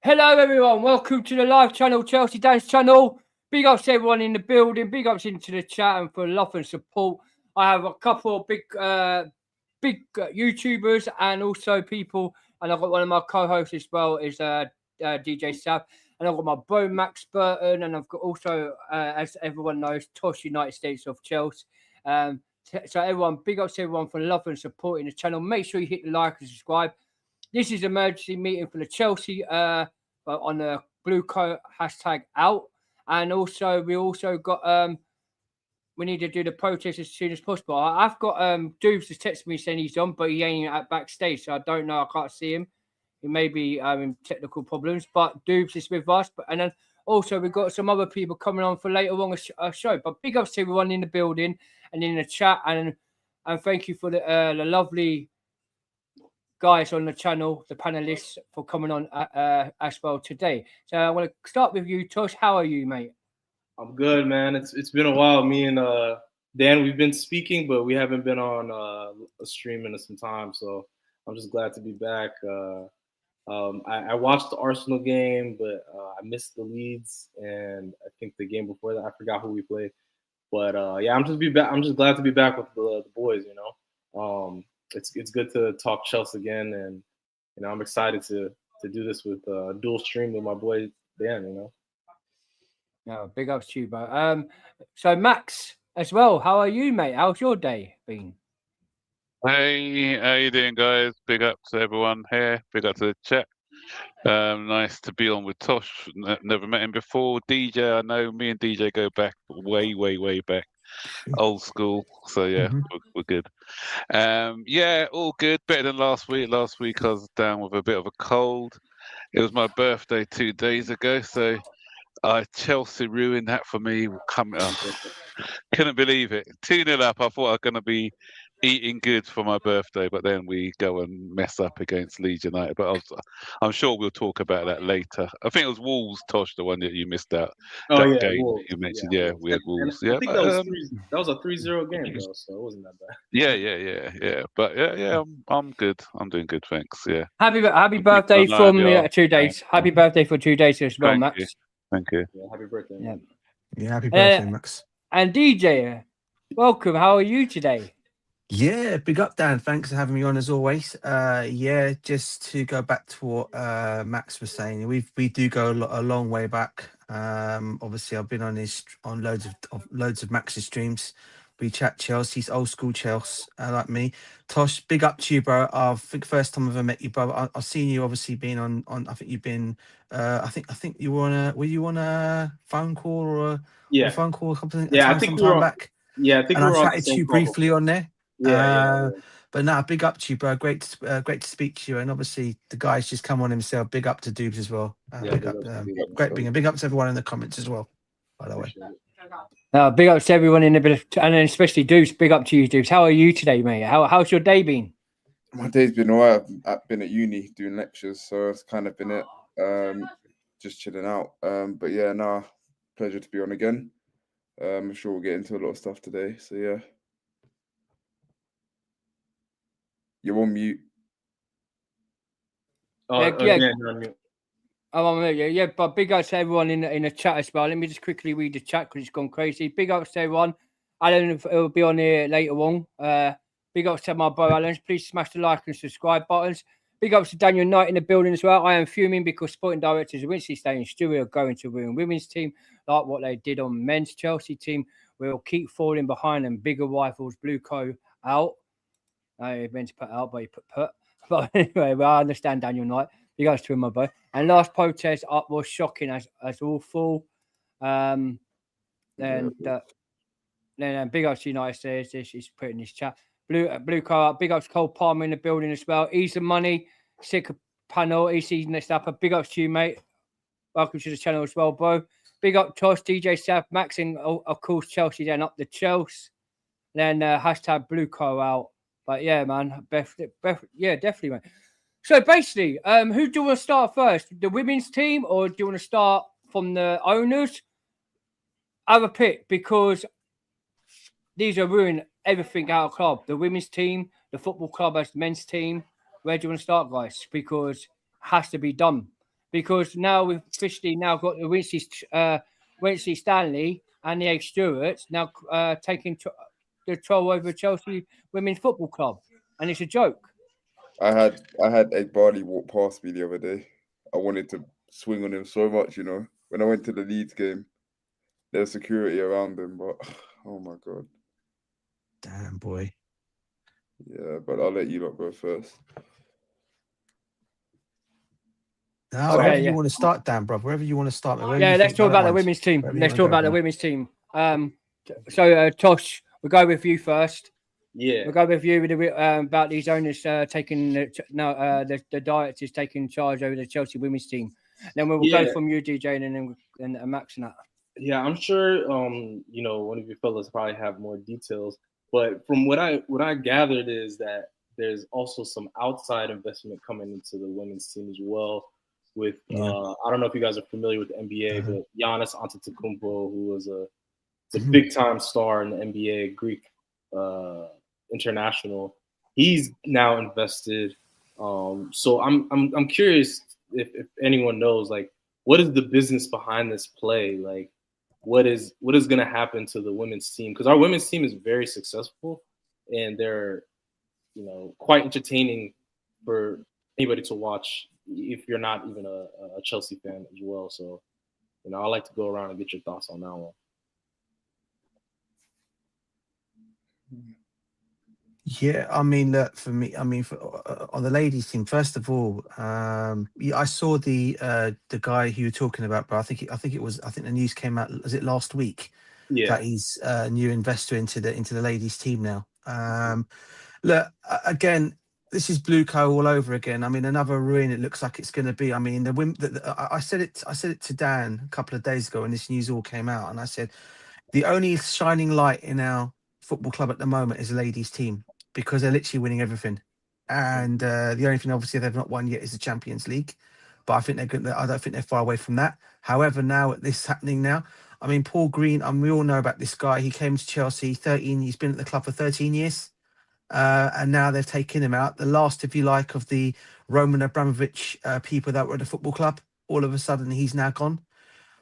Hello, everyone. Welcome to the live channel, Chelsea Dance channel. Big ups to everyone in the building. Big ups into the chat and for love and support. I have a couple of big YouTubers and also people, and I've got one of my co-hosts as well, is DJ Sav, and I've got my bro Max Burton, and I've got also, as everyone knows, Tosh United States of Chelsea. So everyone, big ups to everyone for love and supporting the channel. Make sure you hit the like and subscribe. This is emergency meeting for the Chelsea on the blue coat hashtag out. And also, we got we need to do the protest as soon as possible. I've got Doobs has texted me saying he's on, but he ain't at backstage, so I don't know. I can't see him. He may be having technical problems, but Doobs is with us. And then also we've got some other people coming on for later on a show. But big ups to everyone in the building and in the chat, and thank you for the lovely guys on the channel, the panelists, for coming on as well today. So I want to start with you, Tosh. How are you, mate? I'm good, man. It's been a while. Me and Dan, we've been speaking, but we haven't been on a stream in some time. So I'm just glad to be back. I watched the Arsenal game, but I missed the Leeds, and I think the game before that, I forgot who we played. But yeah, I'm just glad to be back with the boys. You know, it's good to talk Chelsea again, and you know, I'm excited to do this with dual stream with my boy Dan. You know. No, big ups to you, bro. So Max as well. How are you, mate? How's your day been? Hey, how you doing, guys? Big up to everyone here. Big up to the chat. Nice to be on with Tosh. Never met him before. DJ, I know me and DJ go back way back. Old school. So yeah, we're good. Yeah, all good. Better than last week. Last week I was down with a bit of a cold. It was my birthday 2 days ago, so Chelsea ruined that for me. Coming up, couldn't believe it. 2-0 up. I thought I was going to be eating good for my birthday, but then we go and mess up against Leeds United. But I'm sure we'll talk about that later. I think it was Wolves, Tosh, the one that you missed out. Oh that yeah, game Wolves. you mentioned. Yeah, we had Wolves. And yeah, I think that was a 3-0 game though, so it wasn't that bad. Yeah. But yeah, I'm good. I'm doing good, thanks. Yeah. Happy birthday from 2 days. Happy birthday for 2 days as well, Max. Thank you. Yeah, happy birthday. Yeah, happy birthday, Max. And DJ, welcome. How are you today? Yeah, big up, Dan. Thanks for having me on as always. Yeah, just to go back to what Max was saying, we do go a long way back. Obviously, I've been on loads of Max's streams. We chat Chelsea's old school Chelsea, like me. Tosh, big up to you, bro. I think first time I've ever met you, bro. I've seen you obviously being on. I think you've been. I think you were on a phone call or a phone call something. Yeah, I think some time back. Yeah, I think and we were I on chatted to you briefly on there. Yeah. But no, big up to you, bro. Great to speak to you. And obviously the guy's just come on himself. Big up to Doobs as well. Big up to everyone in the comments as well, by the way. Big up to everyone in the bit, and then especially Doobs. Big up to you, Doobs. How are you today, mate? How's your day been? My day's been alright. I've been at uni doing lectures, so it's kind of been it. Just chilling out. But yeah, pleasure to be on again. I'm sure we'll get into a lot of stuff today. So yeah. You're on mute. Yeah, but big ups to everyone in the chat as well. Let me just quickly read the chat because it's gone crazy. Big ups to everyone. Alan will be on here later on. Big ups to my bro Alan. Please smash the like and subscribe buttons. Big ups to Daniel Knight in the building as well. I am fuming because sporting directors of Winsley Stay and Stewie are going to ruin women's team like what they did on men's Chelsea team. We'll keep falling behind and bigger rivals. Blue Co out. He meant to put out, but he put. But anyway, I understand Daniel Knight. You guys to him, my boy. And last protest up was shocking as awful. Then big ups to United says this. He's putting his chat. Blue car up. Big ups to Cole Palmer in the building as well. Ease of money. Sick of panel. He's season next up. Big ups to you, mate. Welcome to the channel as well, bro. Big up Tosh, DJ South, Max, and of course Chelsea. Then up the Chelsea. Then hashtag Blue car out. But yeah, man, yeah, definitely, man. So basically, who do you want to start first? The women's team, or do you want to start from the owners? Have a pick, because these are ruining everything out of club. The women's team, the football club as the men's team. Where do you want to start, guys? Because it has to be done. because now we've officially now got the Wednesday Stanley and the Egg Stewarts now taking the control over Chelsea Women's Football Club, and it's a joke. I had Egg Barley walk past me the other day. I wanted to swing on him so much, you know. When I went to the Leeds game, there's security around him, but oh my god. Damn boy. Yeah, but I'll let you lot go first. No, wherever you want to start, Dan, bro. Wherever you want to start. Let's talk about the women's team. Let's talk about the women's team. So Tosh, we'll go with you first. Yeah, we'll go with you with about these owners taking the directors taking charge over the Chelsea women's team. Then we'll go from you, DJ, and then Max and that. Yeah, I'm sure. You know, one of you fellas probably have more details, but from what I gathered is that there's also some outside investment coming into the women's team as well. With I don't know if you guys are familiar with the NBA, but Giannis Antetokounmpo, who was a big time star in the NBA, Greek international, he's now invested. So I'm curious if anyone knows, like, what is the business behind this play? Like, what is going to happen to the women's team? Because our women's team is very successful, and they're, you know, quite entertaining for anybody to watch if you're not even a Chelsea fan as well. So, you know, I like to go around and get your thoughts on that one. Yeah, I mean, look, for me, I mean, on the ladies' team, first of all, I saw the guy who you were talking about, but I think the news came out. Was it last week? Yeah, that he's a new investor into the ladies' team now. Look, again, this is blue co all over again. I mean, another ruin. It looks like it's going to be. I mean, the women. I said it to Dan a couple of days ago when this news all came out, and I said the only shining light in our football club at the moment is the ladies' team, because they're literally winning everything. And the only thing, obviously, they've not won yet is the Champions League. But I think I don't think they're far away from that. However, now this is happening now. I mean, Paul Green, we all know about this guy. He came to Chelsea, 13. He's been at the club for 13 years. And now they've taken him out. The last, if you like, of the Roman Abramovich people that were at the football club. All of a sudden, he's now gone.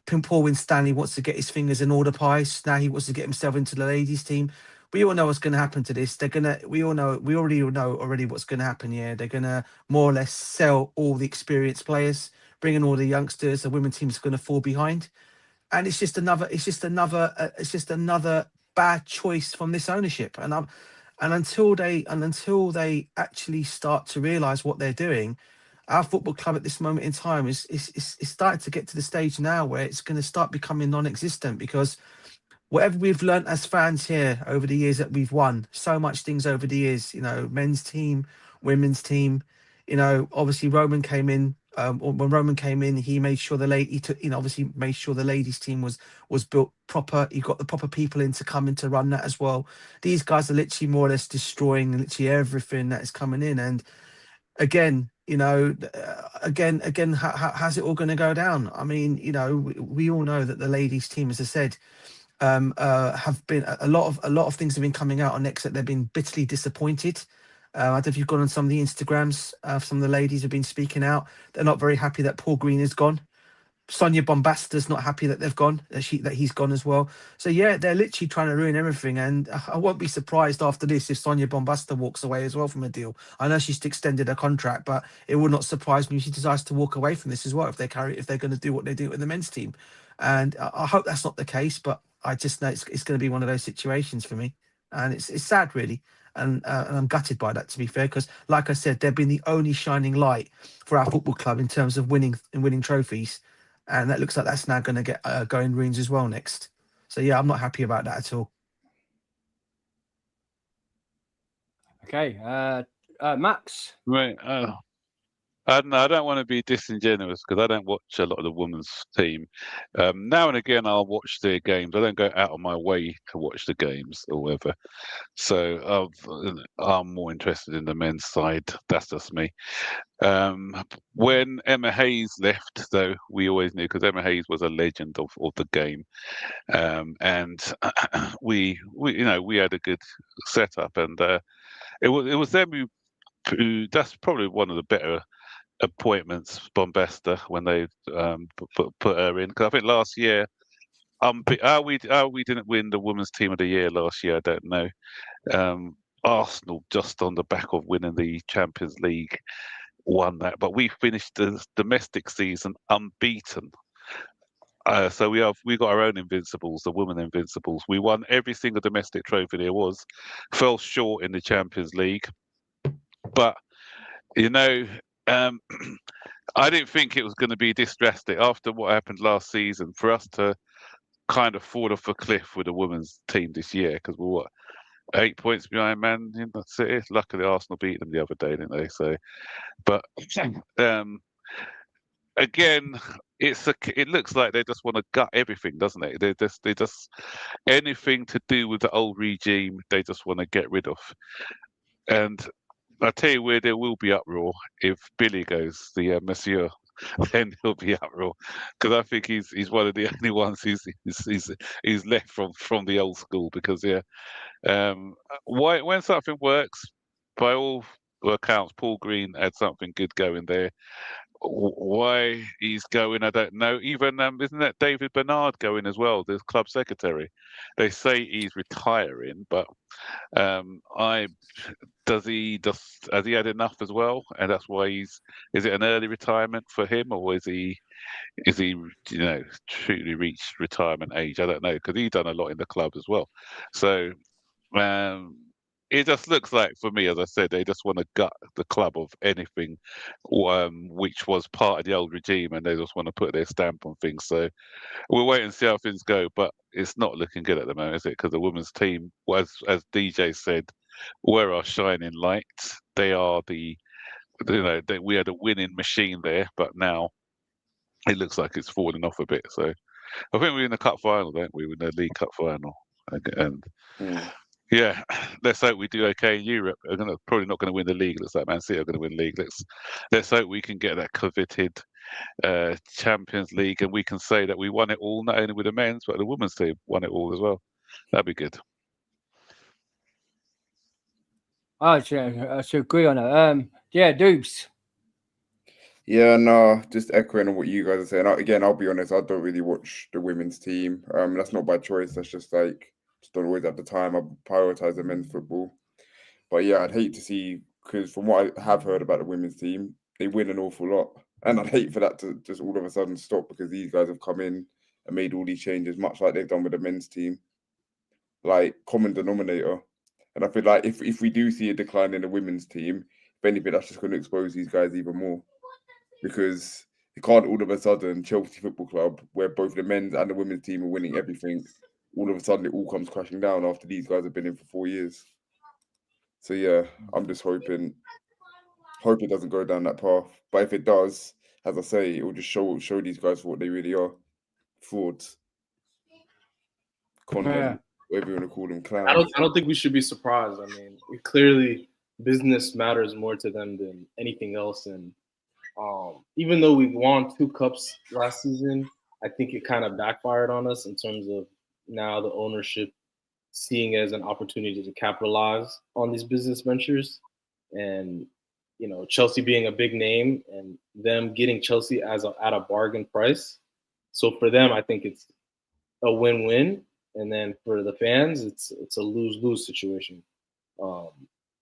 Paul Winstanley wants to get his fingers in all the pies. Now he wants to get himself into the ladies' team. We all know what's going to happen to this. We already know what's going to happen. Yeah, they're going to more or less sell all the experienced players, bring in all the youngsters. The women's team's going to fall behind, and it's just another bad choice from this ownership. And until they actually start to realise what they're doing, our football club at this moment in time is starting to get to the stage now where it's going to start becoming non-existent, because whatever we've learned as fans here over the years that we've won so much things over the years, you know, men's team, women's team, you know, obviously Roman came in. When Roman came in, he made sure obviously made sure the ladies' team was built proper. He got the proper people in to come in to run that as well. These guys are literally more or less destroying literally everything that is coming in. And again, you know, how's it all going to go down? I mean, you know, we all know that the ladies' team, as I said, have been a lot of things have been coming out on X that they've been bitterly disappointed. I don't know if you've gone on some of the Instagrams. Some of the ladies have been speaking out. They're not very happy that Paul Green is gone. Sonia Bombasta's not happy that they've gone, that he's gone as well. So yeah, they're literally trying to ruin everything. And I won't be surprised after this if Sonia Bombasta walks away as well from a deal. I know she's extended her contract, but it would not surprise me if she decides to walk away from this as well if they're going to do what they do with the men's team. And I hope that's not the case, but I just know it's going to be one of those situations for me, and it's sad really. And I'm gutted by that, to be fair, because like I said, they've been the only shining light for our football club in terms of winning trophies. And that looks like that's now going to get going ruins as well next. So yeah, I'm not happy about that at all. Okay, Max. Right. I don't want to be disingenuous because I don't watch a lot of the women's team. Now and again, I'll watch their games. I don't go out of my way to watch the games or whatever. So I'm more interested in the men's side. That's just me. When Emma Hayes left, though, we always knew, because Emma Hayes was a legend of the game, and we had a good setup, and it was them who that's probably one of the better appointments, Bombesta, when they put her in. Because I think last year, how we didn't win the Women's Team of the Year last year, I don't know. Arsenal, just on the back of winning the Champions League, won that, but we finished the domestic season unbeaten. So we got our own invincibles, the women invincibles. We won every single domestic trophy there was, fell short in the Champions League, but you know, I didn't think it was going to be this drastic after what happened last season for us to kind of fall off a cliff with the women's team this year, because we're 8 points behind Man City. Luckily, Arsenal beat them the other day, didn't they? So, but again, it looks like they just want to gut everything, doesn't it? They just anything to do with the old regime, they just want to get rid of. And I tell you where there will be uproar if Billy goes, the Monsieur. Then he'll be uproar, because I think he's one of the only ones he's left from the old school. Because when something works, by all accounts, Paul Green had something good going there. Why he's going, I don't know. Even isn't that David Bernard going as well, the club secretary? They say he's retiring, but has he had enough as well? And that's why is it an early retirement for him, or is he truly reached retirement age? I don't know, because he's done a lot in the club as well. So it just looks like, for me, as I said, they just want to gut the club of anything which was part of the old regime, and they just want to put their stamp on things. So we'll wait and see how things go, but it's not looking good at the moment, is it? Because the women's team, as DJ said, were our shining light. They are we had a winning machine there, but now it looks like it's falling off a bit. So I think we're in the cup final, don't we? We're in the League Cup final, and yeah, let's hope we do okay in Europe. We're probably not going to win the league. Looks like Man City are going to win the league. Let's hope we can get that coveted Champions League, and we can say that we won it all, not only with the men's but the women's team won it all as well. That'd be good. I should agree on that. Yeah, Dupes. Yeah, no, just echoing on what you guys are saying. Again, I'll be honest, I don't really watch the women's team. That's not by choice. That's just don't always have the time. I prioritize the men's football. But yeah, I'd hate to see, because from what I have heard about the women's team, they win an awful lot. And I'd hate for that to just all of a sudden stop, because these guys have come in and made all these changes, much like they've done with the men's team. Like, common denominator. And I feel like if we do see a decline in the women's team, if anything, that's just going to expose these guys even more. Because you can't all of a sudden, Chelsea Football Club, where both the men's and the women's team are winning everything, all of a sudden it all comes crashing down after these guys have been in for 4 years. So yeah, I'm just hoping it doesn't go down that path. But if it does, as I say, it will just show these guys for what they really are. Frauds. Con men, whatever you want to call them, clowns. I don't think we should be surprised. I mean, clearly business matters more to them than anything else. And even though we won 2 cups last season, I think it kind of backfired on us in terms of now the ownership seeing it as an opportunity to capitalize on these business ventures. And, Chelsea being a big name and them getting Chelsea at a bargain price. So for them, I think it's a win-win. And then for the fans, it's a lose-lose situation. I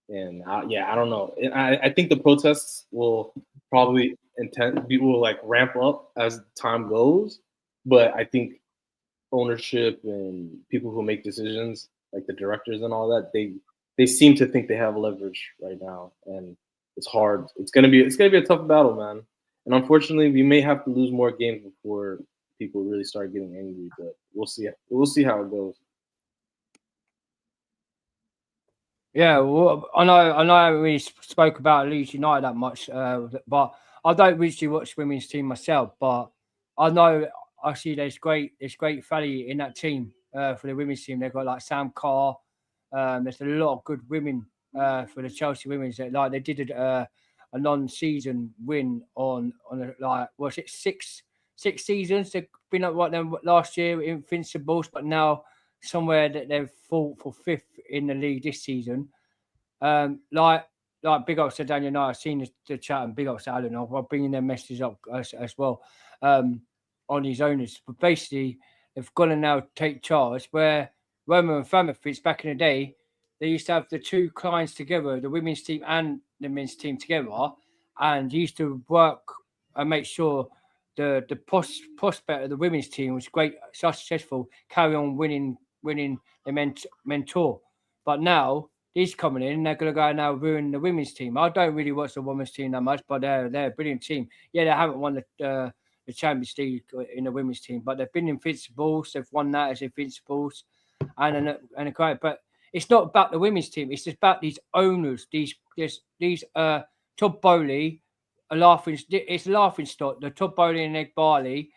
don't know. I think the protests will probably ramp up as time goes. But I think ownership and people who make decisions, like the directors and all that, they seem to think they have leverage right now, and it's hard. It's gonna be a tough battle, man. And unfortunately, we may have to lose more games before people really start getting angry. But we'll see. We'll see how it goes. Yeah, well, I know I haven't really spoke about Leeds United that much, but I don't really watch women's team myself. But I know I see there's great value in that team for the women's team. They've got like Sam Carr. There's a lot of good women for the Chelsea women's. Like they did a non-season win on was it six seasons? They've been up them last year invincibles, but now somewhere that they've fought for 5th in the league this season. like big ups to Daniel and I've seen the chat, and big ups to Alan. I'll bringing their messages up as well on his owners. But basically, they've got to now take charge. Where Roma and Famifits back in the day, they used to have the two clients together, the women's team and the men's team together, and used to work and make sure the prospect of the women's team was great, successful, carry on winning the mentor. But now he's coming in, and they're going to go now ruin the women's team. I don't really watch the women's team that much, but they're a brilliant team. Yeah, they haven't won the Champions League in the women's team, but they've been invincibles. They've won that as invincibles, and a great. But it's not about the women's team. It's just about these owners. These Todd Bowley, it's a laughing stock. The Todd Bowley and Ed Barley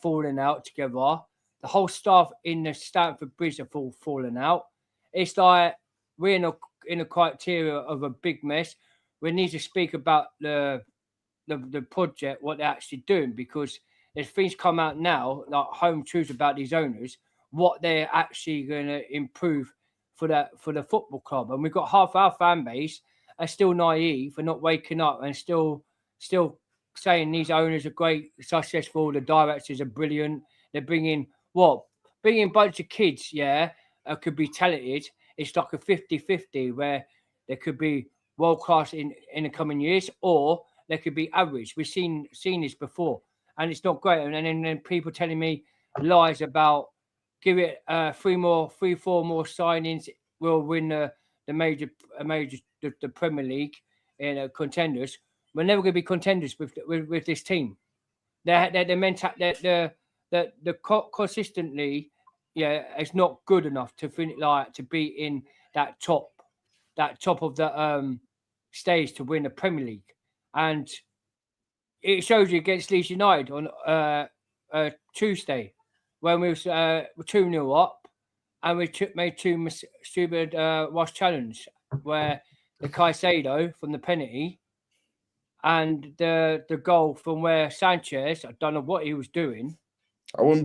falling out together. The whole staff in the Stamford Bridge are falling out. It's like we're in a criteria of a big mess. We need to speak about the project, what they're actually doing, because there's things come out now, like home truths about these owners, what they're actually going to improve for the football club. And we've got half our fan base are still naive for not waking up and still saying these owners are great, successful, the directors are brilliant. They're bringing a bunch of kids, could be talented. It's like a 50-50 where there could be world class in the coming years, or there could be average. We've seen this before, and it's not great. And then people telling me lies about give it 4 more signings, we'll win the Premier League in contenders. We're never going to be contenders with this team. They're consistently, it's not good enough to to be in that top of the stage to win the Premier League. And it shows you against Leeds United on Tuesday when we was 2-0 up, and we made 2 stupid rush challenge where the Caicedo from the penalty and the goal from where Sanchez, I don't know what he was doing. I wouldn't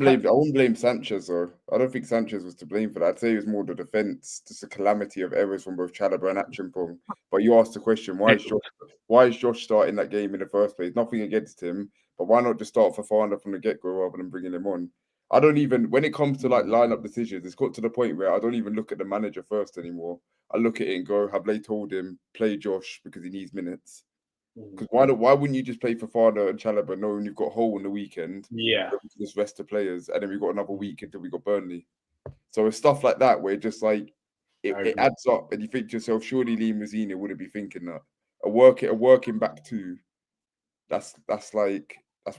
blame Sanchez though. I don't think Sanchez was to blame for that. I'd say it was more the defense, just a calamity of errors from both Chalobah and Achimpong. But you asked the question, why is Josh starting that game in the first place? Nothing against him, but why not just start Fofana from the get-go rather than bringing him on? I don't even, when it comes to like line-up decisions, it's got to the point where I don't even look at the manager first anymore. I look at it and go, have they told him play Josh because he needs minutes? Because why wouldn't you just play Fofana and Chalobah knowing you've got Hull on the weekend? Yeah. Just rest the players, and then we've got another week until we got Burnley. So it's stuff like that where just like it adds up, and you think to yourself, surely Lee Mazzini wouldn't be thinking that a working back two. That's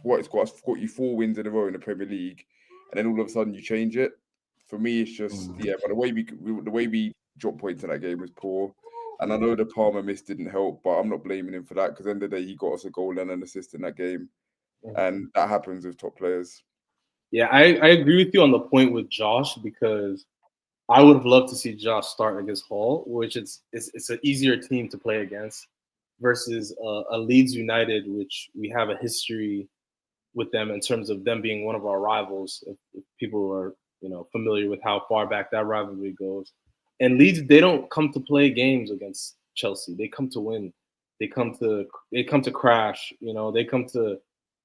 what it's got. It's got you 4 wins in a row in the Premier League, and then all of a sudden you change it. For me, it's just But the way we dropped points in that game was poor. And I know the Palmer miss didn't help, but I'm not blaming him for that because at the end of the day, he got us a goal and an assist in that game. And that happens with top players. Yeah, I agree with you on the point with Josh, because I would have loved to see Josh start against Hull, which it's an easier team to play against, versus a Leeds United, which we have a history with them in terms of them being one of our rivals. If people are familiar with how far back that rivalry goes. And Leeds, they don't come to play games against Chelsea. They come to win. They come to crash. They come to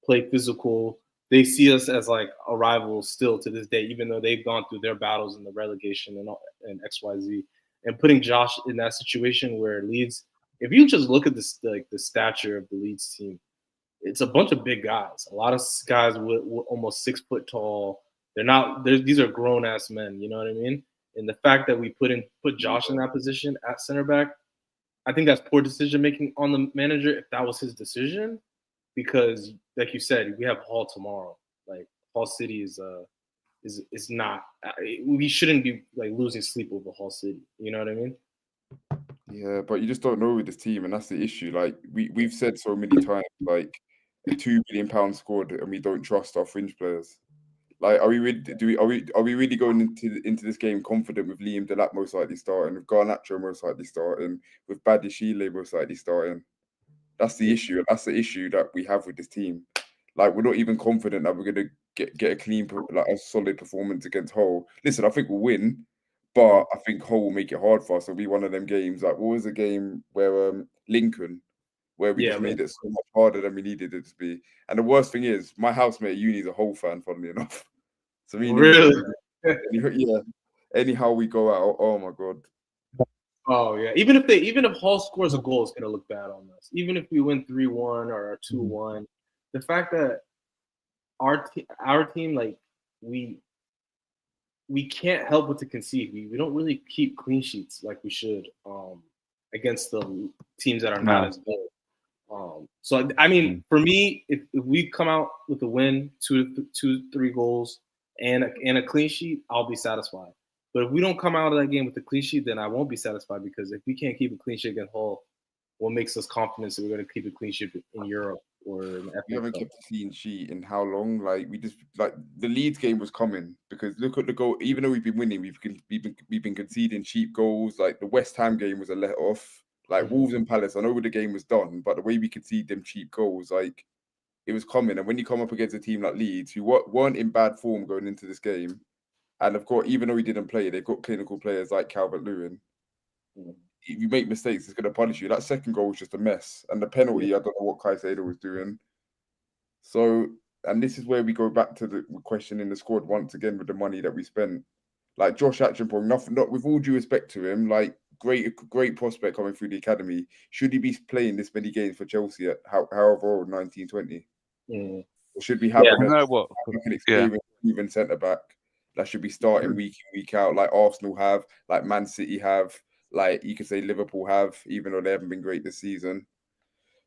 play physical. They see us as like a rival still to this day, even though they've gone through their battles in the relegation and XYZ. And putting Josh in that situation where Leeds, if you just look at this, like the stature of the Leeds team, it's a bunch of big guys. A lot of guys with almost 6 foot tall. These are grown ass men. You know what I mean? And the fact that we put Josh in that position at center back, I think that's poor decision making on the manager if that was his decision, because like you said, we have Hull tomorrow. Like Hull City is not. We shouldn't be like losing sleep over Hull City. You know what I mean? Yeah, but you just don't know with this team, and that's the issue. Like we've said so many times, like a £2 million squad, and we don't trust our fringe players. Like, are we really going into this game confident with Liam Delap most likely starting, with Garnacho most likely starting, with Badiashile most likely starting? That's the issue. That's the issue that we have with this team. Like, we're not even confident that we're going to get a clean, like a solid performance against Hull. Listen, I think we'll win, but I think Hull will make it hard for us. It'll be one of them games. Like, what was the game where Lincoln, where we Yeah, just made it so much harder than we needed it to be. And the worst thing is, my housemate at uni is a Hull fan, funnily enough. So me and him, really? anyhow we go out, oh my god. Oh yeah. Even if Hull scores a goal, it's gonna look bad on us. Even if we win 3-1 or 2-1, the fact that our team, like, we can't help but to concede. We don't really keep clean sheets like we should against the teams that are not as good. So I mean, for me, if we come out with a win, 2-3 goals and a clean sheet, I'll be satisfied. But if we don't come out of that game with a clean sheet, then I won't be satisfied, because if we can't keep a clean sheet against Hull, what makes us confident that we're going to keep a clean sheet in Europe or in the FA Cup? We haven't kept a clean sheet in how long? Like, we just, like, the Leeds game was coming, because look at the goal. Even though we've been winning, we've been conceding cheap goals. Like, the West Ham game was a let off. Like, Wolves and Palace, I know the game was done, but the way we concede them cheap goals, like, it was coming. And when you come up against a team like Leeds, who weren't in bad form going into this game, and of course, even though he didn't play, they've got clinical players like Calvert-Lewin. If you make mistakes, it's going to punish you. That second goal was just a mess. And the penalty, I don't know what Caicedo was doing. So, and this is where we go back to the question in the squad once again with the money that we spent. Like, Josh Acheampong, not with all due respect to him, like, great prospect coming through the academy. Should he be playing this many games for Chelsea at however old, 19, 20? Or should we have an experienced proven centre back that should be starting week in, week out, like Arsenal have, like Man City have, like you could say Liverpool have, even though they haven't been great this season.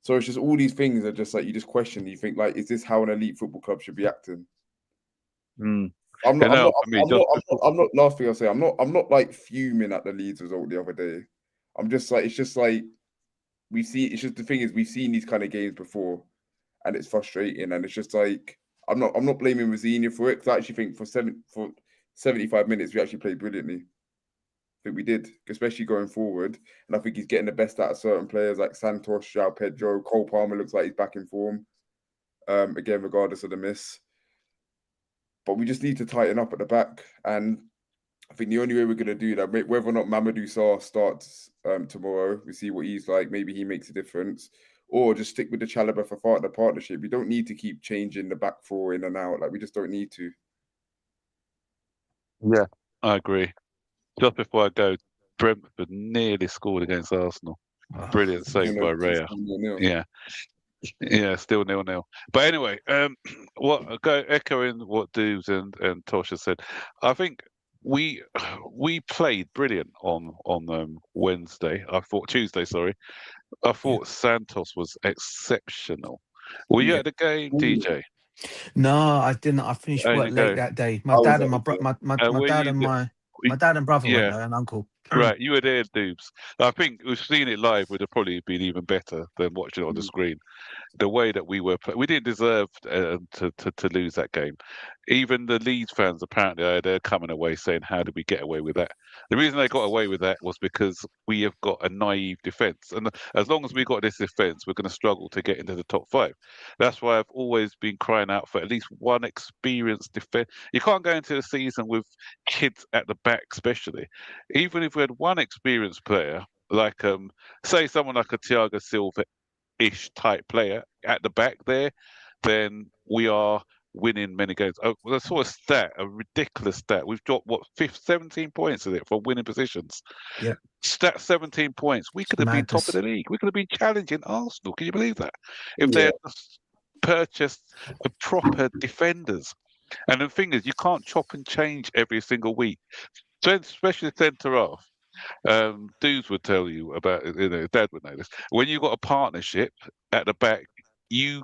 So it's just all these things are just like, you just question. You think, like, is this how an elite football club should be acting? I'm not. Last thing I'll say, I'm not like fuming at the Leeds result the other day. I'm just like, it's just like it's just the thing is, we've seen these kind of games before, and it's frustrating. And it's just like, I'm not blaming Rosina for it, because I actually think for 75 minutes we actually played brilliantly. I think we did, especially going forward. And I think he's getting the best out of certain players like Santos, João Pedro, Cole Palmer looks like he's back in form. Again, regardless of the miss. But we just need to tighten up at the back. And I think the only way we're going to do that, whether or not Mamadou Sarr starts tomorrow, we see what he's like. Maybe he makes a difference. Or just stick with the Chalobah for the partnership. We don't need to keep changing the back four in and out. Like, we just don't need to. Yeah, I agree. Just before I go, Brentford nearly scored against Arsenal. Brilliant save by Raya. Yeah, still 0-0. But anyway, echoing what Doobs and Tosh has said, I think we played brilliant on Wednesday. Tuesday, sorry. I thought Santos was exceptional. Were you at the game, DJ? No, I didn't. I finished work late that day. My dad and my dad and brother went there, and uncle. Right, you were there, Doobs. I think we've seen it live would have probably been even better than watching it on the screen. The way that we didn't deserve to lose that game. Even the Leeds fans, apparently, they're coming away saying, how did we get away with that? The reason they got away with that was because we have got a naive defence. And as long as we got this defence, we're going to struggle to get into the top 5. That's why I've always been crying out for at least one experienced defence. You can't go into the season with kids at the back, especially. Even if we had one experienced player, like, say someone like a Thiago Silva-ish type player at the back there, then we are winning many games. I saw a ridiculous stat. We've dropped 17 points in it for winning positions. Yeah. Stat 17 points. We could have been top of the league. We could have been challenging Arsenal. Can you believe that? If they had purchased a proper defenders. And the thing is, you can't chop and change every single week. So especially centre half. Dudes would tell you about, Dad would know this. When you've got a partnership at the back, you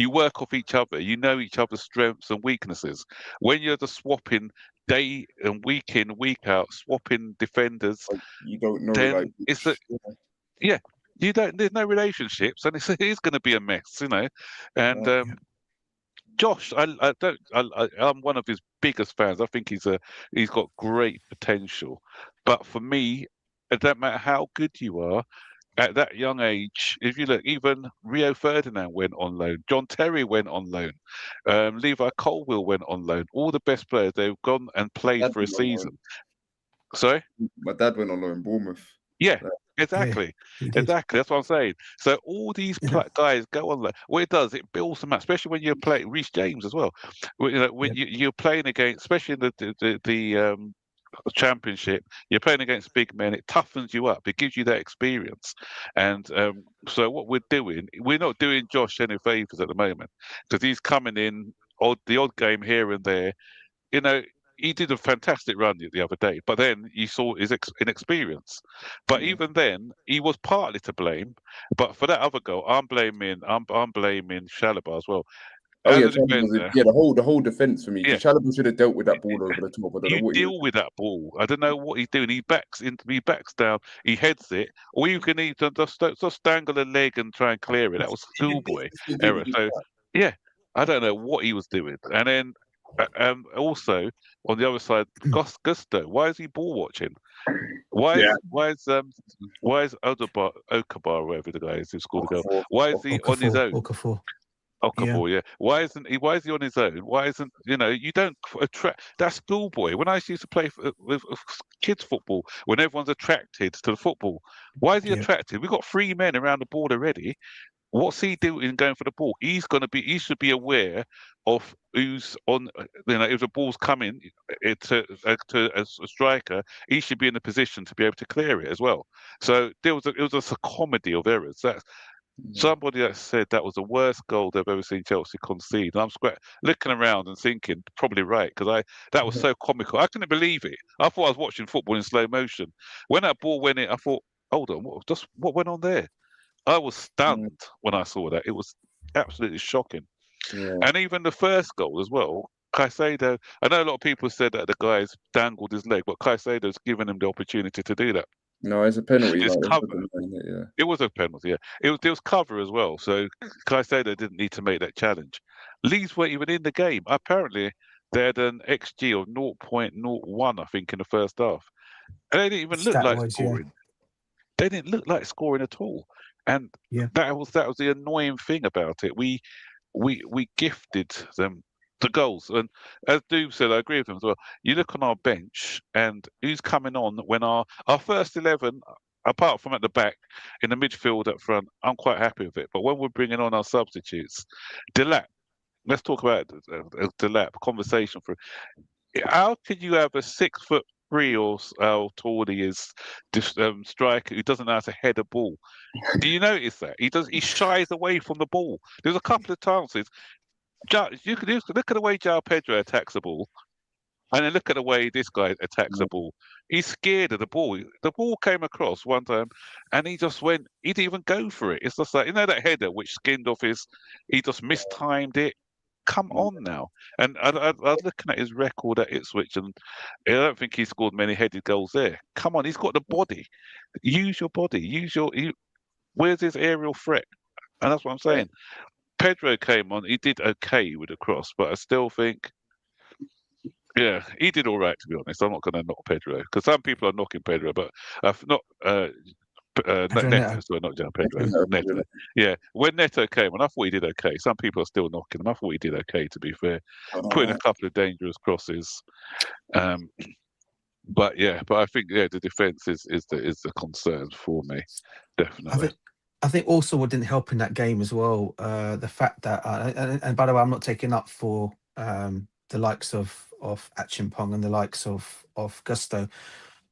work off each other. You know each other's strengths and weaknesses. When you're just swapping day and week in, week out, swapping defenders, you don't know. Then you don't. There's no relationships, and it is going to be a mess, And Josh, I'm one of his biggest fans. I think he's got great potential. But for me, it doesn't matter how good you are at that young age. If you look, even Rio Ferdinand went on loan. John Terry went on loan. Levi Colwill went on loan. All the best players, they've gone and played for a season. Sorry? My dad went on loan in Bournemouth. Yeah. Exactly. he did. Exactly. That's what I'm saying. So all these guys go on. What it does, it builds them up, especially when you're playing Reece James as well. When you're playing against, especially in the championship, you're playing against big men. It toughens you up. It gives you that experience. And so what we're not doing Josh any favors at the moment because he's coming in the odd game here and there. You know, he did a fantastic run the other day, but then you saw his inexperience. But even then, he was partly to blame. But for that other goal, I'm blaming Chalobah as well. Oh As yeah, a defender, the whole defense for me. Yeah. Chalobah should have dealt with that ball over the top. I don't know you what he deal with that ball. I don't know what he's doing. He backs down, he heads it, or you can even just dangle a leg and try and clear it. That was schoolboy error. So yeah, I don't know what he was doing. And then also on the other side, Gusto. Why is he ball watching? Why is Okabar, whatever the guy is who scored the goal? Why is he on his own? Okafor, yeah. Why is he on his own? Why isn't you don't attract that schoolboy? When I used to play with kids football, when everyone's attracted to the football, why is he attracted? We've got 3 men around the ball already. What's he doing going for the ball? He should be aware of who's on. If the ball's coming to a striker, he should be in a position to be able to clear it as well. So it was a comedy of errors. That's somebody that said that was the worst goal they've ever seen Chelsea concede. And I'm looking around and thinking, probably right, because that was so comical. I couldn't believe it. I thought I was watching football in slow motion. When that ball went in, I thought, hold on, what went on there? I was stunned when I saw that. It was absolutely shocking. Yeah. And even the first goal as well, Caicedo, I know a lot of people said that the guy's dangled his leg, but Caicedo's given him the opportunity to do that. No, it's a penalty. It's like, cover. Yeah. It was a penalty, yeah. There was cover as well, so Caicedo didn't need to make that challenge. Leeds weren't even in the game. Apparently, they had an XG of 0.01, I think, in the first half. And they didn't even look like scoring. Yeah. They didn't look like scoring at all. And that was the annoying thing about it. We gifted them the goals. And as Doob said, I agree with him as well. You look on our bench and who's coming on when our first 11, apart from at the back, in the midfield up front, I'm quite happy with it. But when we're bringing on our substitutes, Delap, let's talk about Delap, conversation for how could you have a 6'3" or how tall he is, striker who doesn't know how to head a ball? Do you notice that? He shies away from the ball. There's a couple of chances. You can look at the way João Pedro attacks the ball, and then look at the way this guy attacks the ball. He's scared of the ball. The ball came across one time, and he just went. He didn't even go for it. It's just like that header which skinned off he just mistimed it. Come on now. And I was looking at his record at Ipswich, and I don't think he scored many headed goals there. Come on, he's got the body. Use your body. Where's his aerial threat? And that's what I'm saying. Pedro came on. He did okay with the cross, but I still think, yeah, he did all right, to be honest. I'm not going to knock Pedro because some people are knocking Pedro, but not Neto, sorry, not João Pedro. Neto. Yeah, when Neto came on, I thought he did okay. Some people are still knocking him. I thought he did okay, to be fair. Putting a couple of dangerous crosses. But I think the defence is the concern for me, definitely. I think also what didn't help in that game as well, the fact that, and by the way, I'm not taking up for the likes of Achimpong and the likes of Gusto,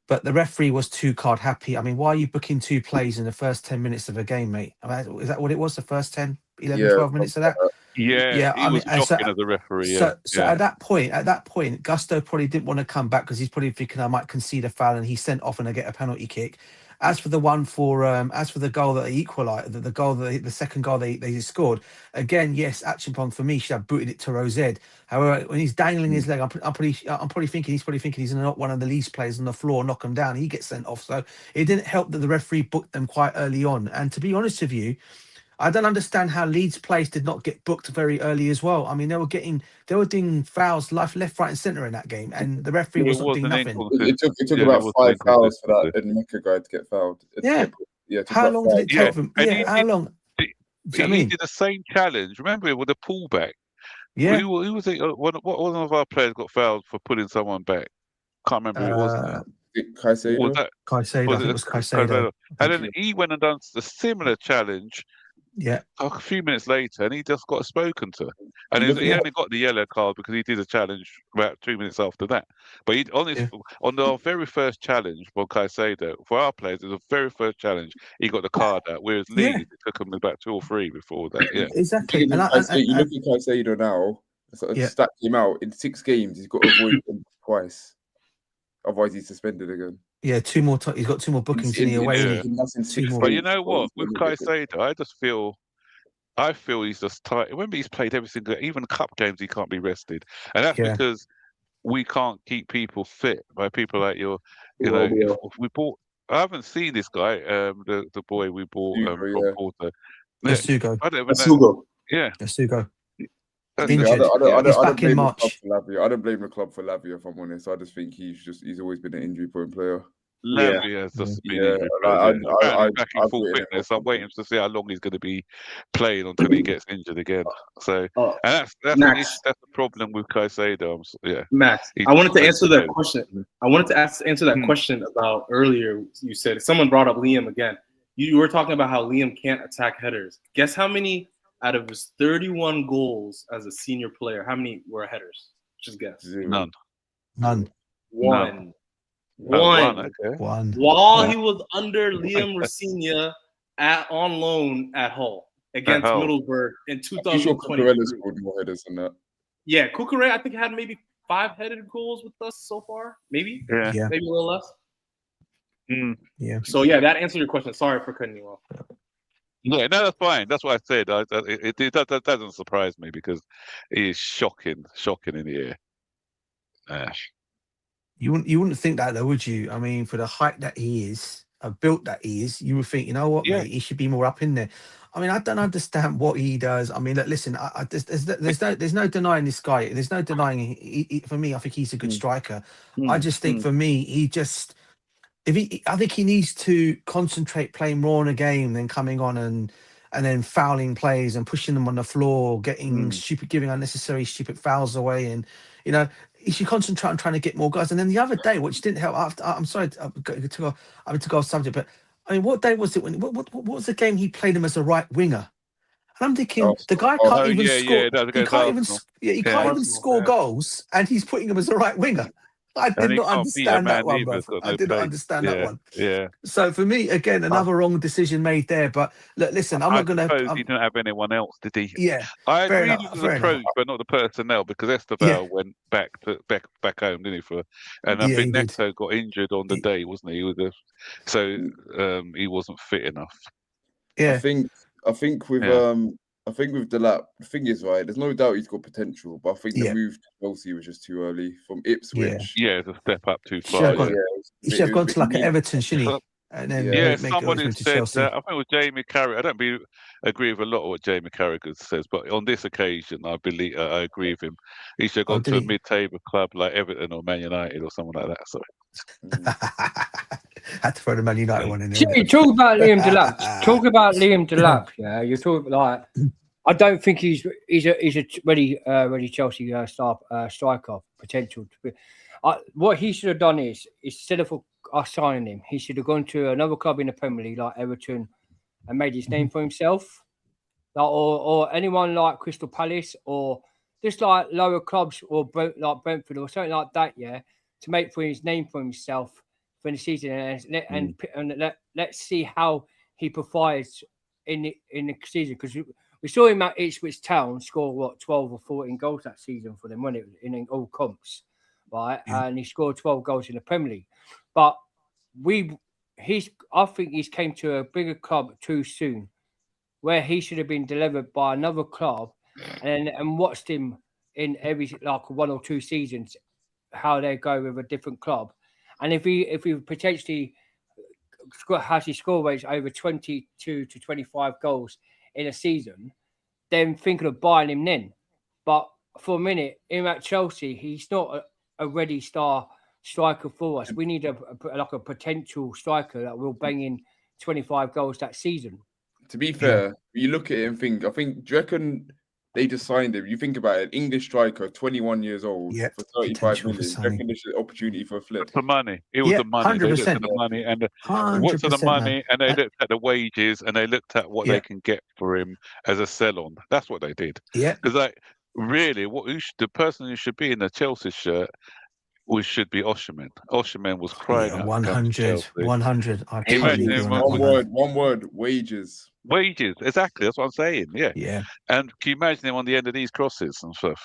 but the referee was 2-card happy. I mean, why are you booking 2 plays in the first 10 minutes of a game, mate? I mean, is that what it was, the first 10, 11, 12 minutes of that? Yeah, he was shocking as a referee. So at that point, Gusto probably didn't want to come back because he's probably thinking I might concede a foul, and he's sent off and I get a penalty kick. As for the goal that they equalised, the second goal they scored, again, yes, Achimpong for me should have booted it to Rosed. However, when he's dangling his leg, I'm probably thinking he's not one of the Leeds players on the floor, knock him down, he gets sent off. So it didn't help that the referee booked them quite early on. And to be honest with you, I don't understand how Leeds players did not get booked very early as well. I mean, they were doing fouls left, right, and centre in that game, and the referee was not doing nothing. It took about 5 fouls for that Edmeka guy to get fouled. How long did it take them? How long? He did the same challenge. Remember with the pullback. Yeah. Who was it? One of our players got fouled for pulling someone back. Can't remember who it was now. Caicedo? Was that Caicedo, I think it was Caicedo. And then he went and done a similar challenge Yeah. a few minutes later, and he just got spoken to. And Look he at only got the yellow card because he did a challenge about 2 minutes after that. But on the very first challenge for Caicedo, for our players, it was the very first challenge, he got the card out. Whereas Leeds, it took him about 2 or 3 before that. Yeah, Exactly. you look at Caicedo now, stat him out in 6 games, he's got to avoid them twice. Otherwise, he's suspended again. Yeah, 2 more. He's got 2 more bookings in the away. But you know what? With Caicedo, I feel he's just tight. Remember, he's played every single, even cup games, he can't be rested, and that's because we can't keep people fit by people like if we bought. I haven't seen this guy, the boy we bought from Porto. Sugo. I don't even know. Yeah, Sugo. Injured. He's back in March. I don't blame the club for Lavia, if I'm honest. I just think he's always been an injury-prone player. Lavia has just been injury prone. Back in full fitness. I'm waiting to see how long he's going to be playing until he gets injured again. So, and that's the problem with Caicedo. Max, I wanted to answer that question. I wanted to answer that question about earlier. You said someone brought up Liam again. You were talking about how Liam can't attack headers. Guess how many out of his 31 goals as a senior player, how many were headers? Just guess. None. One. Okay. One. While he was under Liam Rossigna on loan at Hull against Middlesbrough in 2020. Cucurella scored more headers than that. Yeah, Cucurella I think had maybe 5 headed goals with us so far. Maybe. Yeah. Maybe a little less. Yeah. So yeah, that answered your question. Sorry for cutting you off. Yeah, no, that's fine. That's what I said. That doesn't surprise me because he is shocking in the air. You wouldn't think that though, would you? I mean, for the height that he is, built that he is, you would think, you know what, mate, he should be more up in there. I mean, I don't understand what he does. I mean, look, listen, there's no denying this guy. There's no denying. For me, I think he's a good striker. I just think for me, he just. I think he needs to concentrate playing more in a game than coming on and then fouling plays and pushing them on the floor, giving unnecessary stupid fouls away, and he should concentrate on trying to get more guys. And then the other day, which didn't help. I'm sorry to go off subject, but I mean, what day was it when? What was the game he played him as a right winger? And I'm thinking the guy can't even score. He can't even score goals, and he's putting him as a right winger. I did not understand that one, bro. I did not understand that one. Yeah. So for me, again, another wrong decision made there. But look, listen, I'm not going to. He didn't have anyone else, did he? Yeah. I agree with the approach, but not the personnel, because Esteval went back home, didn't he? And I think Neto got injured on the day, wasn't he? So he wasn't fit enough. Yeah. I think with Delap, the thing is, right, there's no doubt he's got potential, but I think the move to Chelsea was just too early from Ipswich. Yeah, to step up too far. He should have gone to like an Everton, shouldn't he? And then someone who said Chelsea. that, I think it was Jamie Carragher. I don't agree with a lot of what Jamie Carragher says, but on this occasion, I believe I agree with him. He should have gone to a mid-table club like Everton or Man United or someone like that. So. Had to throw the Man United one in there. You talk about Liam Delap. Yeah, you talk like I don't think he's a ready Chelsea striker potential. What he should have done is instead of us signing him, he should have gone to another club in the Premier League like Everton and made his name for himself, or anyone like Crystal Palace or just like lower clubs or like Brentford or something like that. Yeah, to make for his name for himself for the season and let's see how he provides in the season, because we saw him at Ipswich Town score 12 or 14 goals that season for them when it was in all comps, right? And he scored 12 goals in the Premier League. But I think he's came to a bigger club too soon, where he should have been delivered by another club, and watched him in every like 1 or 2 seasons how they go with a different club. And if he potentially has his score rates over 22 to 25 goals in a season, then thinking of buying him then. But for a minute, him at Chelsea, he's not a ready striker for us. We need a potential striker that will bang in 25 goals that season. To be fair, you look at it and think, do you reckon They just signed him. You think about it, English striker, 21 years old, Yeah, for 35 potential for million. signing. Reckon this is an opportunity for a flip. The money. It was Yeah, the money. They looked at 100%. the money and the, Hundred what's the percent, money, and they looked at the wages, and they looked at what Yeah. they can get for him as a sell-on. That's what they did. Yeah, Because like really, the person who should be in the Chelsea shirt should be Osherman. Osherman was crying yeah, out to come to 100, Chelsea. 100. I Imagine totally him agree on on- that One word, wages. Wages, exactly. That's what I'm saying. Yeah. Yeah. And can you imagine him on the end of these crosses and stuff?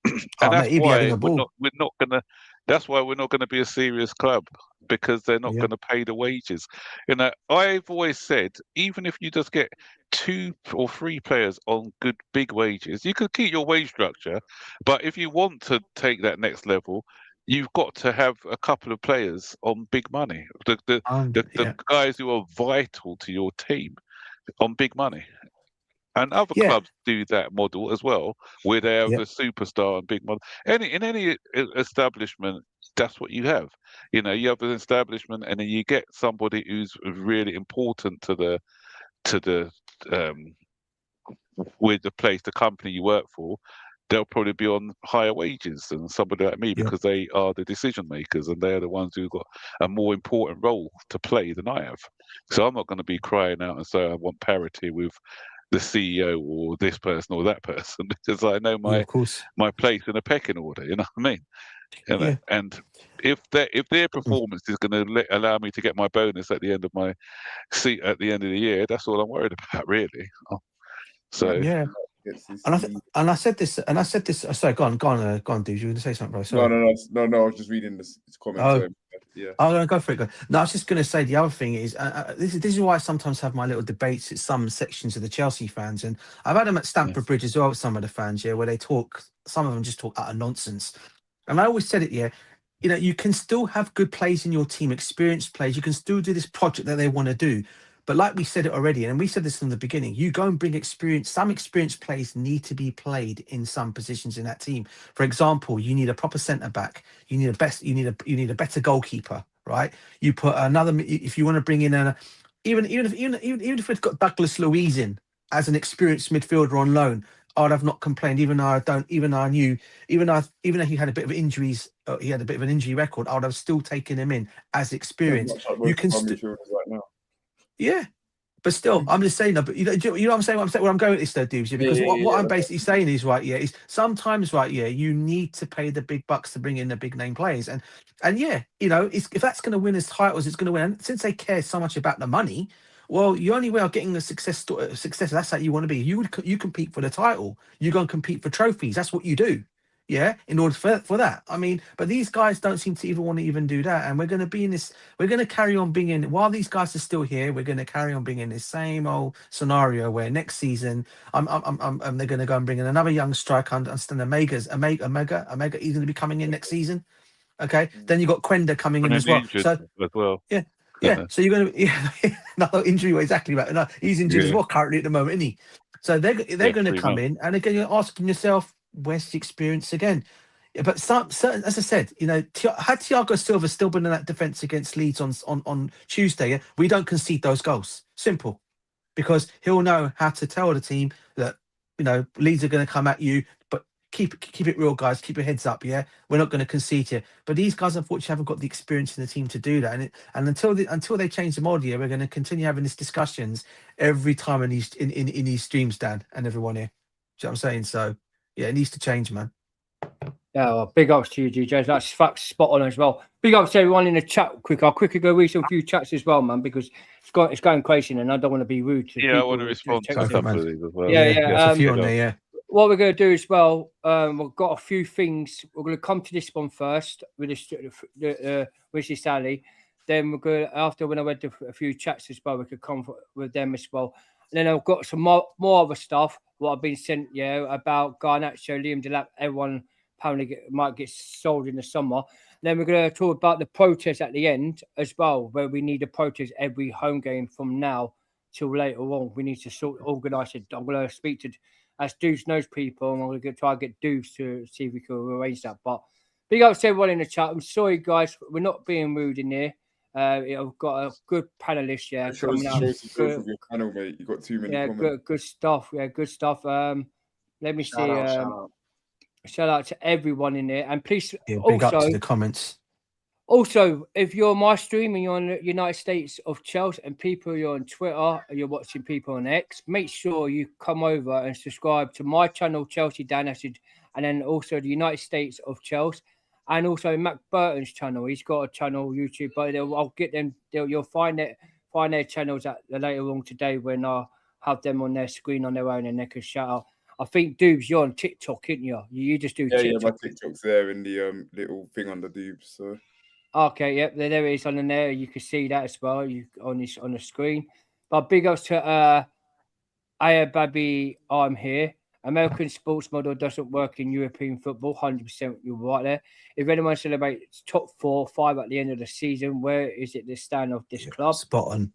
And Oh, that's mate, he'd be having why a ball. we're not gonna. That's why we're not going to be a serious club, because they're not Yeah. going to pay the wages. You know, I've always said, even if you just get 2 or 3 players on good big wages, you could keep your wage structure. But if you want to take that next level, you've got to have a couple of players on big money. The Yeah. guys who are vital to your team on big money. And other Yeah. clubs do that model as well, where they have Yeah. a superstar and big model. In any establishment, that's what you have. You know, you have an establishment, and then you get somebody who's really important to the with the place, the company you work for. They'll probably be on higher wages than somebody like me, Yeah. because they are the decision makers, and they are the ones who've got a more important role to play than I have. So I'm not going to be crying out and say I want parity with the CEO or this person or that person, because I know Yeah, of course. my place in a pecking order. You know what I mean? You know? Yeah. And if their performance is going to allow me to get my bonus at the end of my seat at the end of the year, that's all I'm worried about, really. So Yeah. And I said this. Sorry, go on, dude. You were going to say something, bro? Sorry. No. I was just reading this comment. Oh. Yeah. I'm going to go for it. No, I was just going to say the other thing is this is why I sometimes have my little debates at some sections of the Chelsea fans, and I've had them at Stamford Bridge as well with some of the fans, where they talk. Some of them just talk utter nonsense. And I always said it, you know, you can still have good players in your team, experienced players. You can still do this project that they want to do. But like we said it already, and we said this from the beginning, you go and bring experience. Some experienced players need to be played in some positions in that team. For example, you need a proper centre back. You need a better goalkeeper, right? You put another. If you want to bring in even if we've got Douglas Luiz in as an experienced midfielder on loan, I'd have not complained. Even though he had a bit of injuries, he had a bit of an injury record, I would have still taken him in as experience. You can still. Yeah, but still, I'm just saying that. But you know what I'm saying? Where I'm going with this, though, dudes. Because what I'm basically saying is is sometimes you need to pay the big bucks to bring in the big name players, and you know, if that's going to win us titles, it's going to win. And since they care so much about the money, well, the only way of getting a success. That's how you want to be. You compete for the title. You go and compete for trophies. That's what you do. Yeah, in order for that. I mean, but these guys don't seem to even want to even do that. And we're going to be in this, we're going to carry on being in, while these guys are still here, we're going to carry on being in this same old scenario where next season, they're going to go and bring in another young striker, understand Omega, he's going to be coming in next season. Okay. Then you got Quenda coming in as well. Yeah. So you're going to, another injury, exactly right. No, he's injured as well currently at the moment, isn't he? So they're going to come in, and again, you're asking yourself, where's the experience again? Yeah, but certain, as I said, you know, had Thiago Silva still been in that defence against Leeds on Tuesday, we don't concede those goals. Simple, because he'll know how to tell the team that, you know, Leeds are going to come at you, but keep it real, guys. Keep your heads up. Yeah, we're not going to concede here. But these guys, unfortunately, haven't got the experience in the team to do that. And until they change the model, we're going to continue having these discussions every time in these streams, Dan, and everyone here. Do you know what I'm saying? So yeah, it needs to change, man. Yeah, well, big ups to you, DJs. That's facts spot on as well. Big ups to everyone in the chat. I'll quickly go read some few chats as well, man, because it's going crazy, and I don't want to be rude to people. I want to respond to a couple of these as well. Yeah. A few on there, yeah. What we're going to do as well, we've got a few things. We're going to come to this one first with this Sally. Then we're going to, after when I read a few chats as well, we could come with them as well. And then I've got some more other stuff, what I've been sent, about Garnacho, Liam Delap, everyone apparently might get sold in the summer. And then we're going to talk about the protest at the end as well, where we need a protest every home game from now till later on. We need to organise it. I'm going to speak to, as Deuce knows people, and I'm going to try and get Deuce to see if we can arrange that. But big up to everyone in the chat. I'm sorry, guys, we're not being rude in here. I've got a good panelist, coming out. Shows your panel, mate. You got too many comments. Good stuff. Yeah, good stuff. Let me see. Shout Shout out to everyone in there, and please Yeah, big up also to the comments. Also, if you're on my stream and you're on the United States of Chelsea and people you're on Twitter and you're watching people on X, make sure you come over and subscribe to my channel, Chelsea Dan Acid, and then also the United States of Chelsea, and also Mac Burton's channel. He's got a channel YouTube, but I'll get them. You'll find their channels at later on today when I have them on their screen on their own and they can shout out. I think Doobs, you're on TikTok, isn't you? You just do TikTok. Yeah, my TikTok's there in the little thing under Doobs. So. Okay, yep, there it is on there. You can see that as well. You on the screen. But big ups to Aya Babi, I'm here. American sports model doesn't work in European football. 100%, you're right there. If anyone celebrates top 4, 5 at the end of the season, where is it the stand of this club? Spot on.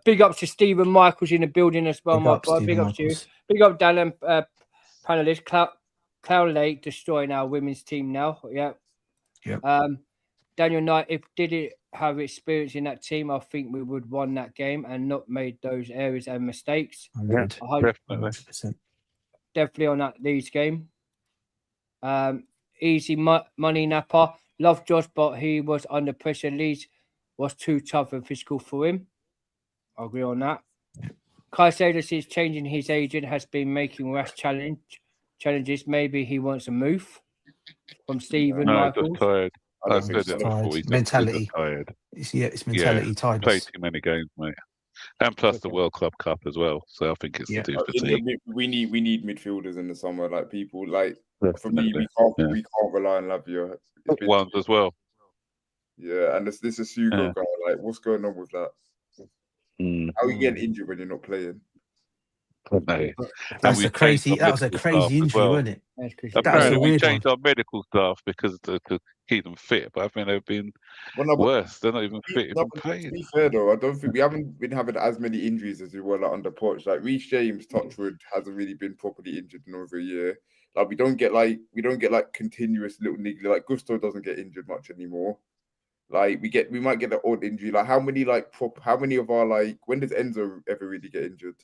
Big ups to Stephen Michaels in the building as well, my brother. Big ups to you. Big up Dan and panelist. Cloud Lake destroying our women's team now. Yeah. Yep. Daniel Knight, if did it have experience in that team, I think we would won that game and not made those errors and mistakes. 100. Definitely on that Leeds game. Easy money Napper. Love Josh, but he was under pressure. Leeds was too tough and physical for him. I agree on that. Caicedo is changing his agent, has been making rash challenges. Maybe he wants a move from Stephen Michaels. Just tired. I said it before. He's mentality. Tired. It's mentality tired. Played too many games, mate. And plus the World Club Cup as well. So I think it's to do fatigue. We need midfielders in the summer, like people like for me. We can't rely on Lavia. Ones as well. Yeah, and this is Hugo guy. Like, what's going on with that? How are you getting injured when you're not playing? That was a crazy injury, wasn't it? Apparently, we changed our medical staff because to keep them fit, but I think they've been worse. They're not even fit even playing. To be fair though, I don't think we haven't been having as many injuries as we were like under Poch. Like Reece James, Touchwood hasn't really been properly injured in over a year. Like we don't get like continuous little niggly. Like Gusto doesn't get injured much anymore. Like we might get an odd injury. Like how many of our when does Enzo ever really get injured?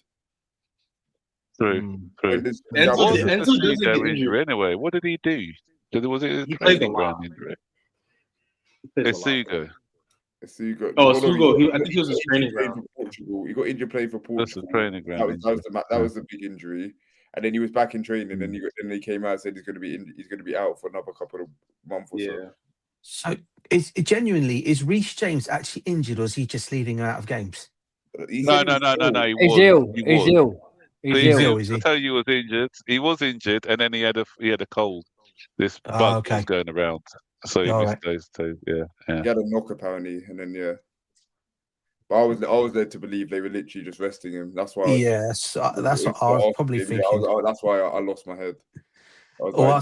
True. Enzo doesn't get injured anyway. What did he do? Was it a training ground injury? Sugo. Oh, Sugo. I think he was a training ground. Portugal. He got injured playing for Portugal. That's a training ground. That was a big injury. And then he was back in training, and then he came out and said he's going to be out for another couple of months or so. So, is Reece James actually injured, or is he just leaving him out of games? No. He's ill. He's ill. I tell you, he was injured. He was injured, and then he had a cold. This bug was going around, so he missed those two. Yeah. He had a knock apparently, and then But I was led to believe they were literally just resting him. That's why. That's what I was probably thinking. That's why I lost my head. Do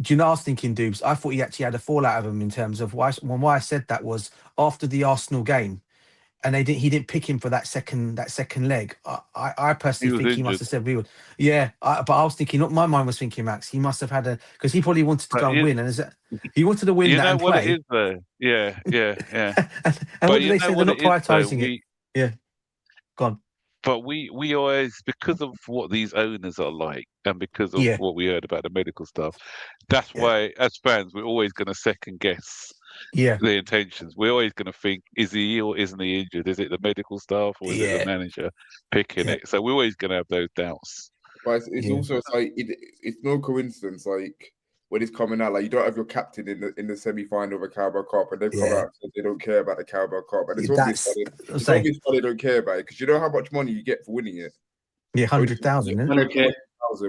you know, I was thinking, Doobs, I thought he actually had a fallout of him in terms of why I said that was after the Arsenal game, and he didn't pick him for that second leg. I personally think he must have said we would. Yeah, but I was thinking, my mind was thinking, Max, he must have had because he probably wanted to go and win, and he wanted to win you that know and what play. It is though. Yeah. and what did they say? They're not prioritising it. Yeah, gone. But we always, because of what these owners are like, and because of what we heard about the medical stuff, that's why, as fans, we're always going to second guess the intentions. We're always going to think, is he or isn't he injured? Is it the medical staff or is it the manager picking it? So we're always going to have those doubts. But it's also it's no coincidence. Like when it's coming out, like you don't have your captain in the semi-final of a Carabao Cup, and they've come out and said they don't care about the Carabao Cup, and it's obvious why they don't care about it because you know how much money you get for winning it. Yeah, 100,000. 100,000.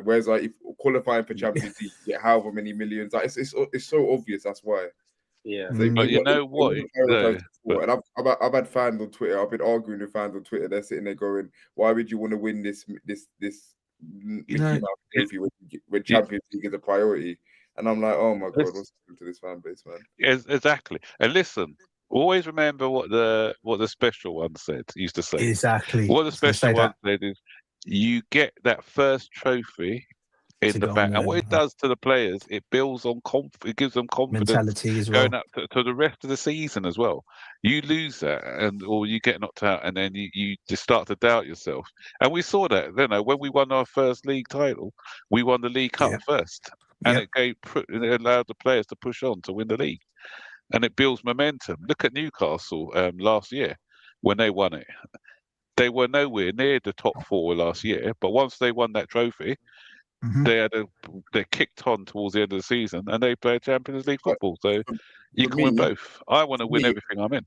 Whereas like if qualifying for Champions League, you get however many millions. Like it's so obvious. That's why. Yeah, but you know what? And I've had fans on Twitter. I've been arguing with fans on Twitter. They're sitting there going, "Why would you want to win this trophy when Champions League is a priority?" And I'm like, "Oh my god, what's happened to this fan base, man?" Yes, exactly. And listen, always remember what the special one used to say. Exactly. What the special one said is, you get that first trophy in the back. And what it does to the players, it builds on it gives them confidence mentality as well. going up to the rest of the season as well. You lose that, or you get knocked out, and then you just start to doubt yourself. And we saw that, when we won our first league title, we won the League Cup first, and it allowed the players to push on to win the league, and it builds momentum. Look at Newcastle last year when they won it. They were nowhere near the top 4 last year, but once they won that trophy, they kicked on towards the end of the season, and they played Champions League football. So you can win both. I want to win everything I'm in.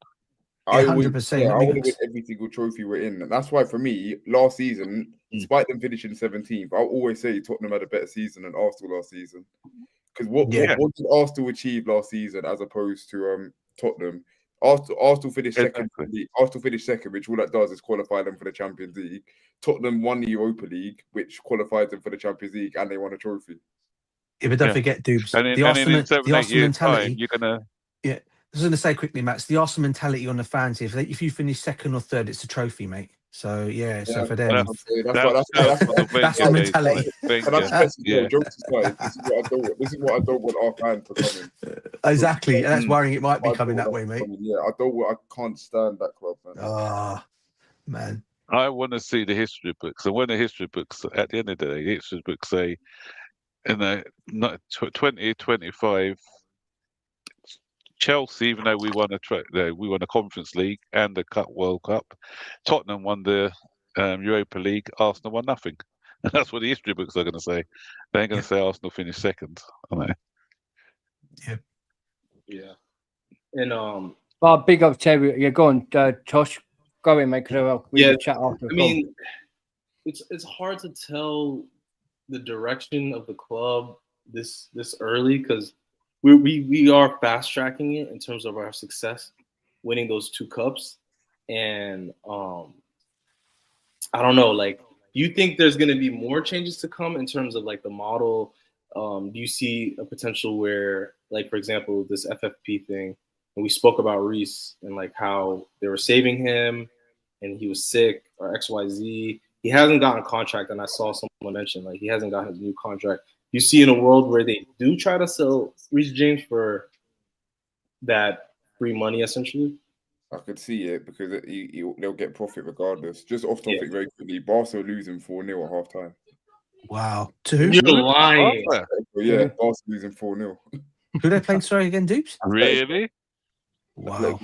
I 100%. I want to win every single trophy we're in. And that's why, for me, last season, despite them finishing 17th, I'll always say Tottenham had a better season than Arsenal last season. Because what did Arsenal achieve last season as opposed to Tottenham? Arsenal finished second. Arsenal finished second, which all that does is qualify them for the Champions League. Tottenham won the Europa League, which qualified them for the Champions League, and they won a trophy. Yeah, but don't forget, Dubes, the Arsenal mentality. You're gonna. Yeah, I was going to say quickly, Max. The Arsenal mentality on the fans, if you finish second or third, it's a trophy, mate. So so for them, that's the mentality. Jokes aside, this is what I don't want our fans to come in. Exactly, and that's worrying it might be coming that way, mate. Yeah, I can't stand that club, man. Ah, man. I want to see the history books, and when the history books, at the end of the day, the history books say, in the 2025. Chelsea, even though we won a Conference League and the World Cup, Tottenham won the Europa League. Arsenal won nothing, and that's what the history books are going to say. They ain't going to say Arsenal finished second. I know. Yeah. And but big up Terry. You're going, Josh. Go in, mate. Because we'll chat after. I mean, it's hard to tell the direction of the club this early because. We are fast tracking it in terms of our success, winning those 2 cups, and I don't know. Like, do you think there's going to be more changes to come in terms of like the model? Do you see a potential where, like, for example, this FFP thing, and we spoke about Reece and like how they were saving him, and he was sick or XYZ. He hasn't gotten a contract, and I saw someone mention like he hasn't gotten his new contract. You see in a world where they do try to sell Reece James for that free money, essentially? I could see it because they'll get profit regardless. Just off topic very quickly, Barca losing 4-0 at half time. Wow. To who? You're lying. Yeah, Barca losing 4-0. Who they playing, sorry, again, Dupes? Really? Wow.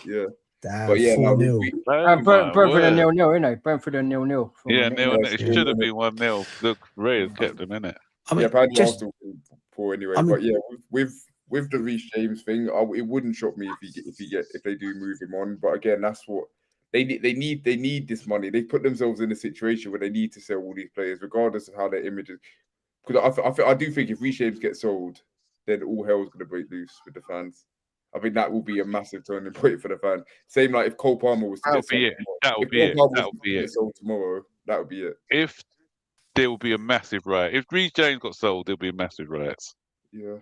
Yeah. Damn, but yeah, 4-0. Brentford are 0-0, innit? Brentford are 0-0. Yeah, 0-0. It should have been 1-0. Look, Ray has kept them in it. I mean, apparently Arsenal poor anyway. But yeah, with the Reece James thing, it wouldn't shock me if they do move him on. But again, that's what they need. They need this money. They put themselves in a situation where they need to sell all these players, regardless of how their image is. Because I do think if Reece James gets sold, then all hell's going to break loose with the fans. I think that will be a massive turning point for the fans. Same like if Cole Palmer was to get sold. That would be it. Sold tomorrow, that would be it. If there will be a massive riot. If Reece James got sold, there'll be a massive riots. Yeah.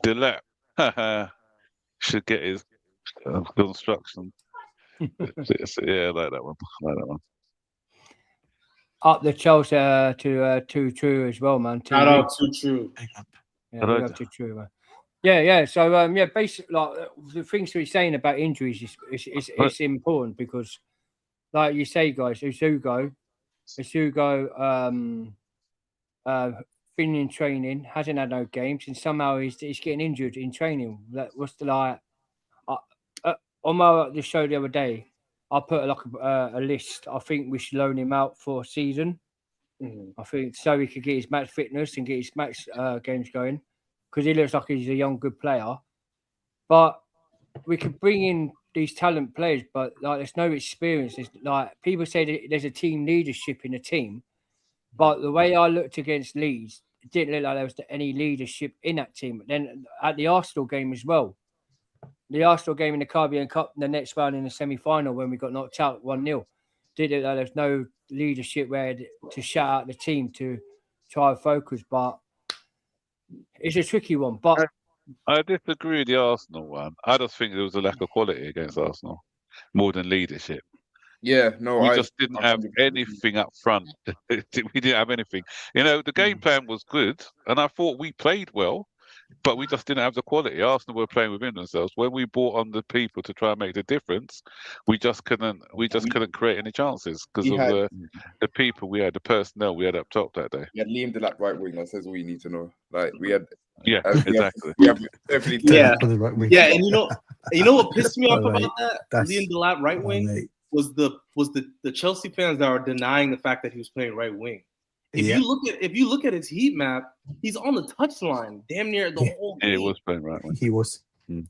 Delap should get his construction. Yeah, I like that one. Up the Chelsea to 2-2 as well, man. Shout out 2-2. Yeah, 2-2, man. Yeah. So basically, like the things we're saying about injuries is important because, like you say, guys, Usugo, been in training, hasn't had no games, and somehow he's getting injured in training. That was on the show the other day. I put a list. I think we should loan him out for a season. I think so he could get his match fitness and get his match games going because he looks like he's a young good player. But we could bring in these talent players, but like there's no experience. There's, like people say there's a team leadership in the team, but the way I looked against Leeds, it didn't look like there was any leadership in that team. Then at the Arsenal game as well, the Arsenal game in the Caribbean Cup, the next round in the semi-final when we got knocked out 1-0, didn't look like there's no leadership where to shout out the team to try and focus. But it's a tricky one. But I disagree with the Arsenal one. I just think there was a lack of quality against Arsenal more than leadership. Yeah, no, We I just didn't have 100% anything up front. We didn't have anything. You know, the game plan was good, and I thought we played well, but we just didn't have the quality. Arsenal were playing within themselves. When we brought on the people to try and make the difference, we just couldn't create any chances because We of had the people we had, the personnel we had up top that day. we had Liam Delap right wing. That says all you need to know. Like we had, Yeah, exactly. we have definitely Yeah. For the right wing. Yeah, and you know what pissed me off Oh, mate, about that? that's- Liam Delap right Oh, wing mate. was the Chelsea fans that are denying the fact that he was playing right wing. If Yeah. you look at his heat map, he's on the touchline damn near the whole Yeah, game. it was playing right. He was.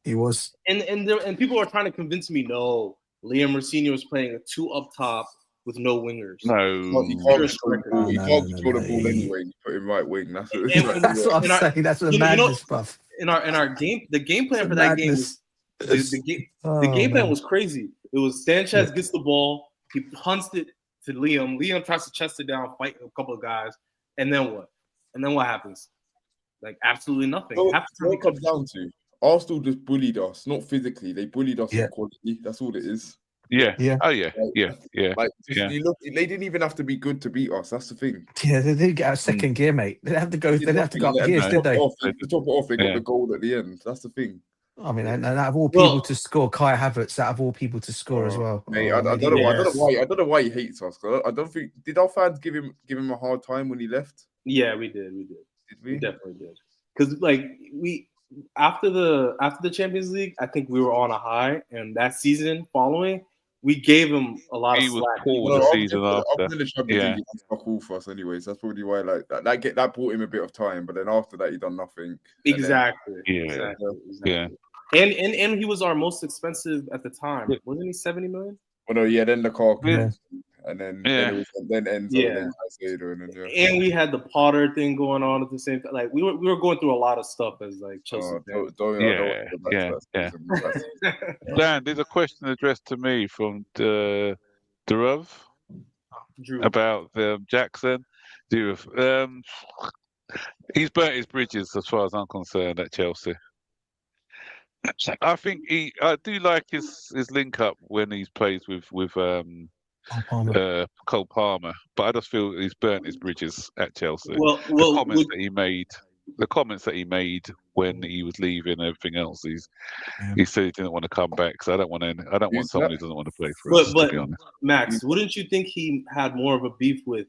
He was. And people are trying to convince me, no, Liam Rossini was playing a 2 up top with no wingers. No, you can't control the ball. You No, can't no, control no, the ball he- anyway. You put him right wing. That's what, And- That's what I'm in our- saying. That's the you know- madness, bruv. In our game, the game plan The for that game madness. was the game Oh, plan man. was crazy. It was Sanchez gets the ball, he punts it to Liam. Liam tries to chest it down, fight a couple of guys, and then what? And then what happens? Like absolutely nothing. So, Half the what time it comes down to, Arsenal just bullied us, not physically. They bullied us Yeah. in quality. That's all it is. yeah, Yeah. oh yeah, yeah. Like just, Yeah. you look, they didn't even have to be good to beat us. That's the thing. Yeah, they didn't get out of second gear, mate. They didn't have to go. They didn't have to go up They gears, had did to they? top it off. They got Yeah. the goal at the end. That's the thing. I mean, and out of all people to score, Kai Havertz, out of all people to score as well. Mate, Oh, I don't mate, know why. yes. I don't know why he hates us. I don't think did our fans give him a hard time when he left. Yeah, we did. Did We we? definitely did. Because like we after the Champions League, I think we were on a high, and that season following, we gave him a lot He of was slack. poor No, the after season the after. Champions Yeah. League, he did fuck all for us anyways. That's probably why like that bought him a bit of time. But then after that, he done nothing. Exactly. Yeah. Exactly. Yeah. And he was our most expensive at the time. Yeah. Wasn't he 70 million? Well, no, yeah. Then Lukaku, Yeah. and then Yeah. then Enzo, Yeah. and then Caicedo, and then yeah. And we had the Potter thing going on at the same time. Like we were going through a lot of stuff as like Chelsea fans. I don't go back to that season. Dan, there's a question addressed to me from Durov Drew. about Jackson. Durov, he's burnt his bridges as far as I'm concerned at Chelsea. I think I do like his link up when he plays with Cole Palmer, but I just feel he's burnt his bridges at Chelsea. The comments that he made when he was leaving and everything else, he said he didn't want to come back. So I don't want someone who doesn't want to play for us. But to be honest, Max, wouldn't you think he had more of a beef with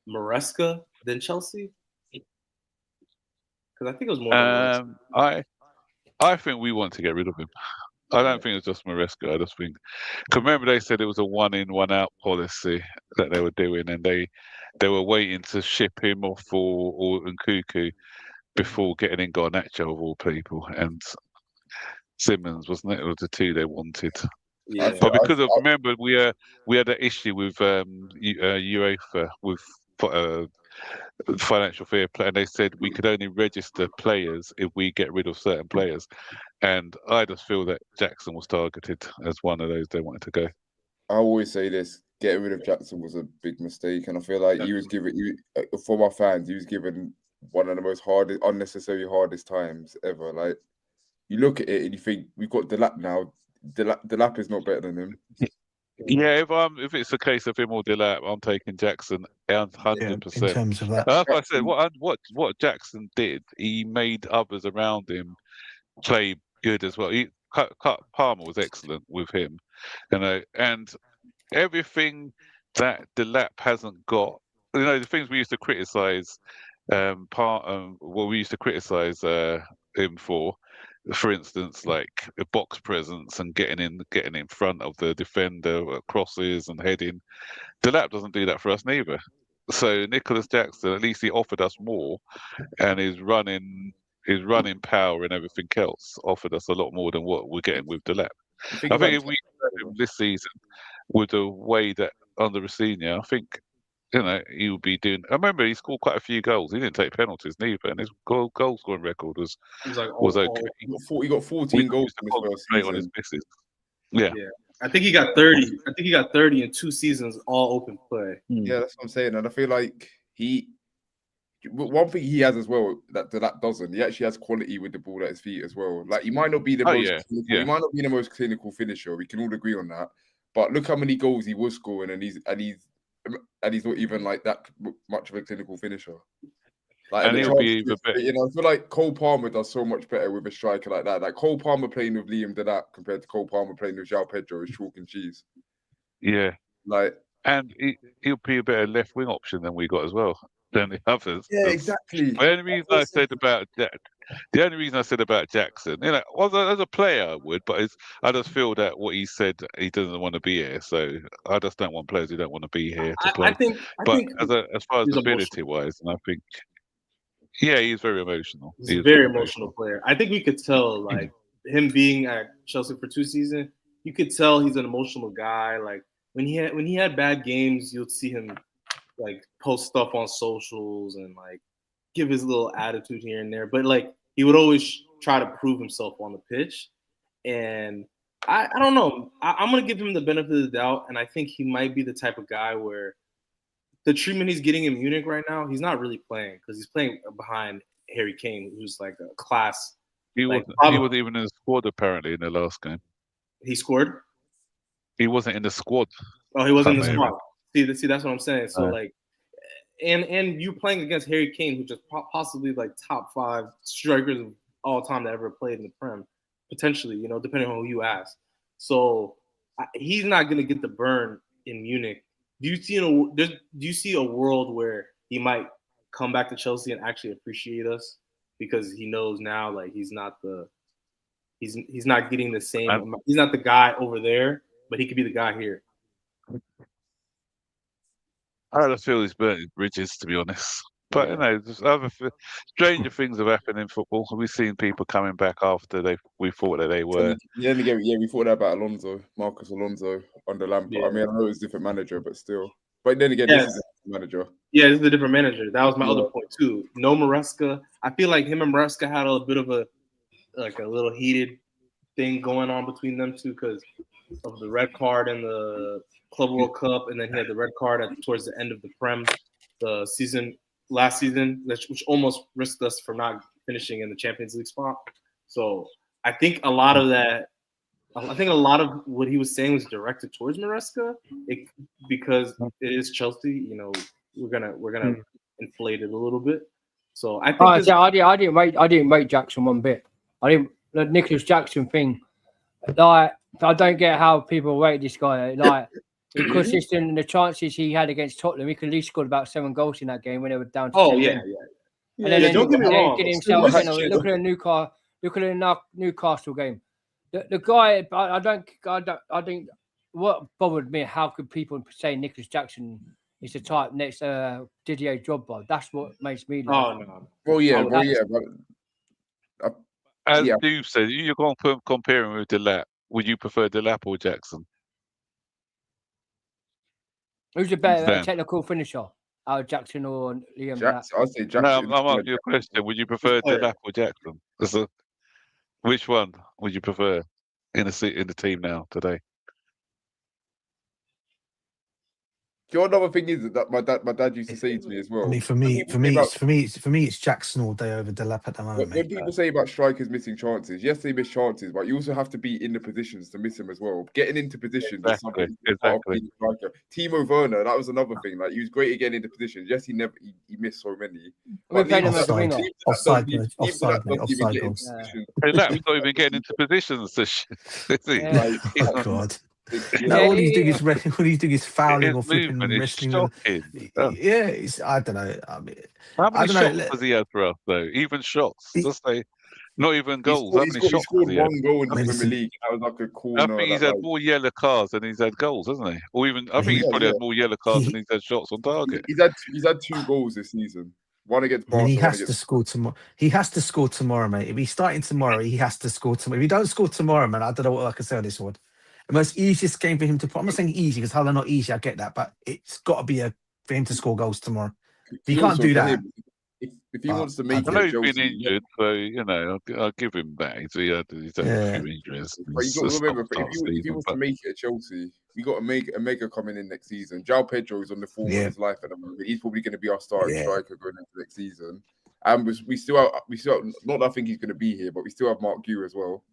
Maresca than Chelsea? Because I think it was more. I think we want to get rid of him. I don't think it's just Maresca. I just think, because remember they said it was a 1-in, 1-out policy that they were doing, and they were waiting to ship him off or Nkunku before getting in Garnacho of all people, and Simmons, wasn't it? It was the two they wanted. Yeah. But because of remember we had an issue with UEFA with financial fair play, and they said we could only register players if we get rid of certain players, and I just feel that Jackson was targeted as one of those they wanted to go. I always say this: getting rid of Jackson was a big mistake, and I feel like he was given for my fans. He was given one of the most unnecessary hardest times ever. Like you look at it and you think we've got Delap now. Delap is not better than him. Yeah, if it's a case of him or Delap, I'm taking Jackson 100%. In terms of that, Like I said, what Jackson did, he made others around him play good as well. Palmer was excellent with him, and everything that Delap hasn't got. The things we used to criticize, we used to criticize him for instance, like a box presence and getting in front of the defender, crosses and heading. Delap doesn't do that for us neither. So Nicholas Jackson, at least he offered us more, and his running power and everything else offered us a lot more than what we're getting with Delap. I think if we had him this season with the way that under Rossini, I think he would be doing. I remember he scored quite a few goals. He didn't take penalties neither, and his goal scoring record was okay. He got 14 goals in his first season. On his misses. Yeah. I think he got 30. I think he got 30 in 2 seasons, all open play. Yeah, that's what I'm saying, and I feel like one thing he has as well that doesn't. He actually has quality with the ball at his feet as well. Like he might not be the most. Yeah. He might not be the most clinical finisher. We can all agree on that. But look how many goals he was scoring, and he's not even like that much of a clinical finisher. Like, and he'll be even better. You know, I feel like Cole Palmer does so much better with a striker like that. Like Cole Palmer playing with Liam Delap compared to Cole Palmer playing with João Pedro is chalk and cheese. Yeah, like, and he'll be a better left wing option than we got as well than the others. Yeah, exactly. The only reason I said about Jackson, you know, as a player I would, but I just feel that what he said, he doesn't want to be here. So I just don't want players who don't want to be here to play. I think as far as ability wise, and I think. Yeah, he's very emotional. He's a very emotional player. I think you could tell, like, him being at Chelsea for 2 seasons, you could tell he's an emotional guy. Like, when he had bad games, you'll see him, like, post stuff on socials and, like, give his little attitude here and there. But, like, he would always try to prove himself on the pitch. And I don't know. I'm going to give him the benefit of the doubt, and I think he might be the type of guy where the treatment he's getting in Munich right now, he's not really playing because he's playing behind Harry Kane, who's like a class. He wasn't even in the squad apparently in the last game. He scored? He wasn't in the squad. Oh, he wasn't in the squad. See, that's what I'm saying. So like, and you playing against Harry Kane, who's just possibly like top 5 strikers of all time that ever played in the Prem, potentially, you know, depending on who you ask. So he's not going to get the burn in Munich. Do you see a world where he might come back to Chelsea and actually appreciate us because he knows now, like, he's not getting the same. He's not the guy over there, but he could be the guy here. I just feel he's burnt bridges, to be honest. But you know, there's other stranger things have happened in football. We've seen people coming back after we thought that they were. Yeah, we thought that about Marcus Alonso under Lampard. Yeah. I mean, I know it's a different manager, but still. But then again, this is a different manager. Yeah, this is a different manager. That was my other point too. No Maresca. I feel like him and Maresca had a bit of a little heated thing going on between them two because of the red card in the Club World Cup, and then he had the red card towards the end of the Prem, last season, which almost risked us from not finishing in the Champions League spot. So I think a lot of what he was saying was directed towards Maresca, because it is Chelsea. You know, we're gonna inflate it a little bit. So I think I didn't rate Jackson one bit. The Nicholas Jackson thing. Like, I don't get how people rate this guy. Like, inconsistent in the chances he had against Tottenham, he could at least scored about 7 goals in that game when they were down to 10 yeah. And then don't get me wrong. Himself, look at the Newcastle game. The guy, I think what bothered me, how could people say Nicholas Jackson is the type next Didier Drogba? That's what makes me laugh. Oh no. Well, yeah. But as Doof said, you're going to compare him with Delap. Would you prefer Delap or Jackson? Who's a better technical finisher? Jackson or Liam? I'd say Jackson. No, I'm asking you a question. Would you prefer Delap or Jackson? Which one would you prefer in the team now today? You know, another thing is that my dad used to say to me as well. I mean, for me, it's Jackson all day over Delap at the moment. When people say about strikers missing chances, yes, they miss chances, but you also have to be in the positions to miss them as well. Getting into positions is something. Exactly. Timo Werner, that was another thing. Like, he was great at getting into positions. Yes, he missed so many. Offside goals. Delap's not even getting into positions. Is he? Oh God. All he's doing is fouling or flipping and wrestling. I don't know. I mean, how many shots has he had for us though? Even shots, not even goals. How many shots? He scored 1 goal in the Premier League. That was like a corner. I think he's had more yellow cards than he's had goals, hasn't he? Or even I think he's probably had more yellow cards than he's had shots on target. He's had 2 goals this season. One against Barcelona. He has to score tomorrow. He has to score tomorrow, mate. If he's starting tomorrow, he has to score tomorrow. If he don't score tomorrow, man, I don't know what I can say on this one. The most easiest game for him to put. I'm not saying easy because Hull are not easy. I get that, but it's got to be for him to score goals tomorrow. He can't do that. If he wants to make it, I know he's been injured, so you know I'll give him that. He's had a few injuries. But you got to remember, if he wants to make it at Chelsea, we got to make a mega coming in next season. João Pedro is on the form of his life at the moment. He's probably going to be our starting striker going into next season. And we still have, not that I think he's going to be here, but we still have Mark Gue as well.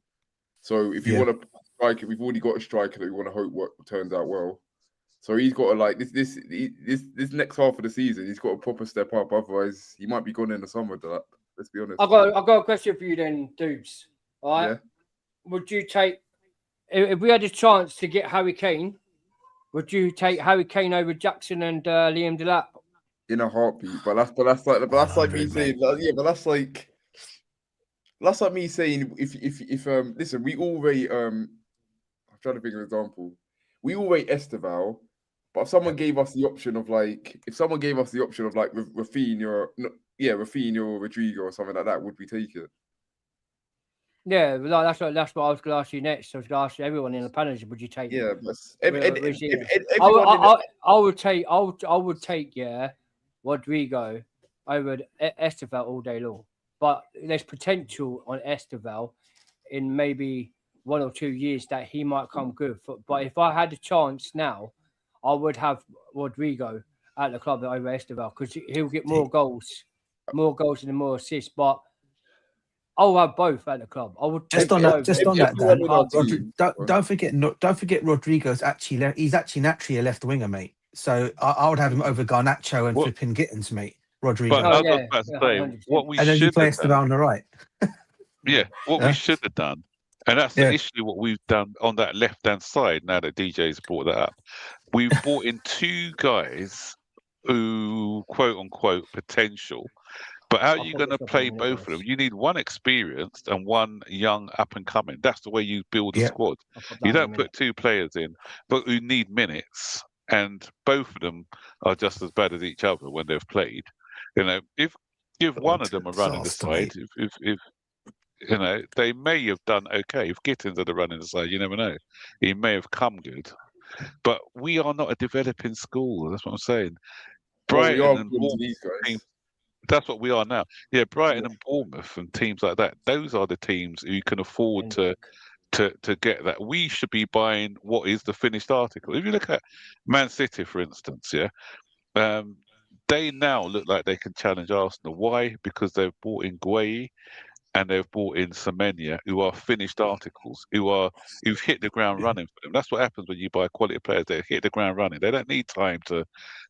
So if you want to strike it, we've already got a striker that we want to hope what turns out well. So he's got to like this next half of the season. He's got to proper step up. Otherwise, he might be gone in the summer. Let's be honest. I've got a question for you then, dudes. All right. Yeah. Would you take if we had a chance to get Harry Kane? Would you take Harry Kane over Jackson and Liam Delap? In a heartbeat, but that's like me saying, that's like me saying if listen, we all rate I'm trying to think of an example. We all rate Esteval, but if someone gave us the option of like Rafinha or Rodrigo or something like that, would we take it? Yeah, that's what I was going to ask you next. I was going to ask you, everyone in the panel, would you take? Yeah, but I would take Rodrigo over Esteval all day long. But there's potential on Esteval in maybe 1 or 2 years that he might come good. But if I had a chance now, I would have Rodrigo at the club over Esteval because he'll get more goals and more assists. But I'll have both at the club. I would just on that, Dan. Don't forget Rodrigo's he's actually naturally a left winger, mate. So I would have him over Garnacho and flipping Gittins, mate. Rodrigo. But I was about to say, what we and then you should play have Esteval done, on the right. we should have done, and that's the issue. What we've done on that left-hand side. Now that DJ's brought that up, we've brought in 2 guys who, quote unquote, potential. But how are you going to play both of them? You need one experienced and one young up and coming. That's the way you build a squad. You don't put 2 players in, but who need minutes, and both of them are just as bad as each other when they've played. You know, if give one of them a run in the side, if you know, they may have done okay. If Gittins had a run in the side, you never know. He may have come good. But we are not a developing school. That's what I'm saying. Brighton and Bournemouth, that's what we are now. Yeah, Brighton and Bournemouth and teams like that. Those are the teams who can afford to get that. We should be buying what is the finished article. If you look at Man City, for instance, they now look like they can challenge Arsenal. Why? Because they've bought in Gueye and they've bought in Semenya, who are finished articles, who've hit the ground running for them. That's what happens when you buy quality players. They hit the ground running. They don't need time to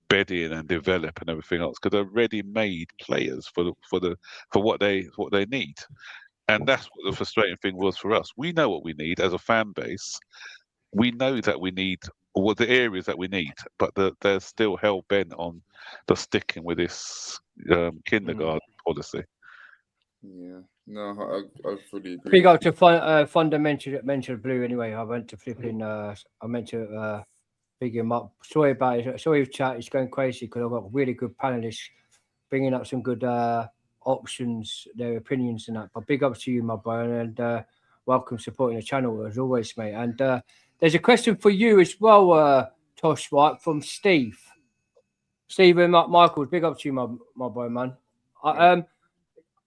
bed in and develop and everything else because they're ready-made players for what they need. And that's what the frustrating thing was for us. We know what we need as a fan base. We know that we need what the areas that we need, but they're still hell bent on the sticking with this kindergarten policy. Yeah, no, I fully agree. Big up to Fundamental Blue. Anyway, I went to flipping. I meant to big him up. Sorry about it. Sorry if chat is going crazy because I've got really good panelists bringing up some good options, their opinions and that. But big up to you, my bro, and welcome supporting the channel as always, mate. And there's a question for you as well, Tosh, right, from Steve. Stephen Michaels, big up to you, my boy, man.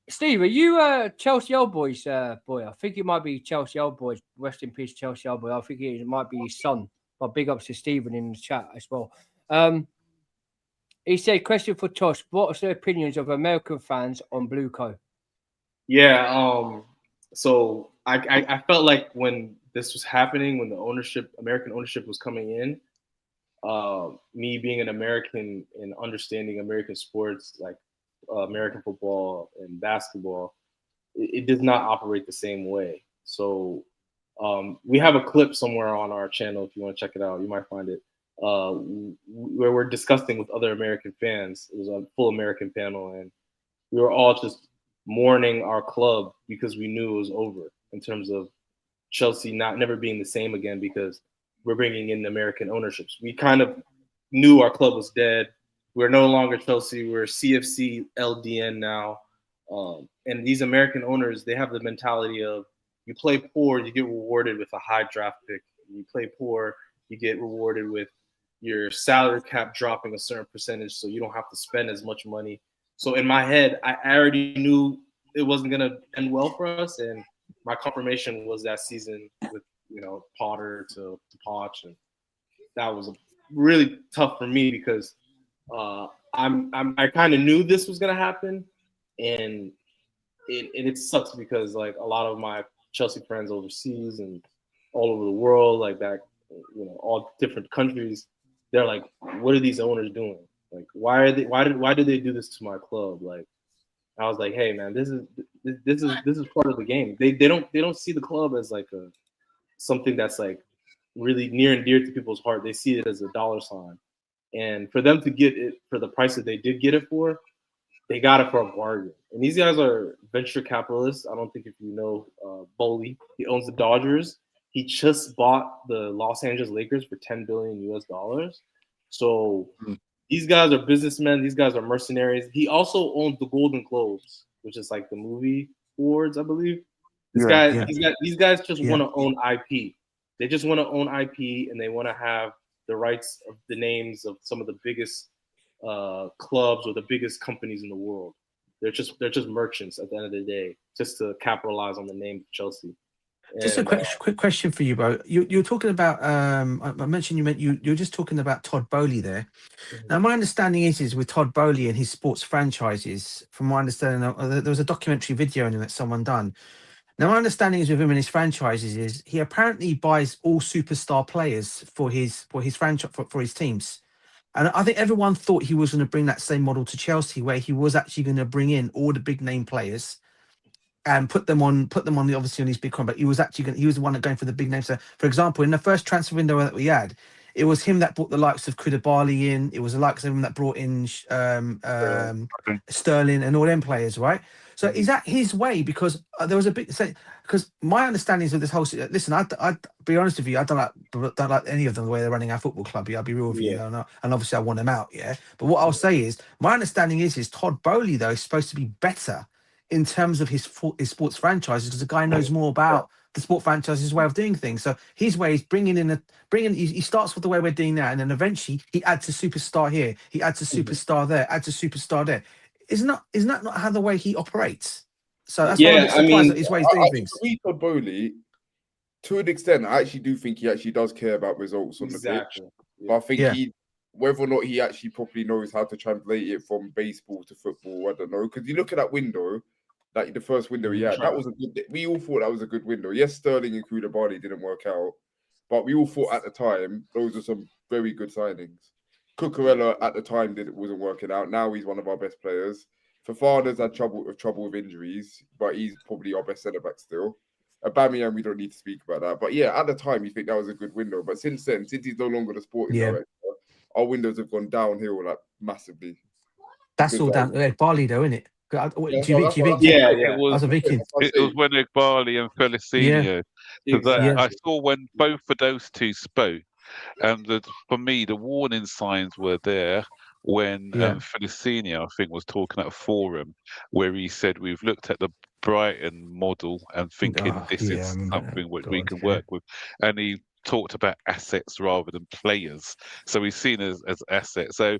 Steve, are you Chelsea Old Boys boy? I think it might be Chelsea Old Boys. Rest in peace, Chelsea Old Boy. I think it might be his son. But big ups to Stephen in the chat as well. He said, question for Tosh. What are the opinions of American fans on Blue Co? Yeah, so I felt like when this was happening, when the American ownership was coming in, me being an American and understanding American sports, like American football and basketball, it does not operate the same way. So we have a clip somewhere on our channel. If you want to check it out, you might find it, where we're discussing with other American fans. It was a full American panel, and we were all just mourning our club because we knew it was over in terms of Chelsea never being the same again because we're bringing in American ownerships. We kind of knew our club was dead. We're no longer Chelsea. We're CFC LDN now. And these American owners, they have the mentality of you play poor, you get rewarded with a high draft pick. You play poor, you get rewarded with your salary cap dropping a certain percentage so you don't have to spend as much money. So in my head, I already knew it wasn't going to end well for us. And my confirmation was that season with, Potter to Poch. And that was really tough for me because I kind of knew this was going to happen. And it sucks because like a lot of my Chelsea friends overseas and all over the world, like that, all different countries. They're like, what are these owners doing? Like, why did they do this to my club? Like, I was like, hey man, this is part of the game. They don't see the club as like something that's like really near and dear to people's heart. They see it as a dollar sign. And for them to get it for the price that they did get it for, they got it for a bargain. And these guys are venture capitalists. I don't think if you know Bowley, he owns the Dodgers. He just bought the Los Angeles Lakers for $10 billion US. So these guys are businessmen. These guys are mercenaries. He also owns the Golden Globes, which is like the movie awards, I believe. These guys just want to own IP. They just want to own IP, and they want to have the rights of the names of some of the biggest clubs or the biggest companies in the world. They're just merchants at the end of the day, just to capitalize on the name of Chelsea. Just a quick question for you, bro. You're talking about I mentioned you're just talking about Todd Bowley there. Mm-hmm. Now, my understanding is with Todd Bowley and his sports franchises, from my understanding, there was a documentary video on him that someone done. Now, my understanding is with him and his franchises is he apparently buys all superstar players for his franchise for his teams. And I think everyone thought he was going to bring that same model to Chelsea, where he was actually going to bring in all the big name players and put them on obviously on his big contract. He was the one that going for the big names. So, for example, in the first transfer window that we had, it was him that brought the likes of Koulibaly in. It was the likes of him that brought in Sterling and all them players, right? So is that his way? Because there was a big because my understanding is of this whole. Listen, I'd be honest with you. I don't like any of them the way they're running our football club. I'll be real with you, and obviously I want them out. Yeah, but what I'll say is my understanding is Todd Bowley though is supposed to be better in terms of his sports franchises because the guy knows more about the sport franchise's way of doing things. So his way is he starts with the way we're doing now, and then eventually he adds a superstar here, he adds a superstar there, adds a superstar there. Isn't that not how the way he operates? So that's why I'm a bit surprised at his way of doing things. I agree with Bowley to an extent. I actually do think he actually does care about results on the pitch. But I think whether or not he actually properly knows how to translate it from baseball to football, I don't know. Because you look at that window, like the first window he had, that was we all thought that was a good window. Yes, Sterling and Koulibaly didn't work out, but we all thought at the time those are some very good signings. Cucurella at the time wasn't working out. Now he's one of our best players. Fofana's had trouble with injuries, but he's probably our best centre back still. Aubameyang, we don't need to speak about that. But yeah, at the time, you think that was a good window. But since then, since he's no longer the sporting director, our windows have gone downhill like massively. That's all down to Barley, though, isn't it? It was when Barley and Felicino. I saw when both of those two spoke, and for me, the warning signs were there when Felicino, I think, was talking at a forum where he said, we've looked at the Brighton model and thinking this is something which we can work with. And he talked about assets rather than players. So he's seen as assets. So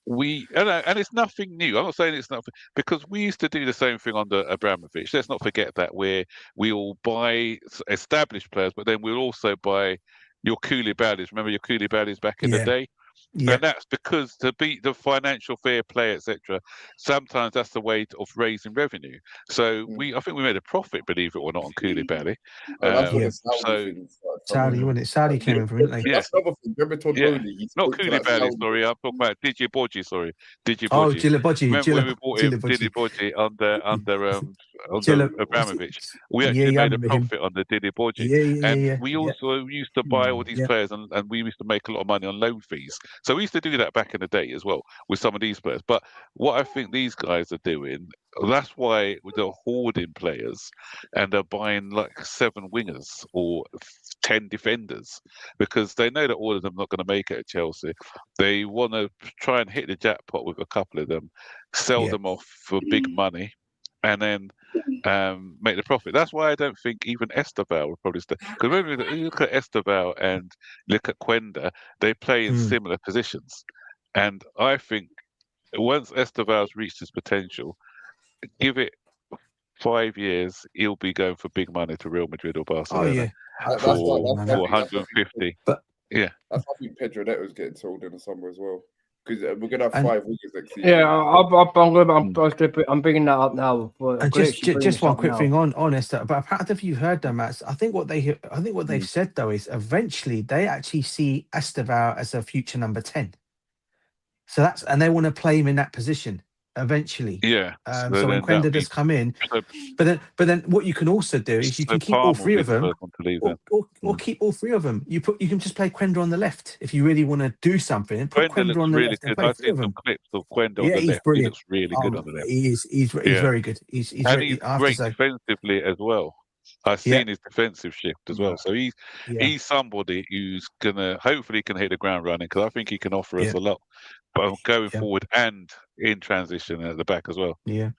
and it's nothing new. I'm not saying it's nothing, because we used to do the same thing under Abramovich. Let's not forget that we all buy established players, but then we'll also buy your Koulibalys. Remember your Koulibalys back in the day? Yeah. And that's because to beat the financial fair play, etc., sometimes that's the way of raising revenue. So I think we made a profit, believe it or not, on Koulibaly. Saudi came in from it. That's another thing. Remember Todd Bowley? Not Koulibaly, sorry. I'm talking about Djibouti, sorry. Oh, Djibouti. Remember when we bought him, Djibouti under Abramovich? We actually made a profit on the Djibouti. And we also used to buy all these players, and we used to make a lot of money on loan fees. So we used to do that back in the day as well with some of these players. But what I think these guys are doing, that's why they're hoarding players and they're buying like 7 wingers or 10 defenders, because they know that all of them are not going to make it at Chelsea. They want to try and hit the jackpot with a couple of them, sell them off for big money, and then make the profit. That's why I don't think even Esteval will probably stay. Because when you look at Esteval and look at Quenda, they play in similar positions. And I think once Esteval's reached his potential, give it 5 years, he'll be going for big money to Real Madrid or Barcelona for 150. But I think Pedro Neto's getting sold in the summer as well. because we're gonna have And- 5 wingers next season. Yeah, I'm bringing that up now. But And just one quick thing on Esther, but I don't know if you heard them, Matt. I think what they've said though is eventually they actually see Estevao as a future number 10. So and they want to play him in that position eventually. Yeah. So when Quenda does come in, but then what you can also do is you can keep all 3 of them, or keep all 3 of them. You can just play Quenda on the left if you really want to do something. Put Quenda on the really left and good. play I've 3 seen of some them. clips of Quenda on the He's left. brilliant. He looks really good on the left. He's very good. He's great defensively as well. I've seen his defensive shift as well. So he's somebody who's hopefully can hit the ground running, because I think he can offer us a lot, but going forward and in transition at the back as well. Yeah.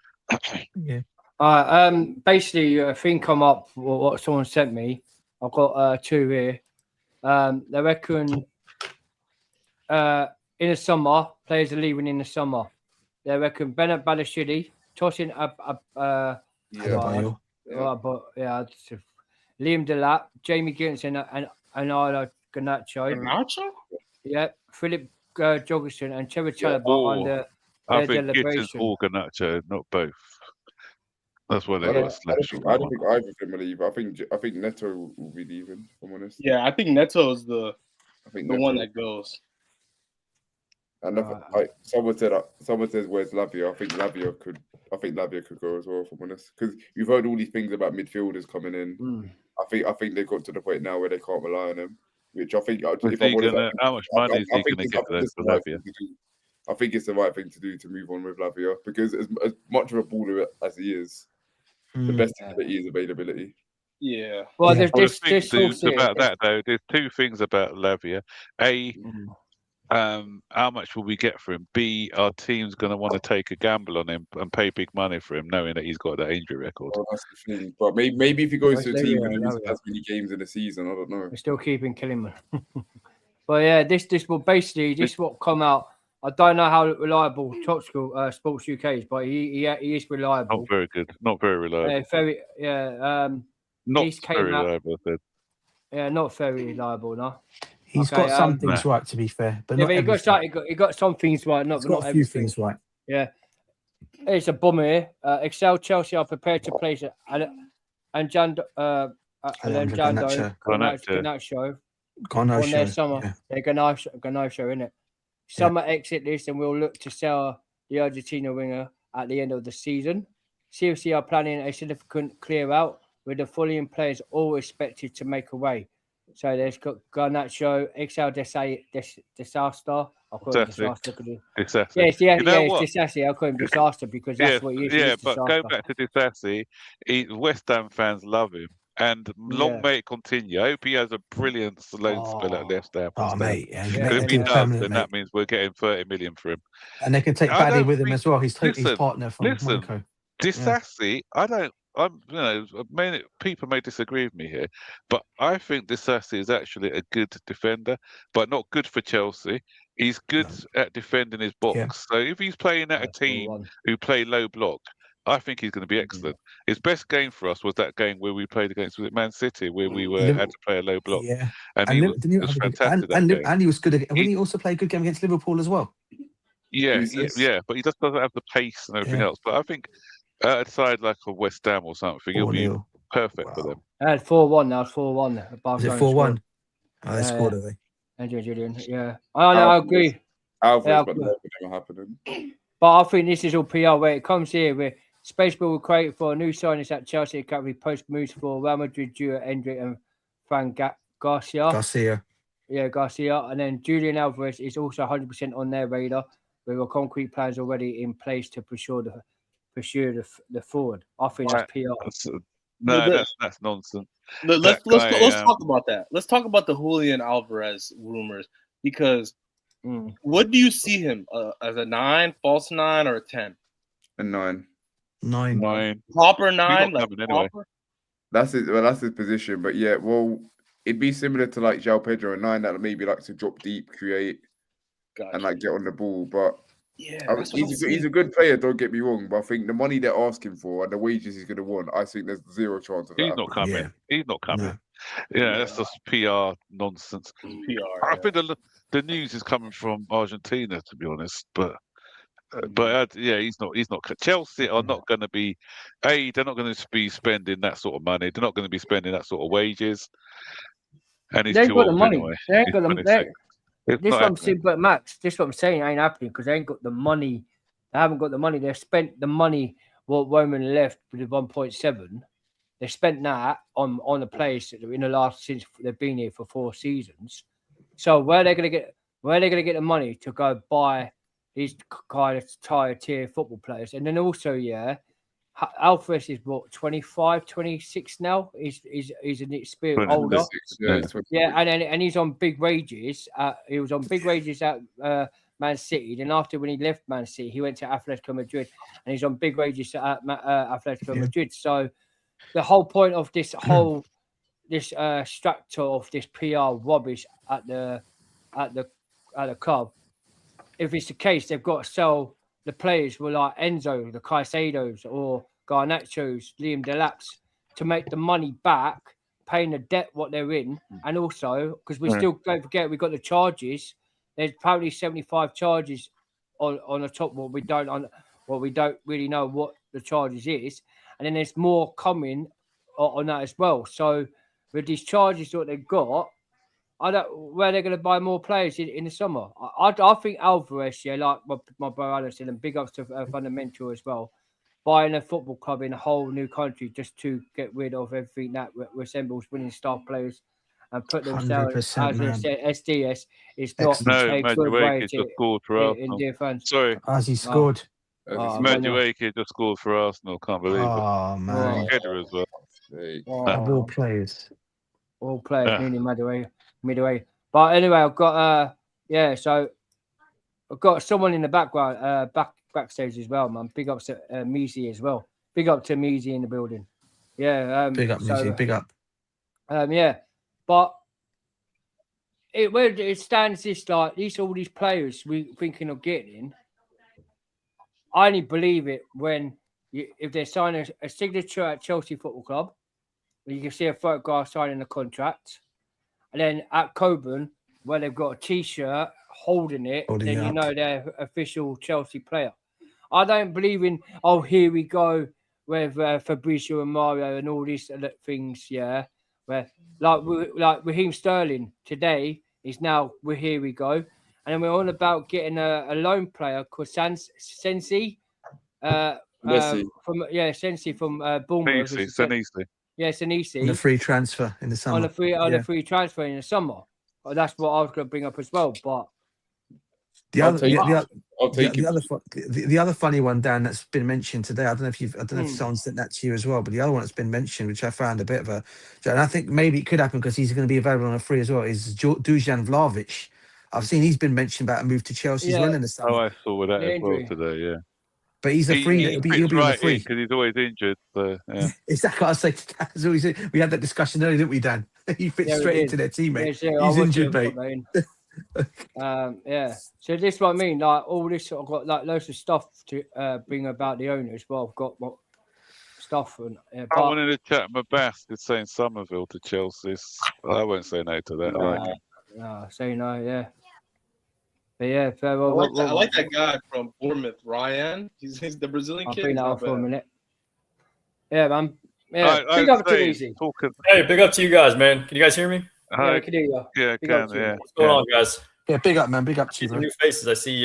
Basically, a thing come up what someone sent me. I've got 2 here. They reckon in the summer, players are leaving in the summer. They reckon Bennett Balashidi, tossing Liam Delap, Jamie Gilson, and Arlo Garnacho. Yeah, Philip Jorgensen and Trevor Chalobah under I their think Gibson's all Garnacho, not both. That's why they got a slash. I don't think either of them will leave. I think Neto will be leaving, if I'm honest. Yeah, I think Neto is the one that goes. And someone says where's Lavia? I think Lavia could go as well, if I'm honest. Because you've heard all these things about midfielders coming in. I think they've got to the point now where they can't rely on them. Which I think, how much money is he going to get there for Lavia? I think it's the right thing to do to move on with Lavia, because as much of a baller as he is, the best thing that he is availability. Yeah. Well, there's about that though. There's 2 things about Lavia. A, how much will we get for him? B, our team's going to want to take a gamble on him and pay big money for him, knowing that he's got that injury record. Oh, that's the thing. But maybe if he goes to a team and loses as many games in the season, I don't know. We're still keeping Killiman. But yeah, this what come out. I don't know how reliable Top School Sports UK is, but he is reliable. Not very good. Not very reliable. Not very reliable. I said. Yeah, not very reliable. No. He's got some things right, to be fair, but not he got some things right. Not a few things right. Yeah, it's a bummer here. Excel Chelsea are prepared to place Garnacho on their summer. Yeah. They're Garnacho, in it. Summer exit list, and we'll look to sell the Argentina winger at the end of the season. CFC are planning a significant clear out, with the following players all expected to make away. So there's got Garnacho, Excel Disaster. I'll call him Disaster. Disaster. It's Disaster. I'll call him Disaster because that's what he is. Yeah, but go back to Disaster. West Ham fans love him. And long may it continue. I hope he has a brilliant loan spell at left Ham. Mate. If he does, then that means we're getting 30 million for him. And they can take Baddy with him as well. He's his partner from Monaco. Disassi, people may disagree with me here, but I think Disassi is actually a good defender, but not good for Chelsea. He's good at defending his box. Yeah. So if he's playing at a team who play low block, I think he's going to be excellent. His best game for us was that game where we played against Man City, where we had to play a low block. Yeah, and he was fantastic. And he was good. Didn't he also play a good game against Liverpool as well? Yeah, but he just doesn't have the pace and everything else. But I think a side like a West Ham or something, he'll be perfect for them. 4-1 now. 4-1. Is it 4-1? Oh, they scored, are they? Julian. Yeah. I agree. Alvarez, but never happening. But I think this is all PR where it comes here, where space will be created for new signings at Chelsea Academy post moves for Real Madrid, Jura Endrick and Fran Garcia. Yeah, Garcia. And then Julian Alvarez is also 100% on their radar, with concrete plans already in place to pursue the forward. I think that's PR. That's nonsense. Let's talk about that. Let's talk about the Julian Alvarez rumors, because what do you see him as, a 9, false 9, or a 10? A 9. 9. Proper 9, like anyway. That's his position. But yeah, well, it'd be similar to like João Pedro, a 9 that maybe likes to drop deep, create, and like get on the ball. But he's a good player. Don't get me wrong. But I think the money they're asking for and the wages he's going to want, I think there's zero chance of that. He's not coming. Yeah. He's not coming. No. Yeah, that's just PR nonsense. PR. I think the news is coming from Argentina, to be honest. But yeah, he's not. Chelsea are not going to be. They're not going to be spending that sort of money. They're not going to be spending that sort of wages. And he's They ain't too got the old money. anyway. They ain't He's got the 26. It's This not what I'm happening. saying, but Max, this what I'm saying ain't happening because they ain't got the money. They haven't got the money. They've spent the money what Roman left with the 1.7. They spent that on the players in the last since they've been here for 4 seasons. So where are they going to get the money to go buy these kind of tier football players? And then also, yeah, Alvarez is what 25, 26 now. He's an experienced older. 26, yeah, he's 26. Yeah, and he's on big wages. He was on big wages at Man City. Then after when he left Man City, he went to Atletico Madrid, and he's on big wages at Atletico Madrid. So the whole point of this structure of this PR rubbish at the club, if it's the case, they've got to sell the players were like Enzo, the Caicedos, or Garnachos, Liam Delaps to make the money back, paying the debt what they're in, and also because we still don't forget we got the charges. There's probably 75 charges on the top. What we don't really know what the charges is, and then there's more coming on that as well. So with these charges that they've got, where they're going to buy more players in the summer. I think Alvarez, yeah, like my brother Alan said, and big ups to Fundamental as well, buying a football club in a whole new country just to get rid of everything that resembles winning star players and put themselves as SDS is not a good way just to scored for Arsenal. India fans. Sorry, As he scored. Madueke just scored for Arsenal. Can't believe it. Oh man, Header as well. Of all players, nearly midway. But anyway, I've got so I've got someone in the background, backstage as well, man. Big up to Measy as well. Big up to Measy in the building. Yeah, big up, Measy. Big up. Yeah, but where it stands this like all these players we thinking of getting. I only believe it when if they sign a signature at Chelsea Football Club, you can see a photograph signing a contract, and then at Coburn where they've got a T-shirt holding it, then you know they're official Chelsea player. I don't believe in here we go with Fabrizio and Mario and all these things. Yeah, where like Raheem Sterling today is now here we go. And then we're on about getting a loan player called Sensi. Sensi from Bournemouth. Senisi. Yeah, Senisi. On a free transfer in the summer. On a free transfer in the summer. Well, that's what I was going to bring up as well. But the other funny one, Dan, that's been mentioned today. I don't know if someone sent that to you as well. But the other one that's been mentioned, which I found a bit of a, and I think maybe it could happen because he's going to be available on a free as well, is Dusan Vlahovic. I've seen he's been mentioned about a move to Chelsea as well in the summer. Oh, I saw that as well today. Yeah, but he's a free. He'll be on the free because he's always injured. So, yeah. Exactly. I say to Dan, we had that discussion earlier, didn't we, Dan? He fits straight into their teammate. He's injured, mate. So this is what I mean. Like all this, I've got like loads of stuff to bring about the owner as well. I've got stuff and. I wanted to chat. Mabas is saying Somerville to Chelsea. I won't say no to that. No, say no. Yeah. But yeah, I like that guy from Bournemouth, Ryan. He's the Brazilian kid. Bring that up for a minute. Yeah, man. Yeah, big up to Easy. Hey, big up to you guys, man. Can you guys hear me? Yeah, I can hear you. Yeah, can. What's going on, guys? Yeah, big up, man. Big up to you. New faces. I see.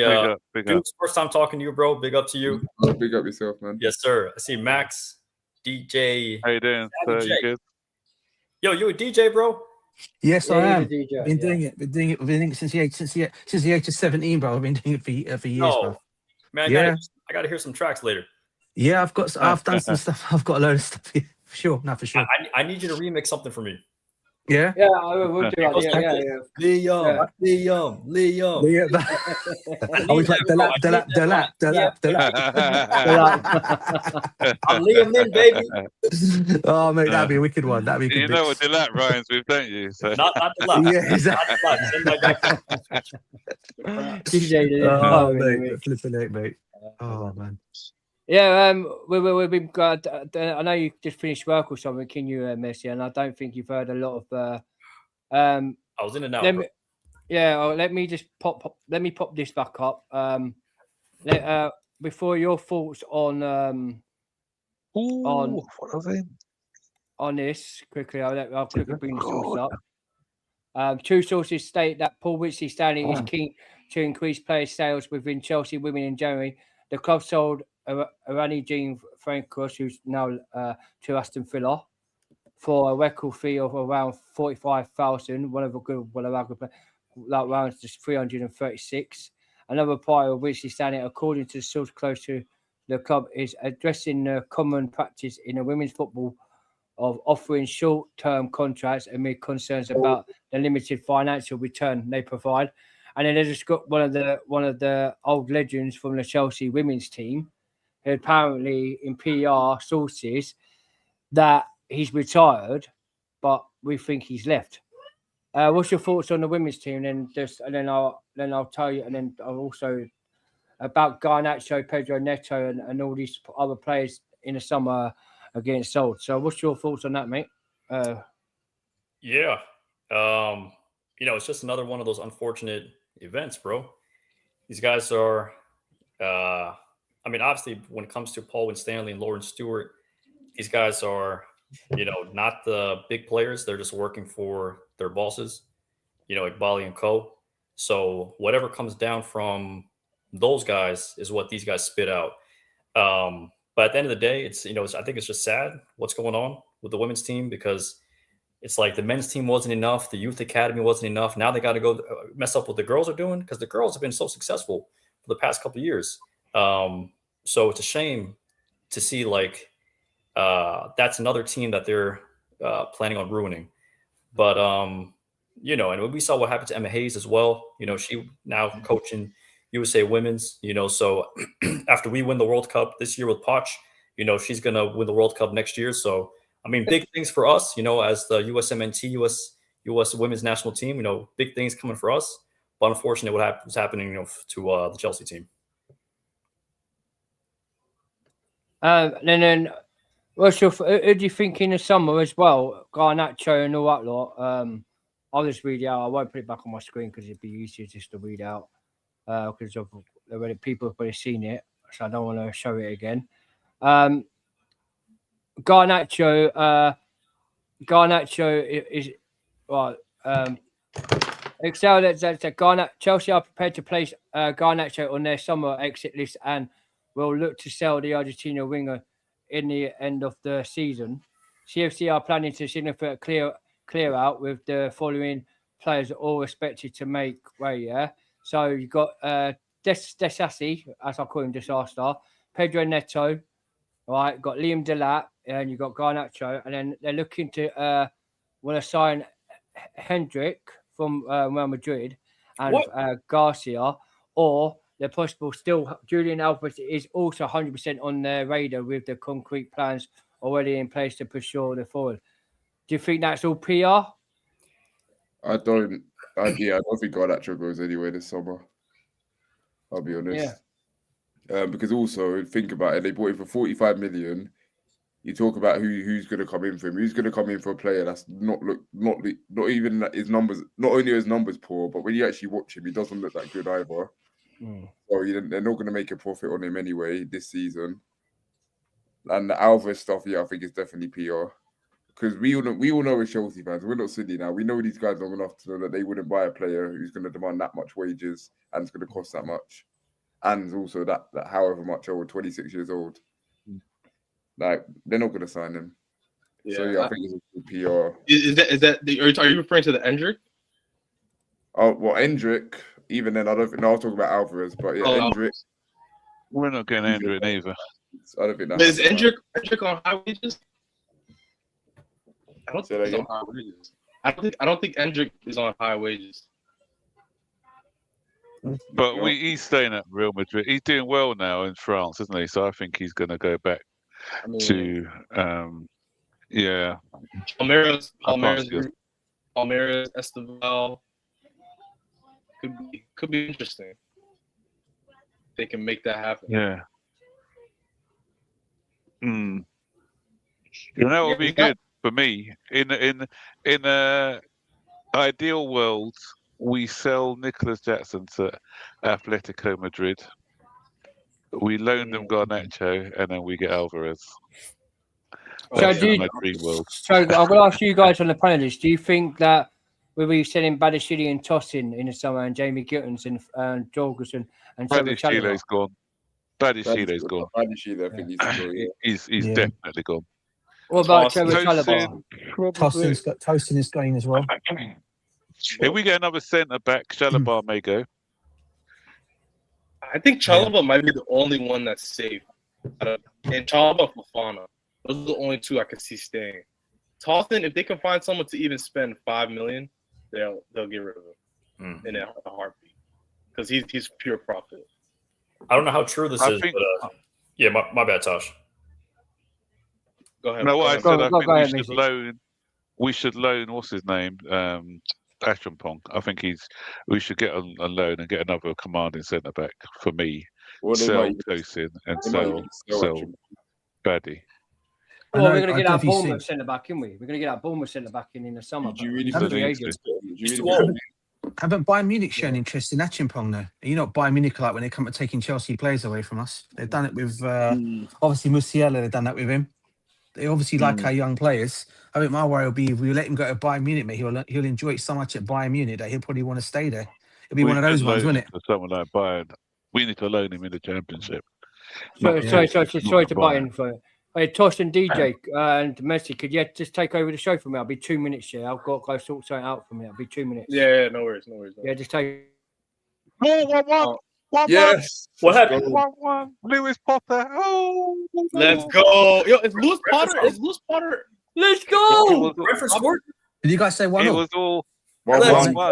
Big up. First time talking to you, bro. Big up to you. Big up yourself, man. Yes, sir. I see Max, DJ. How you doing? You good? Yo, you a DJ, bro? Yes, I am. Been doing it since the age of 17, bro. I've been doing it for years, bro. Man, I gotta hear some tracks later. Yeah, I've done some stuff. I've got a load of stuff here. For sure. I need you to remix something for me. Yeah? Yeah, I will do that. Liam. I was like, the lap. I'm Liam Lynn, baby. Oh, mate, that'd be a wicked one. That'd be You know what the lap rhymes with, don't you? So. Not the lap. Yeah, exactly. Mate, flipping it, mate. Oh, man. Yeah, we've been. I know you just finished work or something, can you, Messi? And I don't think you've heard a lot of. I was in and out. Yeah, let me just pop. Let me pop this back up. Before your thoughts on Ooh, what are they? on this quickly, I'll quickly bring the source up. Two sources state that Paul Whitley Stanley is keen to increase player sales within Chelsea women in January. The club sold Arani Jean Francos, who's now to Aston Villa, for a record fee of around 45,000. One of a good, one of our good, like rounds just 336. Another part of Whitley Stanley, according to the source close to the club, is addressing the common practice in the women's football of offering short-term contracts amid concerns about the limited financial return they provide. And then there's just got one of the old legends from the Chelsea women's team, who apparently in PR sources that he's retired, but we think he's left. What's your thoughts on the women's team? And then I'll tell you, and then I'll also about Garnacho, Pedro Neto, and all these other players in the summer are getting sold. So, what's your thoughts on that, mate? Yeah. It's just another one of those unfortunate events, bro. These guys are, obviously, when it comes to Paul Stanley and Lauren Stewart, these guys are, not the big players. They're just working for their bosses, Iqbali and Co. So whatever comes down from those guys is what these guys spit out. But at the end of the day, I think it's just sad what's going on with the women's team, because it's like the men's team wasn't enough. The youth academy wasn't enough. Now they got to go mess up what the girls are doing, because the girls have been so successful for the past couple of years. So it's a shame to see that's another team that they're planning on ruining. But, and we saw what happened to Emma Hayes as well. She now coaching USA Women's, so after we win the World Cup this year with Poch, she's going to win the World Cup next year. So, big things for us, as the USMNT, US Women's National Team, big things coming for us. But unfortunately, what's happening, to the Chelsea team. And then, who do you think in the summer as well? Garnacho and all that lot. I'll just read it out. I won't put it back on my screen because it'd be easier just to read out. Because people have already seen it, so I don't want to show it again. Garnacho is right. Excel that Garnacho. Chelsea are prepared to place Garnacho on their summer exit list and will look to sell the Argentina winger in the end of the season. CFC are planning to significant clear out with the following players all expected to make way. Yeah. So you've got Desassi, as I call him, Disaster, Pedro Neto, right? Got Liam Delat, and you've got Garnacho, and then they're looking to want to sign Hendrick from Real Madrid and Garcia, or they're possible still. Julian Alvarez is also 100% on their radar with the concrete plans already in place to pursue the forward. Do you think that's all PR? I don't think Garnacho goes anywhere this summer. I'll be honest. Yeah. Because also think about it, they bought him for 45 million. You talk about who's going to come in for him. Who's going to come in for a player that's not even that his numbers. Not only are his numbers poor, but when you actually watch him, he doesn't look that good either. So they're not going to make a profit on him anyway this season. And the Alvarez stuff, I think is definitely PR. Because we all know as Chelsea fans, we're not silly now. We know these guys long enough to know that they wouldn't buy a player who's going to demand that much wages and it's going to cost that much, and also that however much old, 26 years old. Like they're not going to sign him. Yeah, so I think it's PR. Is that are you referring to the Hendrick? Oh well, Hendrick. Even then, I don't think. No, I'll talk about Alvarez, but yeah, Hendrick. We're not getting Hendrick either. I don't think that. Is Hendrick on high wages? I don't think he's on high wages. I don't think Hendrick is on high wages. But he's staying at Real Madrid. He's doing well now in France, isn't he? So I think he's going to go back to Palmeiras, Esteval could be interesting. They can make that happen. Yeah. That would be good for me. In a ideal world, we sell Nicholas Jackson to Atletico Madrid. We loan them Garnacho, and then we get Alvarez. So, That's my dream world. so I'm going to ask you guys on the panelists, do you think that we'll be selling Badashili and Tosin in the summer, and Jamie Gittins and Jorgensen and Badashile's gone. Badashile's gone. Badashile, I think he's to go, yeah. He's Yeah. definitely gone. What about Tosin. Trevor Chalobah? Tosin is going as well. If we get another centre back, Chalobah may go. I think Chalobah might be the only one that's safe. And Chalobah, Fofana. Those are the only two I could see staying. Tosin, if they can find someone to even spend $5 million, they'll get rid of him in a heartbeat because he's pure profit. I don't know how true this is, but yeah, my bad, Tosh. Go ahead. No, what I said, I think ahead, we should loan. What's his name? Achampong. I think we should get on a loan and get another commanding centre back for me. Sell Tosin and sell Baddy. Well, we're going to get our Bournemouth centre back, aren't we? We're going to get our Bournemouth centre back in the summer. Do you really haven't Bayern Munich shown interest in Achimpong though? Are you not Bayern Munich like when they come to taking Chelsea players away from us? They've done it with obviously Musiala. They've done that with him. They obviously like our young players. I think my worry will be if we let him go to Bayern Munich, mate, he'll enjoy it so much at Bayern Munich that he'll probably want to stay there. It'll be one of those ones, won't it? For someone like Bayern, we need to loan him in the Championship. Sorry to butt in for it. Hey, Tosh and DJ and Messi, could you just take over the show for me? I'll be 2 minutes here. I've got to go sort something out for me. I'll be 2 minutes. Yeah, no worries. Yeah, just take. Yes. What happened? 1-1. Lewis Potter. Oh, let's go. Yo, it's Lewis Potter. Let's go. Brentford scored. Did you guys say 1-0? It was all. Well,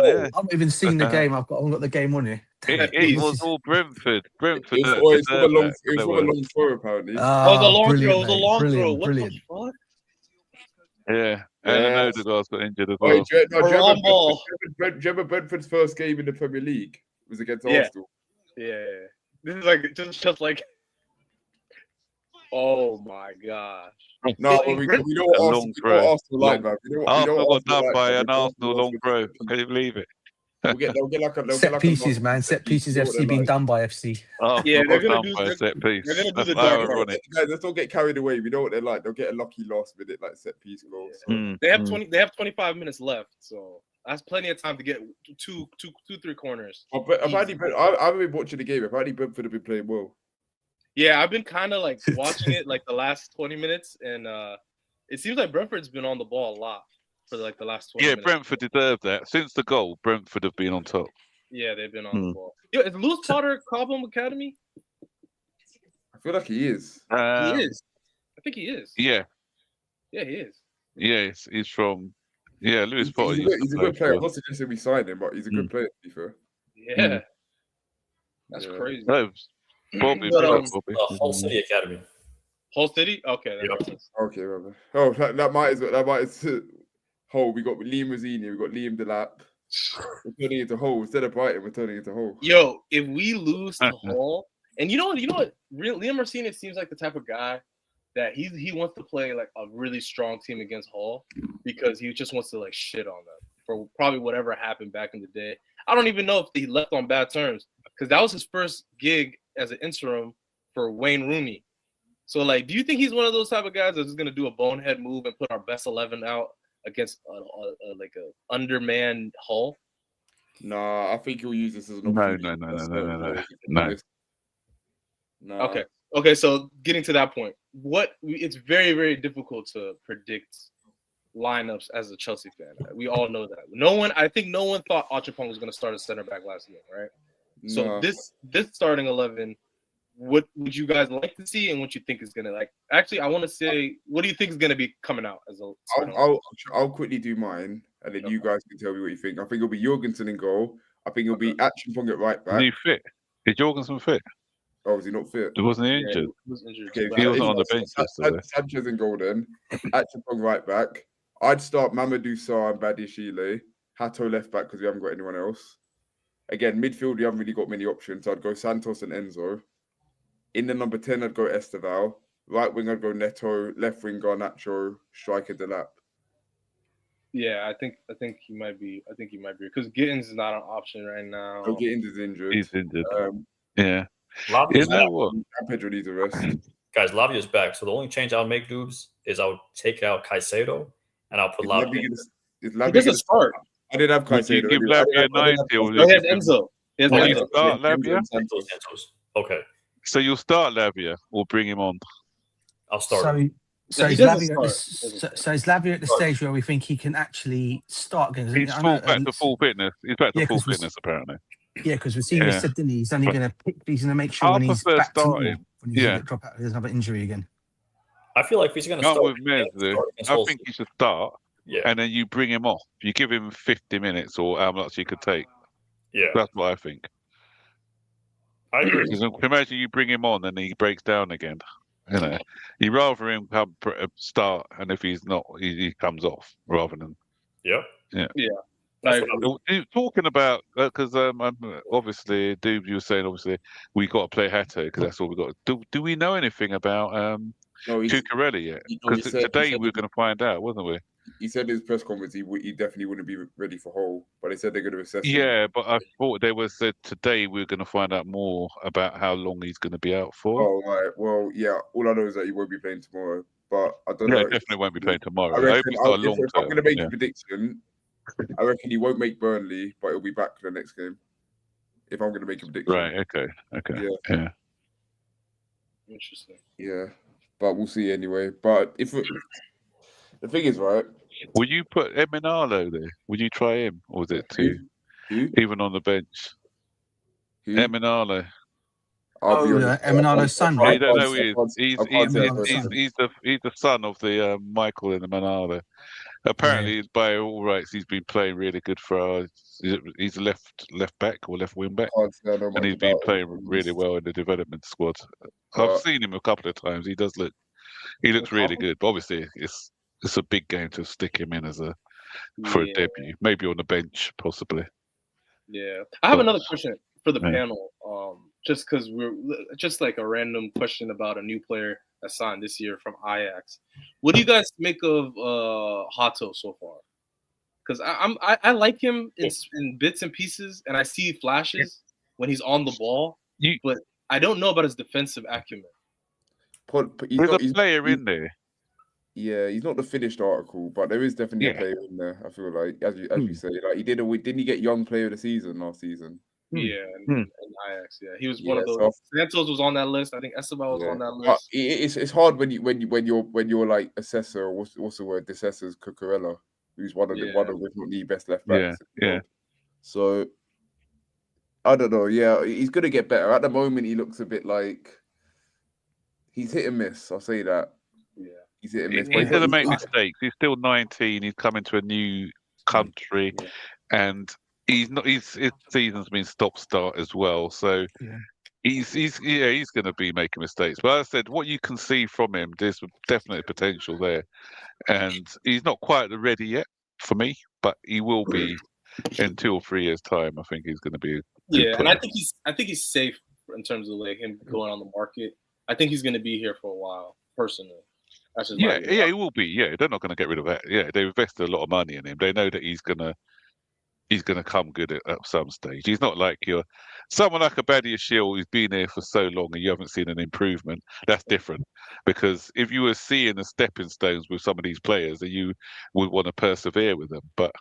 Yeah. I haven't even seen the game. I've got the game on here. It was all Brentford. It's for a long throw, apparently. It was a long brilliant, throw. It was a long brilliant, throw. What brilliant. the fuck? Yeah, and Odegaard's got injured as well. Wait, do you remember Brentford's first game in the Premier League was against Arsenal? Yeah. This is like just like. Oh my gosh. No, we don't Arsenal like that. Arsenal got done by an Arsenal long throw. Can you believe it? They'll get like a Set pieces, man. Set pieces FC being done by FC. Yeah, they're gonna do a set piece. They're gonna do the That's dark. Guys, let's not get carried away. We know what they're like. They'll get a lucky last minute like set piece goals. So. They have 25 minutes left, so that's plenty of time to get two, 3 corners. I've been watching the game. Apparently Brentford have been playing well. Yeah, I've been kind of like watching it like the last 20 minutes, and it seems like Brentford's been on the ball a lot for like the last 20 minutes. Yeah, Brentford deserved that. Since the goal, Brentford have been on top. Yeah, they've been on the ball. Yo, is Lewis Potter Cobham Academy? I feel like he is. He is. I think he is. Yeah. Yeah, he is. Yes, he's from. Yeah, Lewis Potter. He's a good player. I'm not suggesting we sign him, but he's a good player, to be fair. Yeah. That's crazy. No, Bobby. Hull City Academy. Hull City? Okay. That makes sense. Okay, brother. Oh, that might Hull. We got Liam Rosini, we got Liam Delap. We're turning into Hull. Instead of Brighton, we're turning into Hull. Yo, if we lose to Hull, and you know what? Liam Rosini seems like the type of guy that he wants to play like a really strong team against Hull because he just wants to like shit on them for probably whatever happened back in the day. I don't even know if he left on bad terms because that was his first gig as an interim for Wayne Rooney. So, like, do you think he's one of those type of guys that's just gonna do a bonehead move and put our best 11 out against like a undermanned Hull? Nah, I think he'll use this as an opportunity. No. Okay. So, getting to that point, it's very, very difficult to predict lineups as a Chelsea fan. We all know that. I think no one thought Achapong was gonna start a center back last game, right? So this starting 11. What would you guys like to see, and what you think is gonna like? Actually, I want to say, what do you think is gonna be coming out as a? I'll quickly do mine, and then you guys can tell me what you think. I think it'll be Jorgensen in goal. I think it'll be Achimpong at right back. Is he fit? Is Jorgensen fit? Oh, is he not fit? Wasn't he injured? He was injured. Okay, he wasn't on the bench yesterday. Sanchez in goal then. Achimpong right back. I'd start Mamadou Sarr and Badiashile. Hato left back because we haven't got anyone else. Again, midfield, we haven't really got many options. So I'd go Santos and Enzo. In the number 10, I'd go Esteval. Right wing, I'd go Neto. Left wing, Garnacho. Striker, Delap. Yeah, I think he might be. I think he might be because Gittins is not an option right now. Oh, Gittins is injured. He's injured. Um, Yeah. Lavia's You know back. what? and Pedro needs a rest. Guys, Lavia's back. So the only change I'll make, Dubes, is I'll take out Caicedo and I'll put Is Lavia. Lavia gonna- is He Lavia doesn't gonna start. I didn't have Would you Caicedo. give anyway. I Lavia didn't have 90 or Caicedo. No, he has Enzo. He has Will Oh, you Enzo. start Enzo Lavia? and Santos. Santos. Okay, So you'll start Lavia or bring him on? I'll start. him. No, he Is doesn't Lavia at the, start. so is Lavia at the stage where we think he can actually start again? 'Cause He's I know, back to full fitness. He's back to Yeah, full 'cause we- fitness apparently. Yeah, because Receivers Yeah. said, didn't he? He's only going to pick. He's going to make sure I when he's prefer back to starting. normal, when he's Yeah. going to drop out, there's another injury again. I feel like if he's going to Not start, with Mez, though. I think he should start, yeah, and then you bring him off. You give him 50 minutes or how much he could take. yeah, That's what I think. I agree. Because imagine you bring him on and he breaks down again. You know, you rather him come start, and if he's not, he comes off rather than. Yep. Yeah. Yeah. That's Like, what Talking about because obviously, Dube, you were saying obviously we got to play Hato because that's all we got. Do we know anything about No, Cucurella yet? he Because said- today he said- we were going to find out, wasn't we? He said in his press conference he definitely wouldn't be ready for Hull, but they said they're going to assess him. Yeah, but I thought they were said today we were going to find out more about how long he's going to be out for. Oh, right. Well, yeah. All I know is that he won't be playing tomorrow, but I don't Yeah, know. definitely won't be playing tomorrow. I I hope reckon, it's not a if long I'm term. going to make Yeah. a prediction, I reckon he won't make Burnley, but he'll be back for the next game. If I'm going to make a prediction. Right. Okay. Yeah. interesting. Yeah. But we'll see anyway. But if the thing is, right? Would you put Eminalo there? Would you try him, or was it too Who? even on the bench? Who? Eminalo. I'll be honest, Eminalo's son, You right? don't know who he is. He's Eminalo's the son of the Michael and the Eminalo. Apparently, by all rights, he's been playing really good for. He's a left back or left wing back, and he's been playing really well in the development squad. I've seen him a couple of times. He looks really good. But obviously, it's a big game to stick him in for a debut. Maybe on the bench, possibly. Yeah, I have another question for the Yeah. panel. Just because we're just like a random question about a new player that signed this year from Ajax. What do you guys make of Hato so far? Because I like him in bits and pieces, and I see flashes when he's on the ball, but I don't know about his defensive acumen. There's a player in there. Yeah, he's not the finished article, but there is definitely a player in there. I feel like, as you say, like didn't he get Young Player of the Season last season? Yeah, and Ajax. Yeah, he was one of those. Santos was on that list. I think Esteban was on that list. But it's hard when you're like assessor, or what's the word? The assessor's Cucurella, who's one of if not the best left backs. Yeah. So I don't know. Yeah, he's gonna get better. At the moment, he looks a bit like he's hit and miss. I'll say that. Yeah, he's hit and miss. He's going to make mistakes. He's still 19. He's coming to a new country, and he's not. His season's been stop-start as well. So he's going to be making mistakes. But as I said, what you can see from him, there's definitely potential there, and he's not quite ready yet for me, but he will be in 2 or 3 years' time. I think he's going to be. And I think he's safe in terms of like him going on the market. I think he's going to be here for a while, personally. That's just he will be. Yeah, they're not going to get rid of that. Yeah, they invested a lot of money in him. They know that he's gonna come good at some stage. He's not like someone like a Badia Shield who's been here for so long and you haven't seen an improvement. That's different, because if you were seeing the stepping stones with some of these players, then you would want to persevere with them. But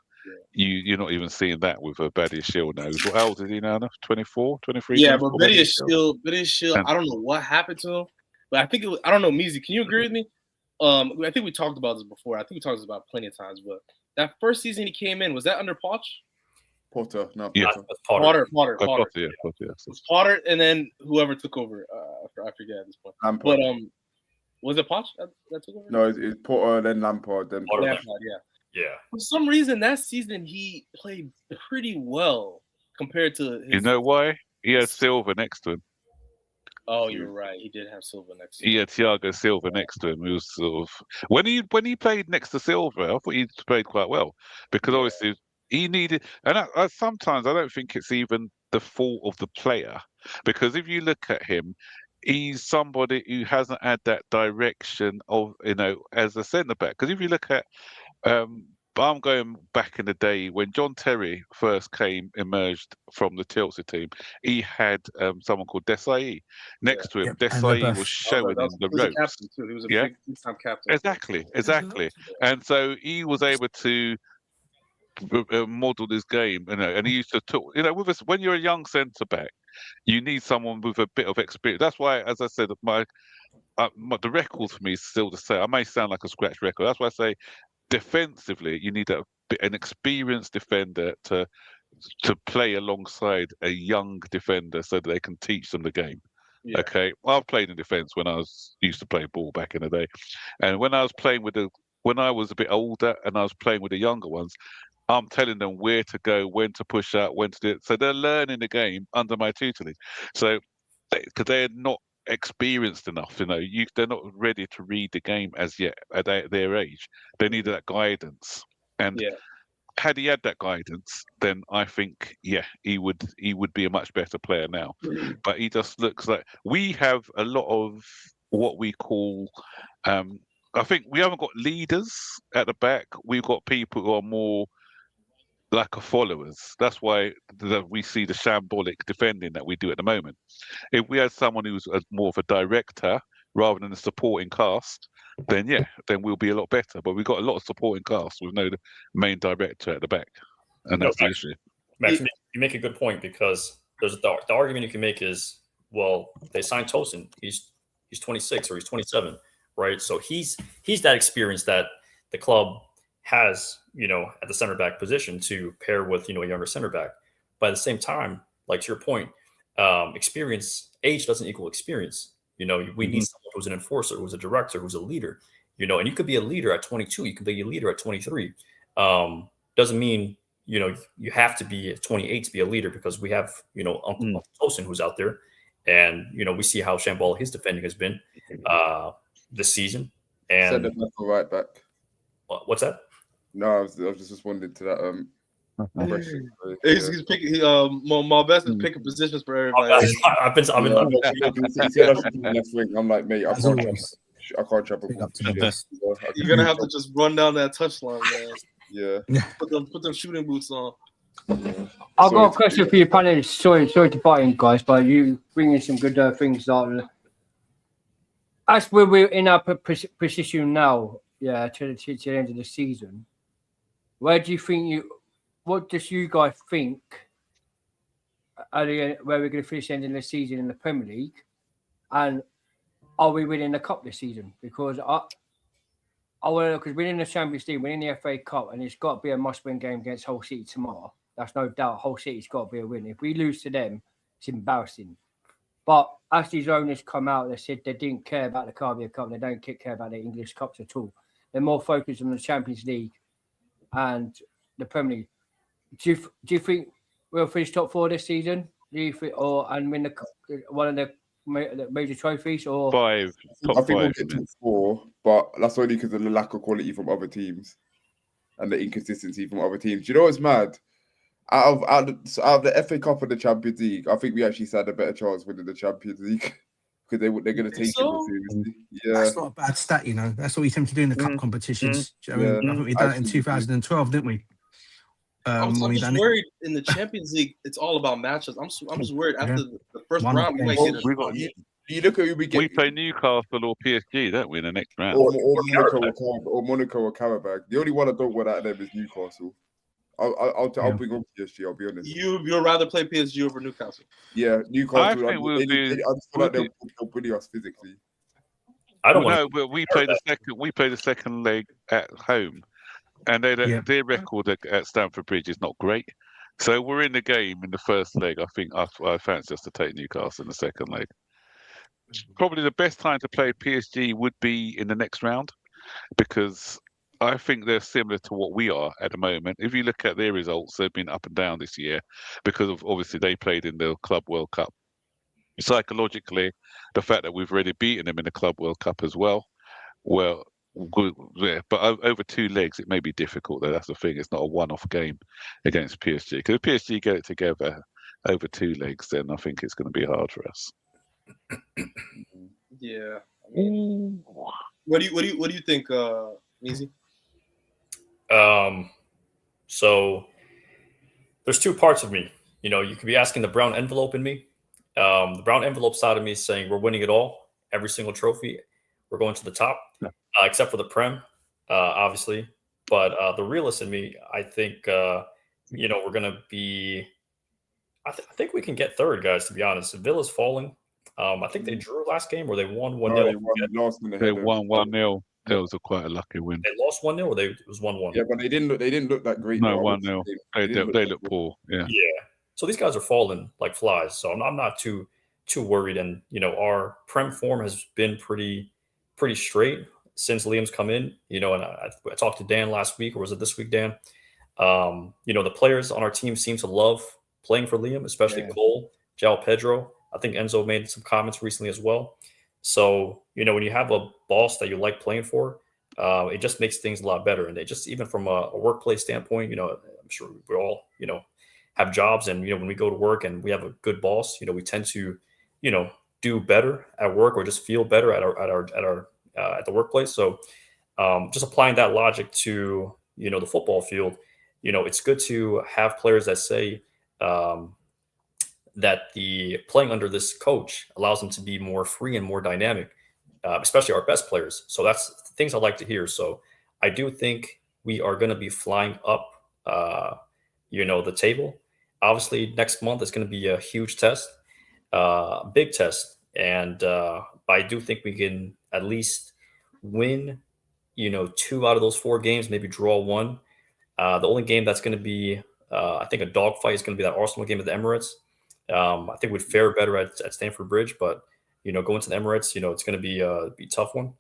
you're not even seeing that with a Badia Shield now. How old is he now? 24, 23? Yeah, but Badia Shield, I don't know what happened to him, but I think I don't know, Meezy, can you agree with me? I think we talked about this before. I think we talked about it plenty of times, but that first season he came in, was that under Poch? Potter, no, Potter. Potter, and then whoever took over. I forget at this point. Lampard. But was it Poch that took over? No, it's Potter, then Lampard, then Potter. Lampard, yeah. For some reason, that season he played pretty well compared to his... You know why? He had Silva next to him. Oh, you're right. He did have Silva next to him. He had Thiago Silva next to him. He was sort of when he played next to Silva, I thought he played quite well, because obviously he needed. And I sometimes I don't think it's even the fault of the player, because if you look at him, he's somebody who hasn't had that direction of as a centre back. Because if you look at But I'm going back in the day when John Terry first emerged from the Chelsea team. He had someone called Desai next to him. Yep, and Desai Leboeuf. was showing him the He was a ropes. captain too. He was a Yeah. big-time captain. Exactly. And so he was able to model this game, and he used to talk. With us, when you're a young centre back, you need someone with a bit of experience. That's why, as I said, the record for me is still the same. I may sound like a scratch record. That's why I say defensively, you need an experienced defender to play alongside a young defender so that they can teach them the game. Yeah. Okay, I've played in defence when I used to play ball back in the day, and when I was playing when I was a bit older and I was playing with the younger ones, I'm telling them where to go, when to push out, when to do it. So they're learning the game under my tutelage. So because they're not experienced enough, they're not ready to read the game as yet at their age. They need that guidance. And had he had that guidance, then I think, he would be a much better player now. But he just looks like we have a lot of what we call. I think we haven't got leaders at the back. We've got people who are more like followers. That's why we see the shambolic defending that we do at the moment. If we had someone who's more of a director rather than a supporting cast, then we'll be a lot better. But we've got a lot of supporting cast with no main director at the back, and that's the issue. Max, you make a good point, because there's the argument you can make is, well, they signed Tosin. He's 26 or he's 27, right? So he's that experience that the club has, at the center back position to pair with, a younger center back. But at the same time, like to your point, age doesn't equal experience. We need someone who's an enforcer, who's a director, who's a leader, and you could be a leader at 22. You could be a leader at 23. Doesn't mean, you have to be 28 to be a leader, because we have, Uncle Tosin who's out there, and, we see how shambolic his defending has been this season. And Send it back or right back. What's that? No, I was just responding to that question. He's picking. My best is picking positions for everybody. I'm like, mate, I can't travel. You're gonna have to just run down that touchline, man. Yeah. Put them shooting boots on. I've got a question for you, panelists. Sorry to butt in, guys, but you bring in some good things. As we're in our position now, to the end of the season, where do you think what does you guys think where we're going to finish the end of the season in the Premier League, and are we winning the cup this season? Because because we're in the Champions League, we're in the FA Cup, and it's got to be a must-win game against Hull City tomorrow. That's no doubt. Hull City's got to be a win. If we lose to them, it's embarrassing. But as these owners come out, they said they didn't care about the Caribbean Cup. They don't care about the English Cups at all. They're more focused on the Champions League and the Premier League. Do you think we'll finish top 4 this season? Do you think, and win one of the major trophies? Or I think we'll get top 4, but that's only because of the lack of quality from other teams and the inconsistency from other teams. Do you know what's mad? Out of the FA Cup and the Champions League, I think we actually stand a better chance winning the Champions League, because they're going to take it seriously. Yeah, that's not a bad stat, That's what we tend to do in the cup competitions. Do you know what I mean? I think we done it in 2012, didn't we? I'm just worried in the Champions League. It's all about matches. I'm just worried after the first round we might get it. You look at who we get. We play Newcastle or PSG, don't we, in the next round? Or Monaco or Karabakh. The only one I don't want out of them is Newcastle. I'll bring up PSG. I'll be honest. You'd rather play PSG over Newcastle? Yeah, Newcastle. I think I just feel like they'll bully us physically. I don't know, but we play the second leg at home, and their record at Stamford Bridge is not great. So we're in the game in the first leg. I think I fancy us to take Newcastle in the second leg. Probably the best time to play PSG would be in the next round, because I think they're similar to what we are at the moment. If you look at their results, they've been up and down this year because of obviously they played in the Club World Cup. Psychologically, the fact that we've already beaten them in the Club World Cup as well, good, yeah. But over 2 legs, it may be difficult. Though that's the thing; it's not a one-off game against PSG. Because if PSG get it together over 2 legs, then I think it's going to be hard for us. Yeah. I mean, what do you think, Easy? So there's two parts of me. You know, you could be asking the brown envelope in me. The brown envelope side of me is saying we're winning it all, every single trophy. We're going to the top, except for the Prem, obviously. But the realist in me, I think, you know, we're going to be – I think we can get third, guys, to be honest. Villa's falling. I think they drew last game or they won 1-0. No, they won last in the They header. won 1-0. That was quite a lucky win. They lost 1-0 or it was 1-1? Yeah, but they didn't look that great. No, though. 1-0. They look poor. Yeah. Yeah. So these guys are falling like flies. So I'm not too worried. And, you know, our Prem form has been pretty straight since Liam's come in, you know, and I talked to Dan last week, or was it this week, Dan? You know, the players on our team seem to love playing for Liam, especially Cole, João Pedro. I think Enzo made some comments recently as well. So, you know, when you have a boss that you like playing for, it just makes things a lot better. And they just, even from a workplace standpoint, you know, I'm sure we all, you know, have jobs, and, you know, when we go to work and we have a good boss, you know, we tend to, you know, do better at work or just feel better at the workplace. So just applying that logic to, you know, the football field, you know, it's good to have players that say that the playing under this coach allows them to be more free and more dynamic, especially our best players. So that's things I like to hear. So I do think we are going to be flying up, you know, the table. Obviously, next month is going to be a huge test, big test. And but I do think we can at least win, you know, 2 out of those 4 games, maybe draw 1. The only game that's going to be, I think, a dogfight is going to be that Arsenal game at the Emirates. I think we'd fare better at Stamford Bridge, but, you know, going to the Emirates, you know, it's going to be a tough one.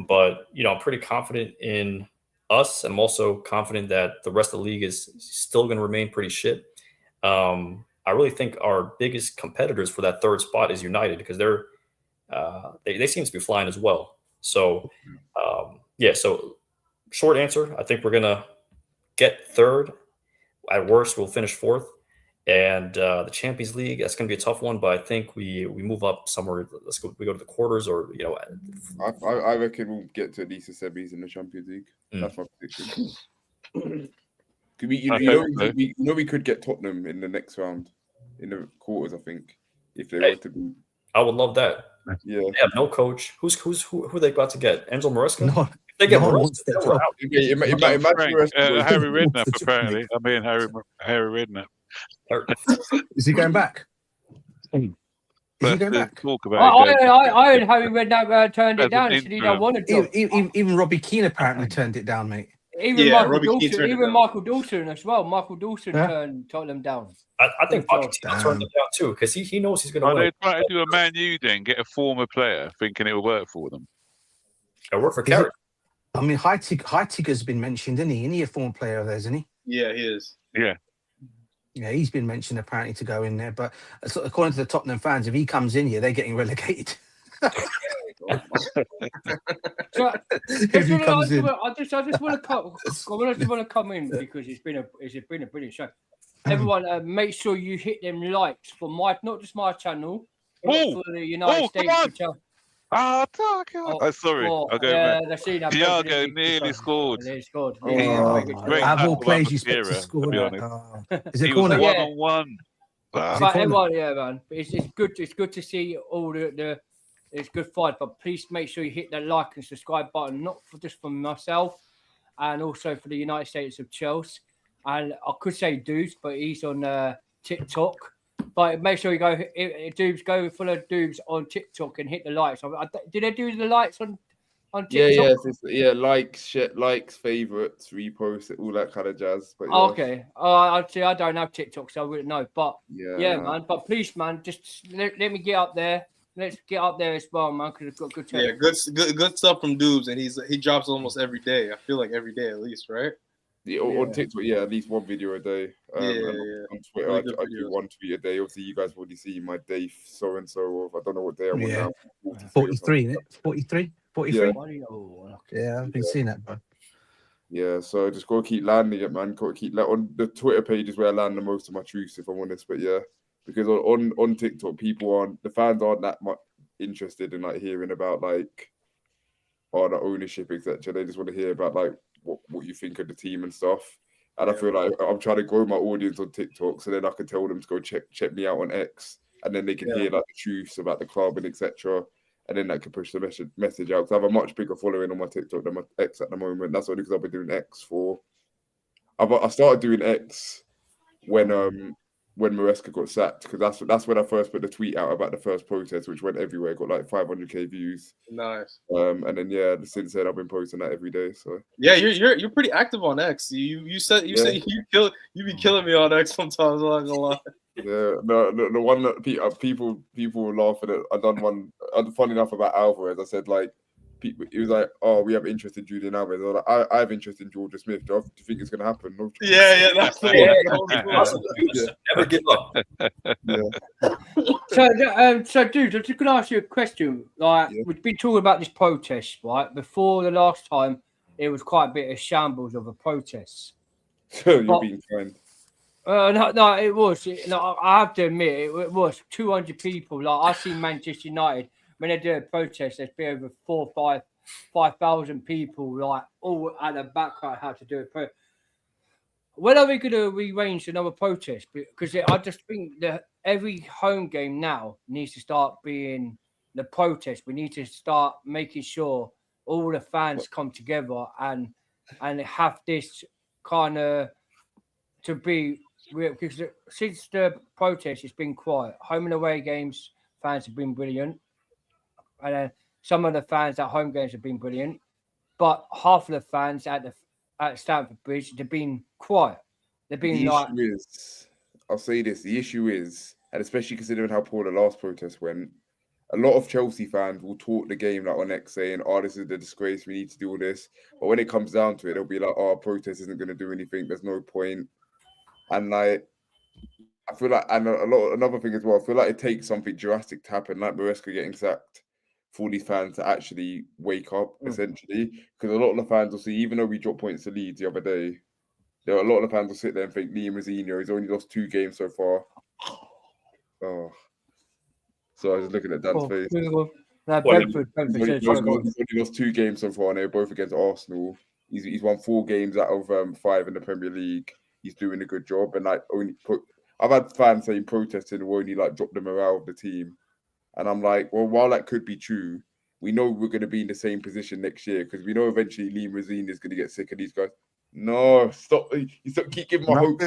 But, you know, I'm pretty confident in us, and I'm also confident that the rest of the league is still going to remain pretty shit. I really think our biggest competitors for that third spot is United, because they seem to be flying as well. So, so short answer, I think we're going to get third. At worst, we'll finish 4th. And the Champions League, that's going to be a tough one, but I think we move up somewhere. We go to the quarters, or, you know. I reckon we'll get to at least the semis in the Champions League. That's my prediction. We could get Tottenham in the next round, in the quarters, I think, if they were to be. I would love that. Yeah. They have no coach. Who they got to get? Enzo Maresca? No, if they get Maresca, we're out. Harry Redknapp, apparently. I mean, Harry Redknapp. Is he going back? Is he going back? Talk about I heard Harry Redknapp turned it down. He said he don't want to. Even Robbie Keane apparently turned it down, mate. Even Michael Dawson as well. Michael Dawson turned Tottenham down. I think Pochettino turned them down too, because he knows he's going to win. They try to do a Man U then, get a former player, thinking it will work for them. It'll work for Carrick. I mean, Heitinger's been mentioned, isn't he? Isn't he a former player of theirs, isn't he? Yeah, he is. Yeah. Yeah, he's been mentioned apparently to go in there. But according to the Tottenham fans, if he comes in here, they're getting relegated. So, I just want to come in because it's been a brilliant show. Everyone, make sure you hit them likes for not just my channel, but for the United States. Sorry. I'll go back. Thiago nearly scored. He scored. Out of all players you expect to score. Is it corner? 1-on-1. But everyone, man. It's good. It's good to see all the. It's good fight, but please make sure you hit that like and subscribe button, not just for myself, and also for the United States of Chelsea. And I could say Doobs, but he's on TikTok. But make sure you go, Doobs, go follow Doobs on TikTok and hit the likes. Did they do the likes on TikTok? Yeah, likes, favorites, reposts, all that kind of jazz. But okay. I don't have TikTok, so I wouldn't know. But man. But please, man, just let me get up there. Let's get up there as well, man, because it's got good time. Yeah, good stuff from Doobs, and he drops almost every day. I feel like every day at least, right? Yeah, on TikTok, at least one video a day. On Twitter, I do one tweet a day. Obviously, you guys have already seen my day so and so. I don't know what day I'm on now. 43, isn't it? 43? 43? Yeah, I've been seeing that, bro. Yeah, so just got to keep landing it, man. Got to keep on the Twitter page is where I land the most of my truths, if I'm honest. But yeah, because on TikTok, the fans aren't that much interested in like hearing about like the ownership, etc. They just want to hear about like what you think of the team and stuff. And I feel like I'm trying to grow my audience on TikTok, so then I can tell them to go check me out on X, and then they can hear like the truths about the club and etc. And then that can push the message out. Because I have a much bigger following on my TikTok than my X at the moment. That's only because I've been doing X for. I started doing X when Maresca got sacked, because that's when I first put the tweet out about the first protest, which went everywhere, got like 500k views. Nice. And then since then I've been posting that every day. So yeah, you're pretty active on X. You said you be killing me on X sometimes. I'm not gonna lie. Yeah, the one that people were laughing at. I done one. Funny enough about Alvarez, I said like, it was like, oh, we have interest in Julian Alvarez. I was like, I have interest in Georgia Smith. Do you think it's gonna happen? No. Yeah, that's the one. Never give up. So, dude, I'm just gonna ask you a question. Like, we've been talking about this protest, right? Before the last time, it was quite a bit of shambles of a protest. You're being kind. No, it was. I have to admit, it was 200 people. Like, I see Manchester United when they do a protest. There's been over 5,000 people, like all at the back. How to do it? When are we going to rearrange another protest? Because I just think that every home game now needs to start being the protest. We need to start making sure all the fans come together and have this kind of to be. Because since the protest, it's been quiet. Home and away games, fans have been brilliant. And some of the fans at home games have been brilliant. But half of the fans at Stamford Bridge, they've been quiet. They've been I'll say this, the issue is, and especially considering how poor the last protest went, a lot of Chelsea fans will talk the game like on X saying, oh, this is the disgrace, we need to do all this. But when it comes down to it, they'll be like, oh, protest isn't going to do anything, there's no point. And like, I feel like, and another thing as well, I feel like it takes something drastic to happen, like Maresca getting sacked, for these fans to actually wake up, essentially. Because a lot of the fans will see, even though we dropped points to Leeds the other day, a lot of the fans will sit there and think, Liam Rosino, he's only lost 2 games so far. Oh. So I was looking at Dan's face. He's only lost 2 games so far, and they're both against Arsenal. He's won 4 games out of 5 in the Premier League. He's doing a good job, and like I've had fans saying protesting will only like drop the morale of the team, and I'm like, well, while that could be true, we know we're going to be in the same position next year because we know eventually Liam Rosino is going to get sick of these guys. No, stop! You keep giving my hopes.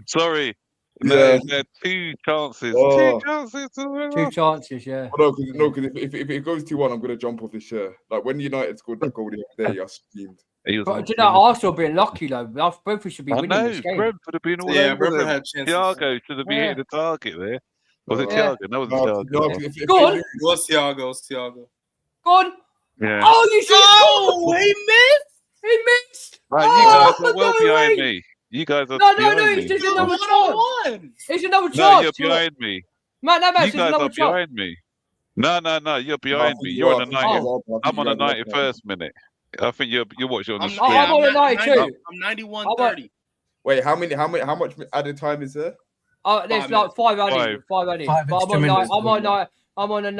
Sorry, yeah. There are 2 chances. Oh. 2 chances, yeah. Well, no, because if it goes 2-1, I'm going to jump off this chair. Like when United scored that goal the other day, I screamed. But you know, Arsenal being lucky though. Brentford should be winning this game. Brentford have been all over Brentford had chances. Thiago should have been hitting the target there. Was it Thiago? No, it wasn't Thiago. Go on. It was Thiago. Go on. Yeah. Oh, you should Oh, he missed. He missed. Right, you guys are well behind me. You guys are behind me. It's another chance. It's another chance. No, you're behind me. Man, you guys are behind me. No, you're behind me. You're on the 90th. I'm on the 91st minute. I think you're watching on the screen. I'm on the 92. I'm 91:30. Wait, how much added time is there? There's like 5 added. 5 added. But I'm on a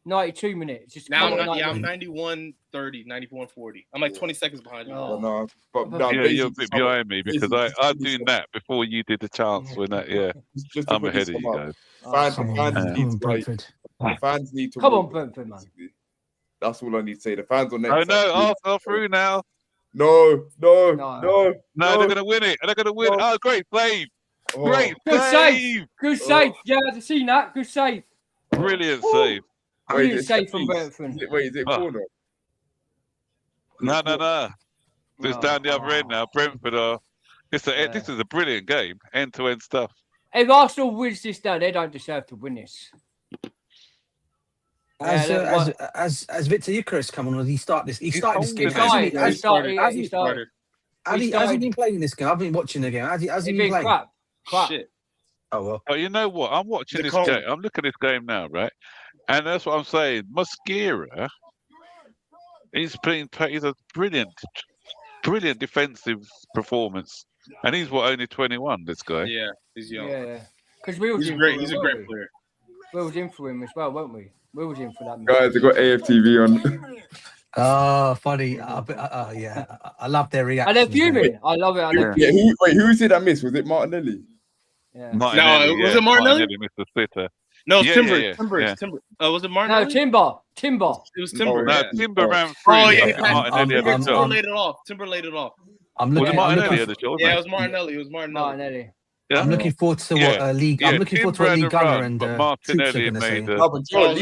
92 minutes. Just now I'm 91:30, 91:40. I'm like 20 seconds behind you. No, you're a bit behind me because I'm doing that before you did the chance when that. Yeah, I'm ahead of you guys. Fans need to come on, Brentford, man. That's all I need to say. The fans on next. Oh no, Arsenal through now. No. They're gonna win it. They're gonna win. No. Oh, great save! Great save! Good save. Yeah, I've seen that. Good save. Brilliant save. Brilliant save from Brentford. Is it corner? No. It's down the other end now. Brentford This is a brilliant game. End-to-end stuff. If Arsenal wins this now, they don't deserve to win this. As Victor Eucharist come on, he started this game. He started. Has he been playing this game? I've been watching the game. Has he been playing? Crap. Shit. Oh well. Oh, you know what? I'm watching this game. I'm looking at this game now, right? And that's what I'm saying. Mosquera, he's a brilliant defensive performance, and he's only 21. This guy. Yeah, he's young. Yeah, because he's great. He's a great player. We was in for him as well, weren't we? We was in for that. Guys, I got AFTV on. Oh, funny. Yeah, I love their And reaction. they're fuming. I love it. And they're Yeah, fuming. who was it that missed? Was it Martinelli? Yeah. Martinelli, was it Martinelli? Martinelli missed the sitter. No, it's Yeah, Timber. yeah, Timber. yeah. Timber. Was it No, Martinelli? Timber. It was Timber. Oh, No, Yeah. Timber ran Oh free. yeah, and Martinelli had the Timber shot. laid it off. Timber laid it off. I'm Was looking. it Martinelli I'm had looking, the shot? Yeah, it Wasn't was Martinelli. It was Martinelli. Martinelli. Yeah. I'm looking forward to what league. Yeah, I'm looking forward to Timber what had Lee a Gunner run, and but Troops are Martinelli going to say. made the. No, but Oh,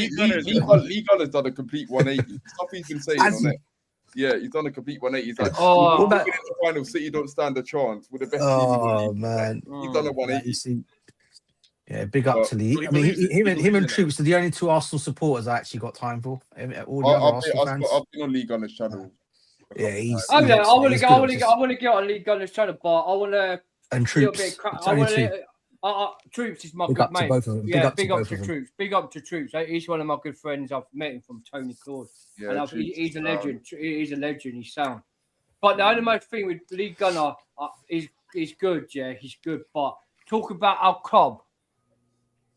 Lee Gunner's done a complete 180. Stuff he's been saying Has on he? it. Yeah, he's done a complete 180. He's like, Oh. we're in the final. City don't stand a chance. We're the best team in the Oh league. man, He's done a you 180. see. Yeah, big up But to Lee. he I mean, believes it. He him and believes in it. Troops are the only two Arsenal supporters I actually got time for. All the other Arsenal fans. I've been on Lee Gunner's channel. Yeah, he's. I he's want to he's get. good I at want to this. get. I want to get on League Gunner's channel, but I want to. And Little Troops. bit It's I only want two. to. Troops is my Big good up to mate. both of them. Yeah, Big up to both of them. Troops. Big up to Troops. He's one of my good friends. I've met him from Tony Claude. Yeah, And Troops he's a is legend. He's a legend. He's sound. But the only most thing with League Gunner is good. Yeah, he's good. But talk about our club.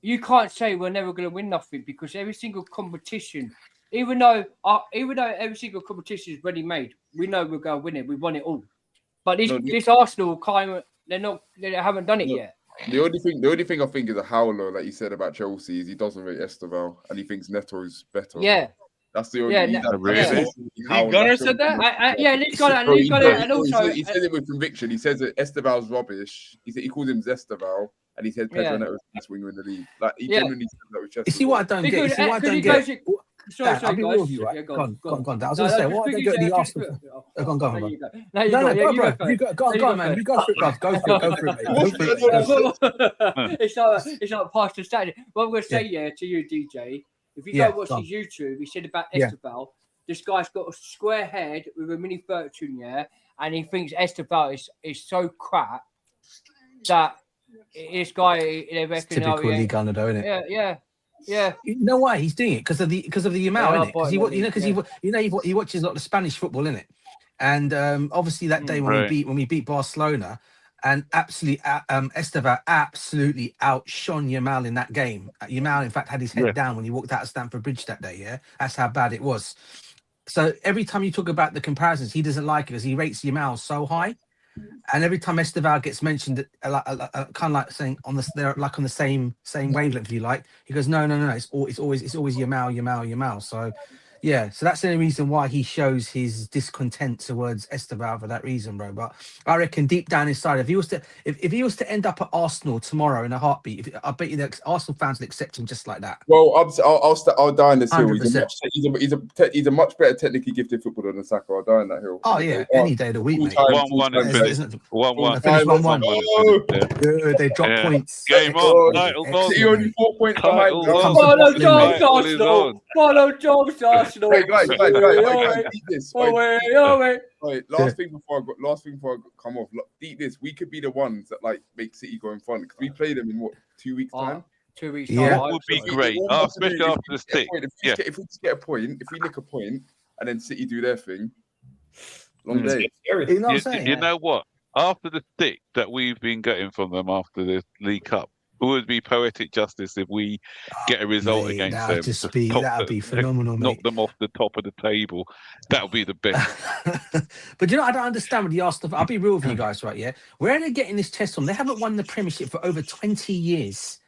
You can't say we're never going to win nothing because every single competition, even though every single competition is ready made, we know we're going to win it. We won it all. But this Arsenal they haven't done it yet. The only thing I think is a howler, like you said about Chelsea, is he doesn't rate Esteval and he thinks Neto is better. Yeah. That's the only. Yeah, really? Lee Gunner said that? Yeah, League Gunner, and also he said it with conviction. He says that Esteval's rubbish. He calls him Zesteval, and he said Pedro Neto is the best winger in the league. Like he genuinely said that with chest. You see what I don't get? You see what I don't get? Sorry, I'll be real with you, right? Yeah, Go on. I was going to say, what are they going to the Arsenal? Go on, bro. No, You go on, man. You go for it, bro. Go for it, mate. It's not past the standard. What I'm going to say, to you, DJ, if you go watch his YouTube, he said about Esteval, this guy's got a square head with a mini fortune, and he thinks Esteval is so crap that this guy, they reckon, typical League Gunner, though, isn't it? Yeah. You know why he's doing it? Because of the amount, innit? Because he watches a lot of Spanish football, innit? And obviously that day when we beat Barcelona, and absolutely Esteval absolutely outshone Yamal in that game. Yamal, in fact, had his head down when he walked out of Stamford Bridge that day. Yeah, that's how bad it was. So every time you talk about the comparisons, he doesn't like it because he rates Yamal so high. And every time Esteval gets mentioned, kind of like saying they're like on the same wavelength, if you like. He goes, no, it's always Yamal. So yeah, so that's the only reason why he shows his discontent towards Esteval for that reason, bro. But I reckon deep down inside, if he was to end up at Arsenal tomorrow in a heartbeat, I bet you that Arsenal fans would accept him just like that. Well, I'll die on this hill. 100%. He's a much better technically gifted footballer than Saka. I'll die on that hill. Oh yeah, any day of the week, mate. 1-1 Finish 1-1. They drop points. Game on. City only 4 points behind. Follow Jobs, Arsenal. Hey, guys, eat this. Wait. Last thing before I come off. Eat this. We could be the ones that like make City go in front because we play them in 2 weeks time. 2 weeks. Yeah, that would be great. Especially after the stick. If we just get a point, if we nick a point, and then City do their thing, long day. You know what I'm saying? You know what? After the stick that we've been getting from them after the League Cup, it would be poetic justice if we get a result against them. That'd be phenomenal, mate. Knock them off the top of the table. That would be the best. But you know, I don't understand with the Arsenal. I'll be real with you guys, right? Yeah, where are they getting this test from? They haven't won the Premiership for over 20 years.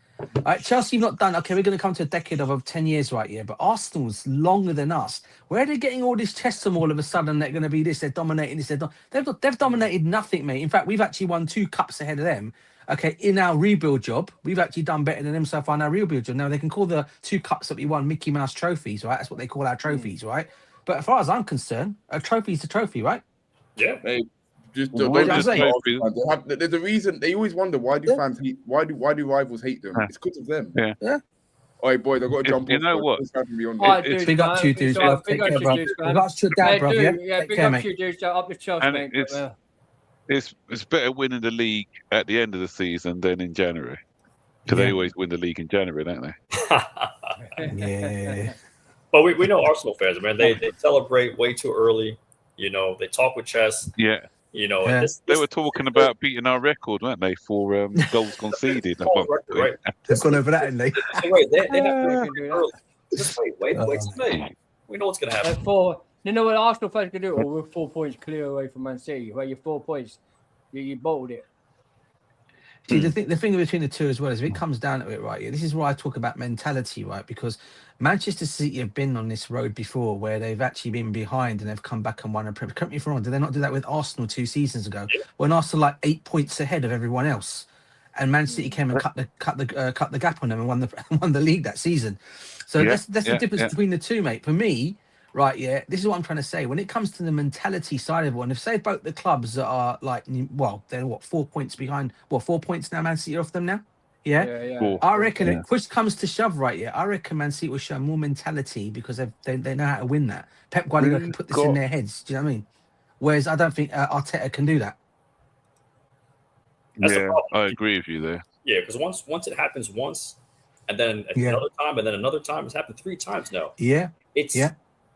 Right, Chelsea have not done. Okay, we're going to come to a decade of over 10 years, right? Yeah, but Arsenal's longer than us. Where are they getting all this tests from all of a sudden? They're going to be this. They're dominating this. They've dominated nothing, mate. In fact, we've actually won 2 cups ahead of them. Okay, in our rebuild job, we've actually done better than them so far in our rebuild job. Now, they can call the 2 cups that we won Mickey Mouse trophies, right? That's what they call our trophies, right? But as far as I'm concerned, a trophy is a trophy, right? Yeah. Just the way there's a reason. They always wonder why do fans hate? Why do rivals hate them? It's because of them. Yeah. All right, boys, I've got to jump. You know what? Big up to you, dudes. Take care, bro. Big up to your dad, bro. Yeah, big up to you, dudes. Up the Chelsea, mate. It's better winning the league at the end of the season than in January. Because they always win the league in January, don't they? Yeah. But we know Arsenal fans, man. They celebrate way too early. You know, they talk with chest. Yeah. You know, they were talking about beating our record, weren't they, for goals conceded? Right. They've gone over that, haven't they? Wait, they have to do early. Just wait. We know what's going to happen. You know what Arsenal fans can do? Oh, we're 4 points clear away from Man City. Where you're 4 points, you bottled it. See, the thing between the two as well is if it comes down to it, right? Yeah, this is why I talk about mentality, right? Because Manchester City have been on this road before where they've actually been behind and they've come back and won a Premier. Correct me if I'm wrong. Did they not do that with Arsenal 2 seasons ago when Arsenal like 8 points ahead of everyone else, and Man City came and cut the gap on them and won the league that season. So that's the difference between the two, mate. For me. Right, yeah, this is what I'm trying to say. When it comes to the mentality side of it, and if say both the clubs that are like, well, they're what 4 points behind, 4 points now, Man City off them now, yeah. I reckon if push comes to shove, right, yeah, I reckon Man City will show more mentality because they know how to win that. Pep Guardiola can put this in their heads. Do you know what I mean? Whereas I don't think Arteta can do that. Yeah, I agree with you there. Yeah, because once it happens once, and then another time, and then another time, it's happened 3 times now. Yeah,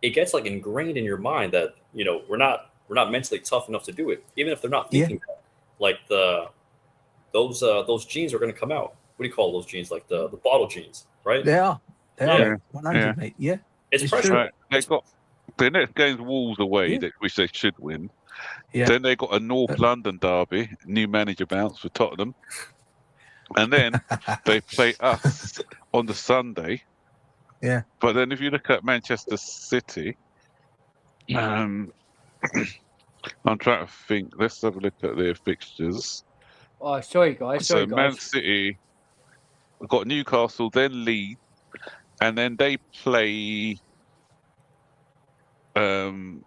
it gets like ingrained in your mind that we're not mentally tough enough to do it, even if they're not thinking that. Like those genes are going to come out. What do you call those genes? Like the bottle genes, right? They are 100, mate. Yeah, it's pressure. Right. They got the next game's Wolves away, which they should win. Yeah. Then they got a North London derby, new manager bounce for Tottenham, and then they play us on the Sunday. Yeah. But then if you look at Manchester City, I'm trying to think. Let's have a look at their fixtures. Oh, sorry, guys. Man City got Newcastle, then Leeds, and then they play. They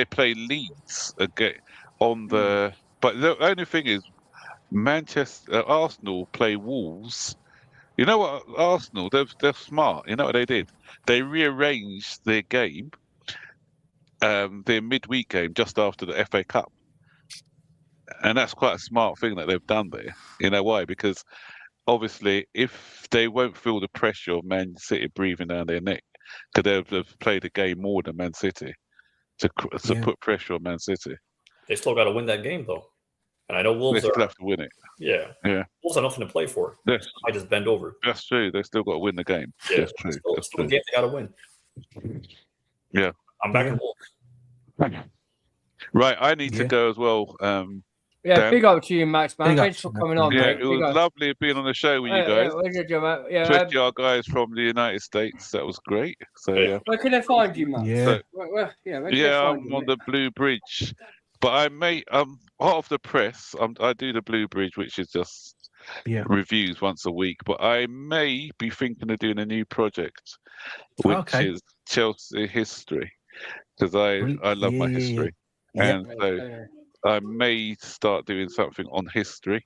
play Leeds again on the. But the only thing is, Arsenal play Wolves. You know what, Arsenal, they're smart. You know what they did? They rearranged their game, their midweek game, just after the FA Cup. And that's quite a smart thing that they've done there. You know why? Because obviously, if they won't feel the pressure of Man City breathing down their neck, because they've played a game more than Man City to put pressure on Man City. They still got to win that game, though. And I know Wolves still have to win it. Yeah. Wolves have nothing to play for. Yes. I just bend over. That's true. They still got to win the game. Yeah, that's true. That's still a game they got to win. Yeah. I'm back in Wolves. Right. I need to go as well. Dan. Big up to you, Max, man. Thanks for coming on. Yeah, mate. it was lovely being on the show with you guys. Especially our guys from the United States. That was great. So where can they find you, Max? I'm on the Blue Bridge. But I may part of the press. I do the Blue Bridge, which is just reviews once a week. But I may be thinking of doing a new project, which is Chelsea history, because I love my history, and so I may start doing something on history.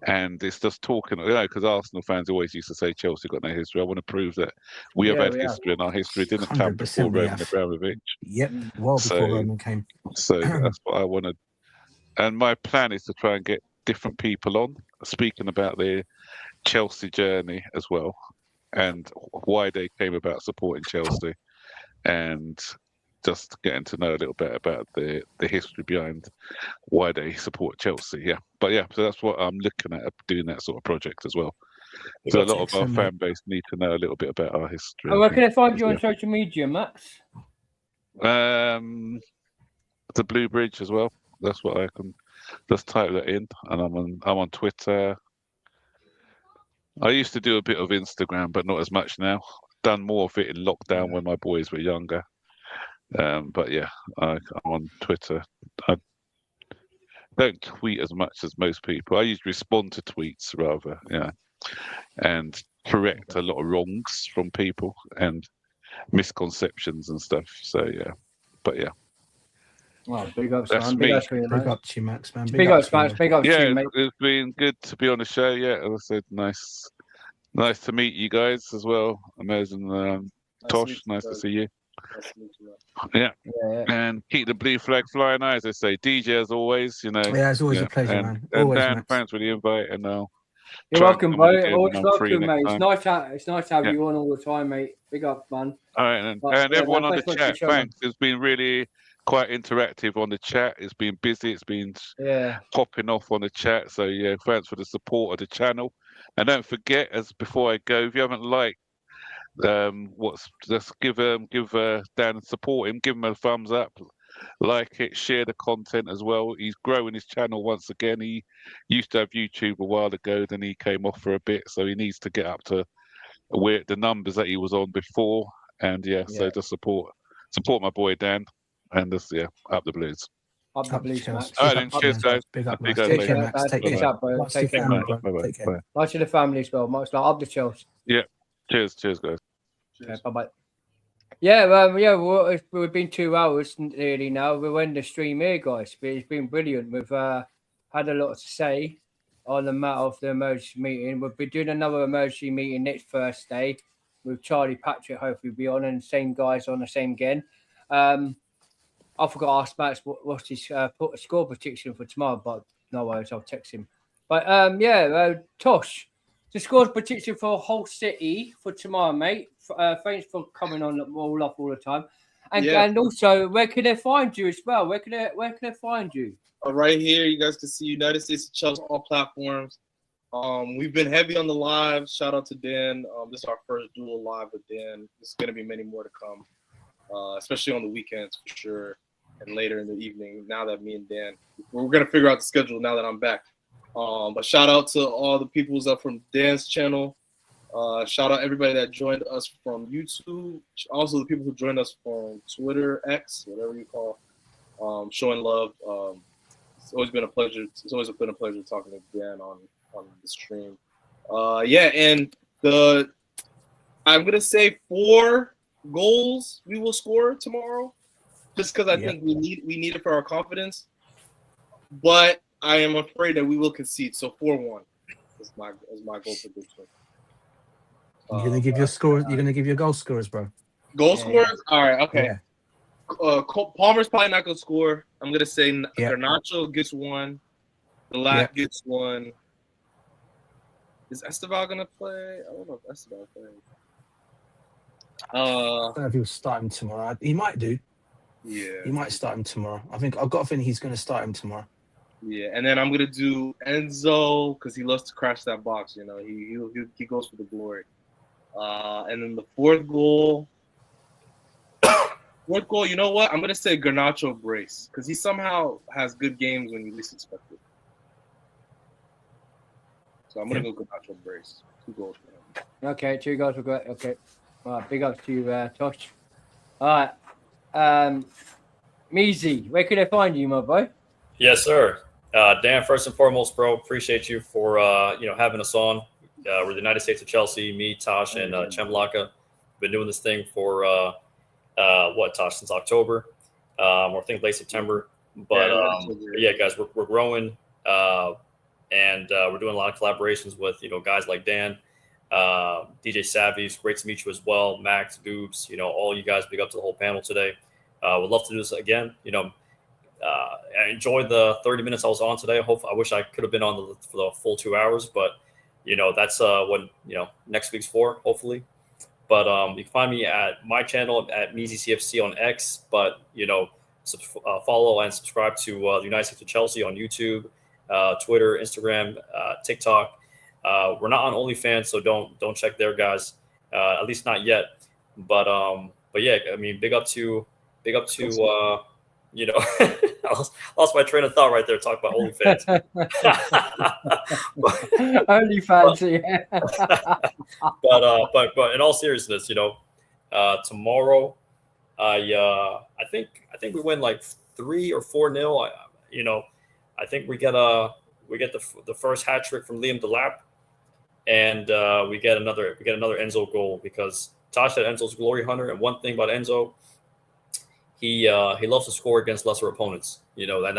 And it's just talking, because Arsenal fans always used to say Chelsea got no history. I want to prove that we have had history, and our history didn't come before Roman Abramovich. Yep, before Roman came. So that's what I wanted. And my plan is to try and get different people on, speaking about their Chelsea journey as well, and why they came about supporting Chelsea, and just getting to know a little bit about the history behind why they support Chelsea. So that's what I'm looking at, doing that sort of project as well. So a lot of our fan base need to know a little bit about our history. Where can I find you on social media, Max? The Blue Bridge as well. That's what I can just type that in, and I'm on Twitter. I used to do a bit of Instagram, but not as much now. Done more of it in lockdown when my boys were younger. But I'm on Twitter. I don't tweet as much as most people. I usually respond to tweets rather, and correct a lot of wrongs from people and misconceptions and stuff. So Well, big ups, that's man. me. Big up to you, Max, man. Big ups, Max. Big ups to you, mate. It's been good to be on the show. As I said, nice to meet you guys as well. Amazing, Tosh. Nice to see you. Yeah, and keep the blue flag flying high, as I say. DJ, as always, it's always a pleasure, man. And always, Dan, Max. thanks for the invite, and you're welcome, bro. Always welcome, mate. Time. It's nice to have you on all the time, mate. Big up, man. All right, and everyone on the chat, thanks. It's been really quite interactive on the chat. It's been busy. It's been popping off on the chat. So thanks for the support of the channel. And don't forget, as before I go, if you haven't liked Just give Dan and support him, give him a thumbs up, like it, share the content as well. He's growing his channel once again. He used to have YouTube a while ago, then he came off for a bit, so he needs to get up to where the numbers that he was on before. And so just support my boy Dan, and just up the Blues. Up the Blues, Max. All right, then, cheers, guys. Big up, Big Max. up, Take care, Max. Take Peace care. out, bro. Much to Take care. family, bro. Bye-bye. Take care. Much to the family as well. Much like up the Chelsea. Yeah. Cheers, guys. Okay, bye-bye. Yeah, we've been 2 hours nearly now. We're in the stream here, guys. It's been brilliant. We've had a lot to say on the matter of the emergency meeting. We'll be doing another emergency meeting next Thursday with Charlie Patrick, hopefully be on, and the same guys on the same again. I forgot to ask Max what's his score prediction for tomorrow, but no worries, I'll text him. But Tosh, the score prediction for Hull City for tomorrow, mate. Thanks for coming on all the time. And also, where can they find you as well? Where can they find you? Right here, you guys can see United States of Chelsea all platforms. We've been heavy on the live. Shout out to Dan. This is our first dual live with Dan. There's going to be many more to come, especially on the weekends for sure, and later in the evening. Now that me and Dan, we're going to figure out the schedule now that I'm back. But shout out to all the people from Dan's channel. Shout out everybody that joined us from YouTube. Also the people who joined us from Twitter, X, whatever you call, showing love. It's always been a pleasure. It's always been a pleasure talking to Dan on the stream. And I'm gonna say 4 goals we will score tomorrow, just because I think we need it for our confidence. But I am afraid that we will concede. So 4-1 is my goal prediction. You're gonna give your score. You're gonna give your goal scorers, bro. Goal scorers. All right. Okay. Yeah. Palmer's probably not gonna score. I'm gonna say Garnacho gets 1. Lat gets 1. Is Esteval gonna play? I don't know if Esteval plays. I don't know if he'll start him tomorrow. He might do. Yeah. He might start him tomorrow. I've got a feeling he's gonna start him tomorrow. Yeah, and then I'm gonna do Enzo because he loves to crash that box. You know, he goes for the glory. And then the fourth goal. You know what? I'm gonna say Garnacho brace because he somehow has good games when you least expect it. So I'm gonna go Garnacho brace. 2 goals for him. Okay, 2 goals for great. Okay, all right. Big ups to you, Tosh. All right, Meezy, where can I find you, my boy? Yes, sir. Dan, first and foremost, bro, appreciate you for having us on. We're the United States of Chelsea, me, Tosh, and Chemlaka. Been doing this thing for Tosh, since October, or I think late September. But guys, we're growing, and we're doing a lot of collaborations with guys like Dan, DJ Savvy's. Great to meet you as well, Max, Goobs. All you guys. Big up to the whole panel today. Would love to do this again. I enjoyed the 30 minutes I was on today. I wish I could have been on for the full 2 hours, but that's what next week's for, hopefully. But you can find me at my channel at MeezyCFC on X, but follow and subscribe to the United States of Chelsea on YouTube, Twitter, Instagram, TikTok. We're not on OnlyFans, so don't check there, guys. At least not yet. But yeah, I mean, big up to I lost my train of thought right there. Talk about OnlyFans. OnlyFans, yeah. But in all seriousness, tomorrow, I think we win like 3 or 4-0. I think we get the first hat trick from Liam Delap, and we get another Enzo goal because Tosh had Enzo's glory hunter, and one thing about Enzo, he loves to score against lesser opponents, and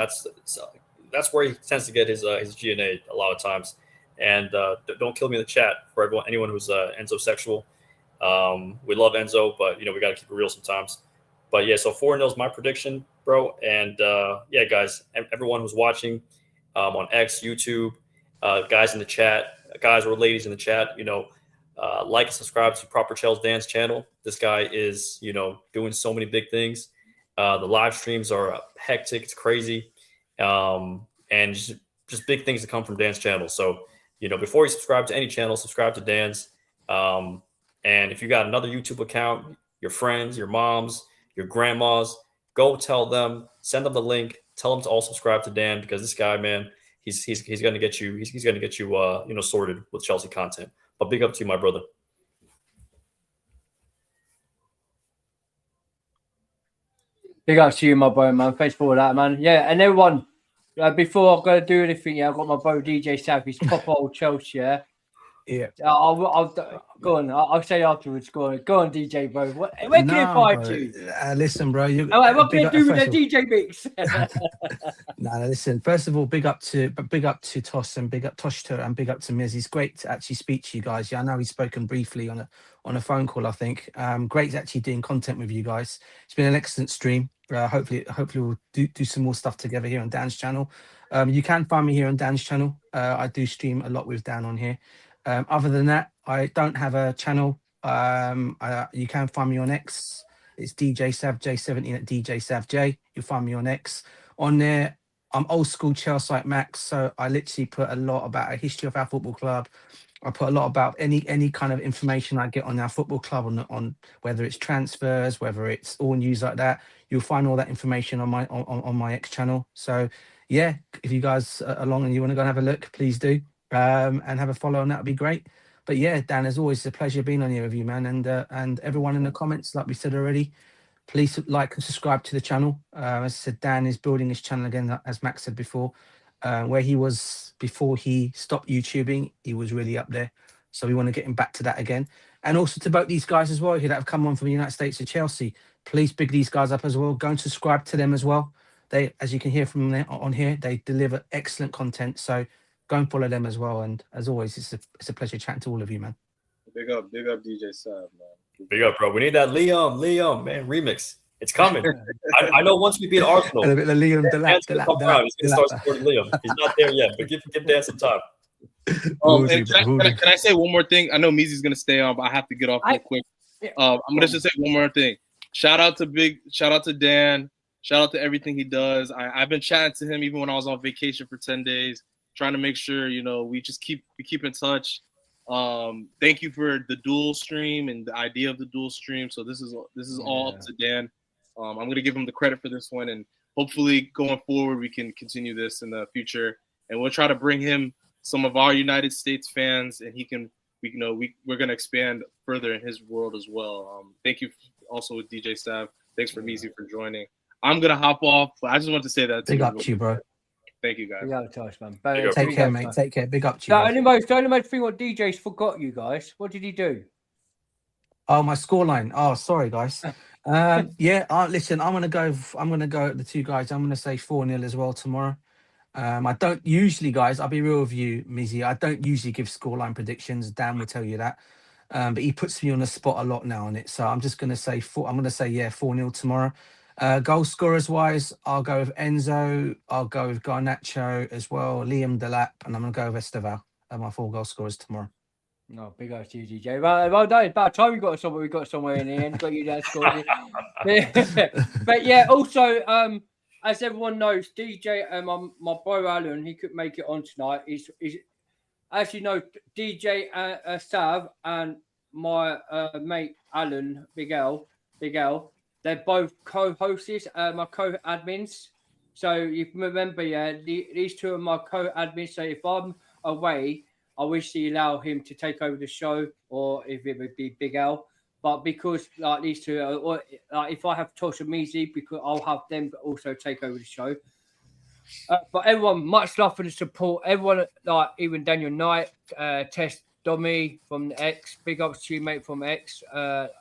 that's where he tends to get his GNA a lot of times. And don't kill me in the chat for anyone who's Enzo sexual. We love Enzo, but we got to keep it real sometimes. But yeah, so 4-0 is my prediction, bro. And yeah, guys, everyone who's watching on X, YouTube, guys in the chat, guys or ladies in the chat, like and subscribe to PROPERCHELS Dan's channel. This guy is doing so many big things. The live streams are hectic. It's crazy. And just big things to come from Dan's channel. So, before you subscribe to any channel, subscribe to Dan's. And if you got another YouTube account, your friends, your moms, your grandmas, go tell them, send them the link, tell them to all subscribe to Dan, because this guy, man, he's gonna get you, he's gonna get you sorted with Chelsea content. But big up to you, my brother. Big up to you, my boy, man. Thanks for all that, man. Yeah, and everyone, before I go do anything, yeah, I've got my bro DJ Sav. He's proper old Chelsea, yeah. Yeah. I'll go on. I'll say afterwards. Go on, DJ, bro. Where can you find you? Listen, bro. What can you do with the DJ mix? No, listen. First of all, big up to Tosh and big up to Miz. It's great to actually speak to you guys. Yeah, I know we've spoken briefly on a phone call. I think great actually doing content with you guys. It's been an excellent stream. Hopefully we'll do some more stuff together here on Dan's channel. You can find me here on Dan's channel. I do stream a lot with Dan on here. Other than that, I don't have a channel. You can find me on X. It's DJ Sav J17 at DJ Sav J. You'll find me on X. On there, I'm old school Chelsea like Max, so I literally put a lot about a history of our football club. I put a lot about any kind of information I get on our football club, on whether it's transfers, whether it's all news like that. You'll find all that information on my X channel. So yeah, if you guys are along and you want to go and have a look, please do. And have a follow, and that would be great. But yeah, Dan, as always, it's a pleasure being on here with you, man. And everyone in the comments, like we said already, please like and subscribe to the channel. As I said, Dan is building his channel again, as Max said before. Where he was before he stopped YouTubing, he was really up there. So we want to get him back to that again. And also to both these guys as well, who have come on from the United States to Chelsea. Please big these guys up as well. Go and subscribe to them as well. They, as you can hear from them on here, they deliver excellent content. So go and follow them as well. And as always, it's a pleasure chatting to all of you, man. Big up DJ Sav, man. Big up, bro. We need that Liam, man, remix. It's coming. I know once we beat Arsenal, and a bit of Liam he's going to start supporting Liam. He's not there yet, but give Dan some time. Can I say one more thing? I know Meezy's going to stay on, but I have to get off real quick. I'm going to just say one more thing. Shout out to Dan. Shout out to everything he does. I've been chatting to him even when I was on vacation for 10 days, trying to make sure, we just keep in touch. Thank you for the dual stream and the idea of the dual stream. So this is all up to Dan. I'm going to give him the credit for this one, and hopefully going forward we can continue this in the future, and we'll try to bring him some of our United States fans, and we're going to expand further in his world as well. Thank you also with DJ Sav. Thanks for Meezy for joining. I'm going to hop off, but I just want to say that. Big up to you, bro. Thank you, guys. Big up to us, man. Take care, mate. Take care. Big up to you. The only most thing what DJ's forgot, you guys. What did he do? Oh, my scoreline. Oh, sorry, guys. Listen, I'm gonna go at the two guys. I'm gonna say 4-0 as well tomorrow. I don't usually, guys, I'll be real with you, Mizzy. I don't usually give scoreline predictions. Dan will tell you that. But he puts me on the spot a lot now on it. So I'm just gonna say 4-0 tomorrow. Goal scorers wise, I'll go with Enzo, I'll go with Garnacho as well, Liam Delap, and I'm gonna go with Esteval my 4 goal scorers tomorrow. No, big up to you, DJ. Well done. It's about time we got somewhere in the end. Got you there scoring. But yeah, also, as everyone knows, DJ and my boy Alan, he could make it on tonight. He's as you know, DJ Sav and my mate Alan, Big L, they're both co-hosts, my co-admins. So you can remember, these two are my co-admins. So if I'm away, I wish to allow him to take over the show, or if it would be Big L. But because like these two, or if I have Tosh and Meezy, because I'll have them also take over the show. But everyone, much love for the support. Everyone, like even Daniel Knight, Tess Domi from X, big ups to you, mate, from X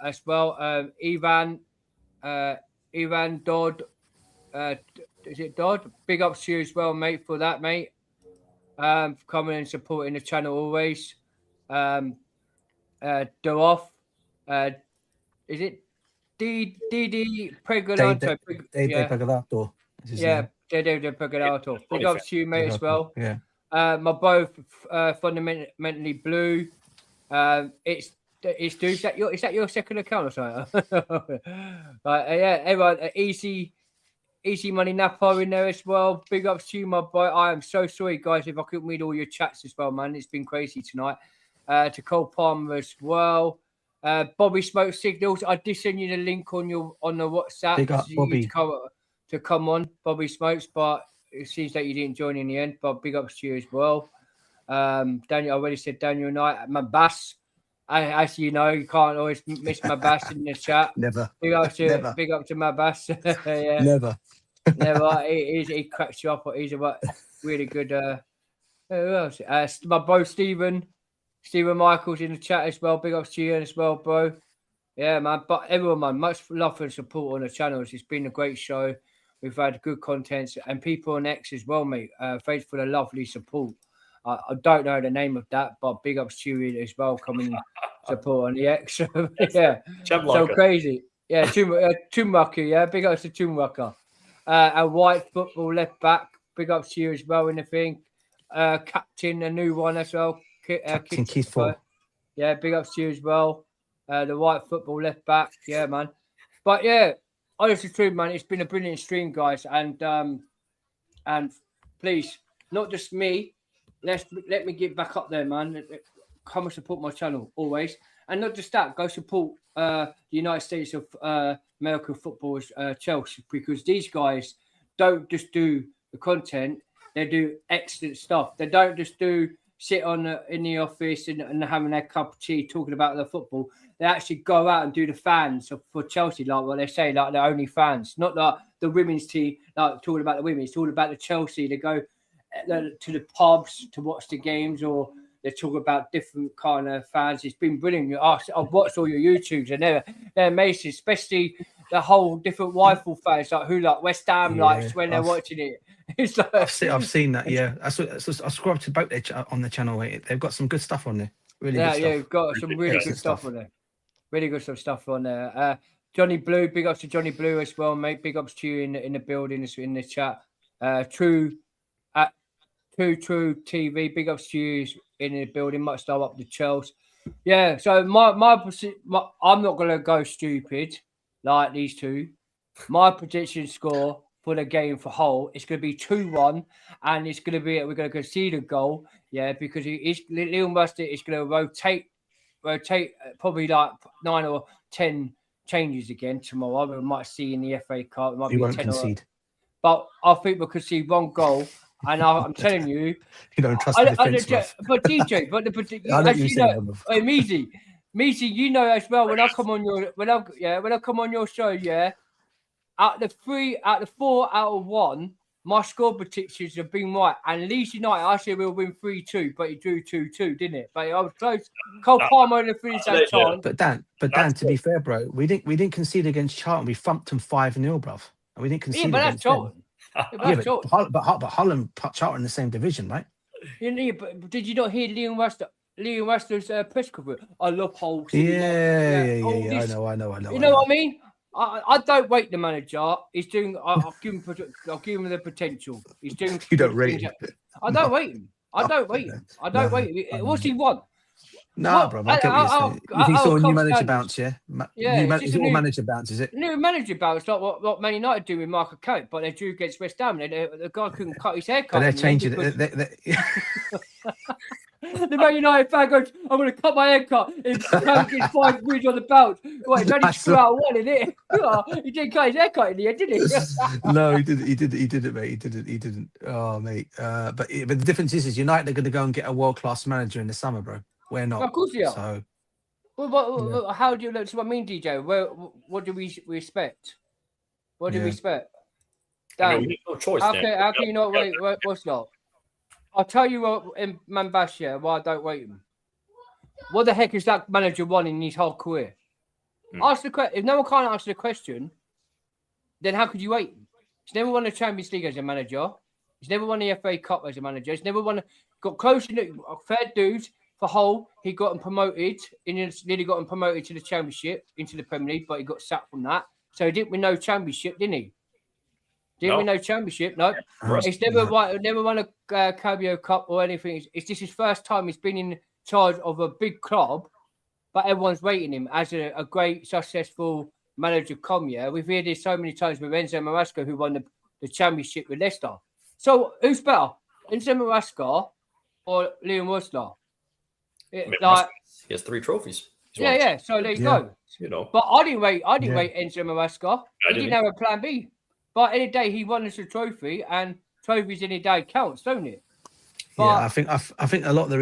as well. Ivan Dodd, is it Dodd? Big ups to you as well, mate, for that, mate. Coming and supporting the channel always. Doroth, is it Didi Pregolato? Pregolato. Yeah, Dede Pregolato. Big ups to you, mate, as well. Yeah. My both fundamentally blue. It's dude. Is that your second account or something? Yeah, everyone. Easy Money Napa in there as well. Big ups to you, my boy. I am so sorry, guys, if I couldn't read all your chats as well, man. It's been crazy tonight. To Cole Palmer as well. Bobby Smoke Signals. I did send you the link on the WhatsApp. Big up, Bobby. To come on, Bobby Smokes, but it seems that you didn't join in the end. But big ups to you as well. Daniel, I already said Daniel Knight, my bass. As you know, you can't always miss my bass in the chat. Never. Big up to my bass. Yeah. Never. He cracks you up. He's a really good. Who else? My bro Stephen Michaels in the chat as well. Big ups to you as well, bro. Yeah, man. But everyone, man, much love and support on the channels. It's been a great show. We've had good content and people on X as well, mate. Thanks for the lovely support. I don't know the name of that, but big ups to you as well, coming support on the X. Yeah, so crazy. Yeah, Chumwaka, yeah, big ups to Chumwaka. A white football left back, big ups to you as well in the thing. Captain, a new one as well. Captain Keith Ford. Yeah, big ups to you as well. The white football left back, yeah, man. But yeah, honestly, true, man. It's been a brilliant stream, guys, and please, not just me. Let me get back up there, man. Come and support my channel always, and not just that. Go support the United States of American football's Chelsea, because these guys don't just do the content; they do excellent stuff. They don't just sit in the office and having their cup of tea talking about the football. They actually go out and do the fans for Chelsea, like what they say, like they're only fans, not like the women's team, like talking about the women. It's all about the Chelsea. They go to the pubs to watch the games, or they talk about different kind of fans. It's been brilliant. I've watched all your YouTubes and they're amazing, especially the whole different rifle fans, like West Ham likes when they're watching it. It's like, I've seen that. Yeah, I subscribed to both on the channel. They've got some good stuff on there. Really good stuff. Yeah, you've got some really good stuff on there. Really good stuff on there. Johnny Blue, big ups to Johnny Blue as well, mate. Big ups to you in the building, in the chat. True TV, big ups to you in the building. Much love up to Chelsea. Yeah, so my I'm not gonna go stupid like these two. My prediction score for the game for Hull is going to be 2-1, and it's going to be we're going to concede a goal. Yeah, because Leon Mustard is going to rotate probably like 9 or 10 changes again tomorrow. We might see in the FA Cup. It might be won't 10 concede. But I think we'll concede one goal. And I'm telling you, you don't trust the defense. But DJ, Measy, you know as well. When I come on your show, yeah, out the 4 out of 1, my score predictions have been right. And Leeds United, I said we'll win 3-2, but it drew 2-2, didn't it? But I was close. Cole Palmer in the finish that time. But Dan, to be fair, bro, we didn't concede against Charlton. We thumped them 5-0, bruv. And we didn't concede. Yeah, but that's Charlton. But Holland put Charlton in the same division, right? Yeah, but did you not hear Leon Wester's press conference? I love Hull. Yeah. I know. You know what I mean? I don't rate the manager. He's doing. I'll give him the potential. He's doing. You don't rate him. I don't rate him. I don't rate him. What's he want? Nah, bro. I get what you think. Saw a new manager bounce, yeah? Is it all manager bounce, is it? New manager bounce, like what Man United do with Michael Cope, but they drew against West Ham. The guy couldn't cut his hair. But they're changing it. The Man United fan goes, I'm going to cut my haircut. It's 5 quid on the bounce. Well, it's only 2 out of 1, isn't it? He didn't cut his haircut in the end, did he? No, he didn't, mate. He didn't. Oh, mate. But the difference is United are going to go and get a world-class manager in the summer, bro. We're not. Of course, yeah. So, well, how do you know? So what I mean, DJ? What do we expect? What do we expect? Dan, we have no choice. How can you not wait? What's not? I'll tell you what, in Manbashia, why I don't wait him. What the heck is that manager won in his whole career? Ask the question. If no one can't answer the question, then how could you wait him? He's never won the Champions League as a manager. He's never won the FA Cup as a manager. He's never got close to fair dues. For Hull, he got him promoted. Nearly got him promoted to the Championship, into the Premier League, but he got sacked from that. So he didn't win no Championship, didn't he? Win no Championship, no. He's never won a Carabao Cup or anything. It's just his first time he's been in charge of a big club, but everyone's rating him as a great, successful manager. We've heard this so many times with Enzo Maresca, who won the Championship with Leicester. So who's better, Enzo Maresca or Leon Westler? He has 3 trophies. Yeah. So there you go. You know, but I didn't rate Enzo Maresca. He didn't have a plan B. But in the day, he won us a trophy, and trophies in a day counts, don't it? But, yeah, I think a lot of the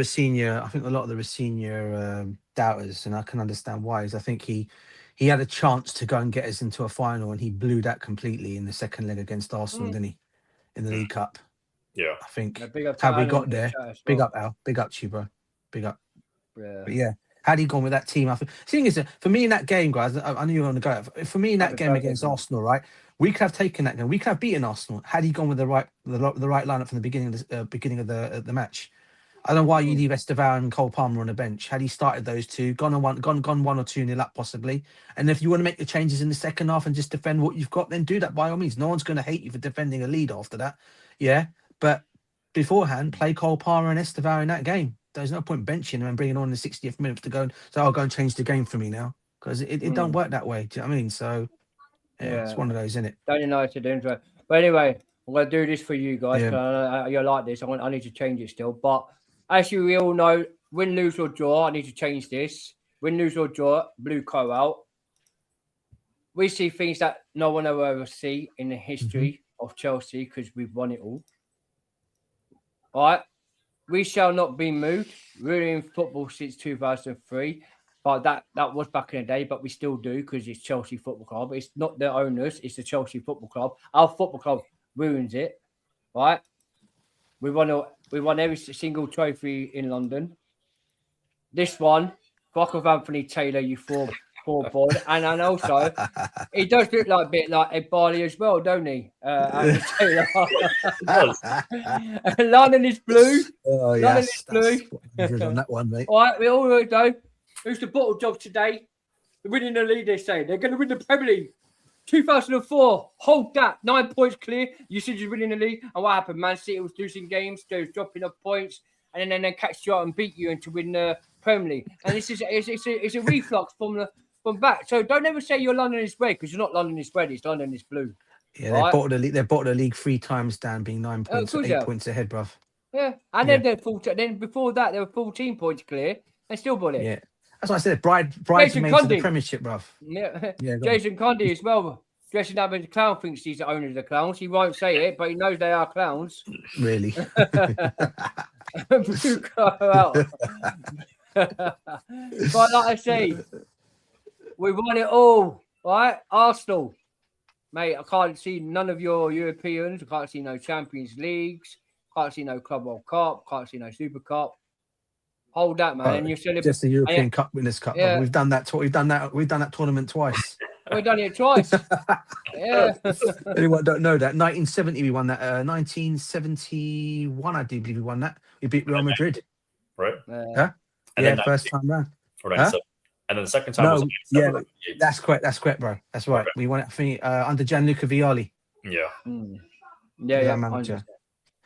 Racine, doubters, and I can understand why. Is I think he had a chance to go and get us into a final, and he blew that completely in the second leg against Arsenal, didn't he? In the League Cup. Yeah, I think. Big up how we got there. Big up, Al. Big up to you, bro. Big up. Yeah. But yeah. Had he gone with that team, I think. The thing is, for me in that game, guys, I knew you were going to go. For me in that game against Arsenal, right, we could have taken that game. We could have beaten Arsenal had he gone with the right lineup from the beginning of the match. I don't know why you leave Estevao and Cole Palmer on the bench. Had he started those two, gone 1 or 2-0 up possibly, and if you want to make the changes in the second half and just defend what you've got, then do that by all means. No one's going to hate you for defending a lead after that. Yeah, but beforehand, play Cole Palmer and Estevao in that game. There's no point benching him and bringing on in the 60th minute to go and say, "I'll go and change the game for me now," because it don't work that way. Do you know what I mean? So yeah, it's one of those, isn't it? Don't know to do it. But anyway, I'm gonna do this for you guys. Yeah. You like this? I need to change it still. But as we all know, win, lose or draw. I need to change this. Win, lose or draw. Blue co out. We see things that no one will ever see in the history of Chelsea because we've won it all. All right. We shall not be moved. We're in football since 2003, but that was back in the day. But we still do because it's Chelsea Football Club. It's not the owners; it's the Chelsea Football Club. Our football club ruins it, right? We won every single trophy in London. This one, fuck with Anthony Taylor, you four boy, and also he does look like a bit like Ed Barley as well, don't he? Anthony Taylor. London is blue. Oh London yes, is blue. on that one, mate. All right, we all know who's the bottle job today. They're winning the league. They say they're going to win the Premier League. 2004, hold that. 9 points clear. You said you're winning the league, and what happened? Man City was losing games. They was dropping off points, and then they catch you out and beat you and to win the Premier League. And this is it's a reflux from back. So don't ever say you're London is red because you're not London is red. It's London is blue. Yeah, they bought the league. They bought the league 3 times, Dan, being 9 points, 8 points ahead, bruv. Yeah, and then they're then before that they were 14 points clear and still bought it. Yeah, that's what I said. Bridesmaids to the Premiership, bruv. Yeah, Jason Conde as well. Dressing up as a clown thinks he's the owner of the clowns. He won't say it, but he knows they are clowns. Really? But like I say, we won it all, right? Arsenal, mate. I can't see none of your Europeans. I can't see no Champions Leagues. Can't see no Club World Cup. Can't see no Super Cup. Hold that, man. And you're still just the European Cup Winners' Cup. Yeah. We've done that. We've done that tournament twice. We've done it twice. Yeah. Anyone don't know that? 1970 we won that. 1971, I do believe we won that. We beat Real Madrid. Right. Huh? Yeah, first time round. Right. Huh? And then the second time was that's correct, bro. That's right. We won it, I think, under Gianluca Vialli. Yeah. Yeah, manager.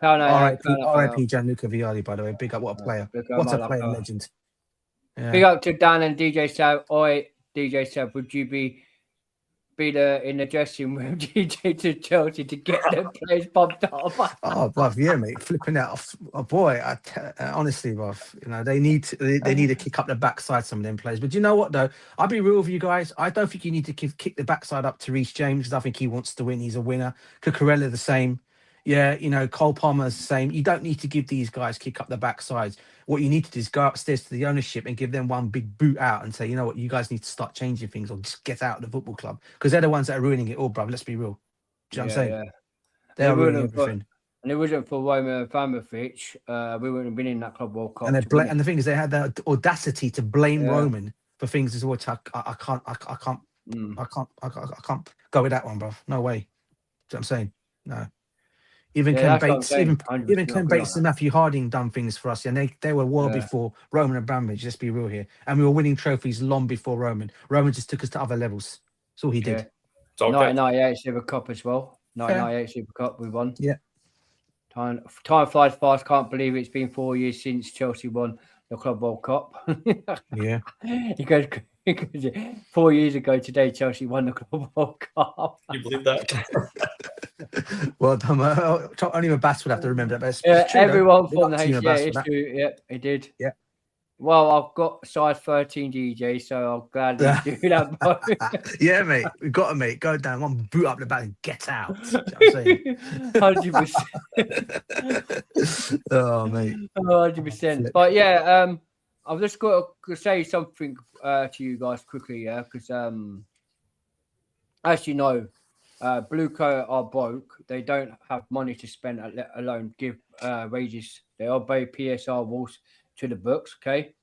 R.I.P. Gianluca Vialli, by the way. Big up, what a player. What a player, legend. Yeah. Big up to Dan and DJ Sab. Oi, DJ Sab, would you be in the dressing room DJ to Chelsea to get the players pumped up? Oh, bruv, yeah, mate, flipping out. Oh, boy, honestly, bruv, they need to kick up the backside, some of them players. But you know what, though? I'll be real with you guys. I don't think you need to kick the backside up to Reece James because I think he wants to win. He's a winner. Cucurella the same. Yeah, Cole Palmer's the same. You don't need to give these guys kick up the backsides. What you need to do is go upstairs to the ownership and give them one big boot out and say, you know what, you guys need to start changing things or just get out of the football club because they're the ones that are ruining it all, bruv. Let's be real. Do you know what I'm saying? Yeah. They're ruining everything. And it wasn't for Roman Abramovich, we wouldn't have been in that Club World Cup. And the thing is, they had the audacity to blame Roman for things as well. I can't go with that one, bruv. No way. Do you know what I'm saying? No. Even Ken Bates and Matthew Harding done things for us, and they were well before Roman Abramovich. Let's be real here, and we were winning trophies long before Roman. Roman just took us to other levels. That's all he did. 1998 Super Cup as well. 1998 Super Cup we won. Yeah. Time flies fast. Can't believe it's been 4 years since Chelsea won the Club World Cup. Yeah. He goes 4 years ago today, Chelsea won the Club World Cup. Can you believe that? Well done. Only Bass would have to remember that. But it's true, everyone from the HCA, it's true. Yeah, he did. Yeah. Well, I've got size 13 DJ, so I'll gladly do that. Bro. Yeah, mate. We've got to, mate. Go down, one boot up the back and get out. You know what I'm saying? 100%. Oh, mate. 100%. But yeah, I've just got to say something to you guys quickly, yeah, because as you know, Blue Coat are broke. They don't have money to spend, let alone give wages. They obey PSR rules to the books, okay?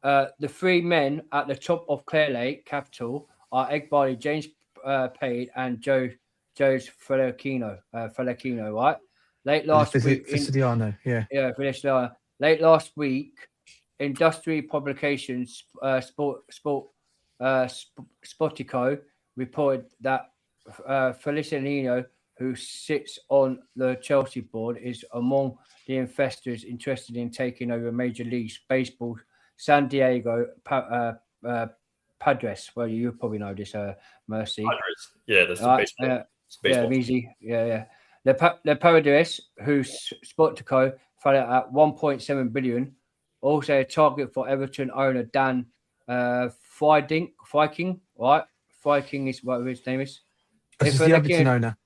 The three men at the top of Clear Lake Capital are Egbali, James Pade, and Joe's Feliciano, right? Late last week, Feliciano, yeah. Yeah, Feliciano. Late last week, industry publications Spotico reported that Feliciano, who sits on the Chelsea board, is among the investors interested in taking over Major League Baseball San Diego Padres. Well, you probably know this, Mercy. Padres. Yeah, that's the baseball. Yeah, easy. Yeah. The Padres, whose Spotico found at 1.7 billion, also a target for Everton owner Dan Viking, right? Viking is what his name is. This is the Everton owner.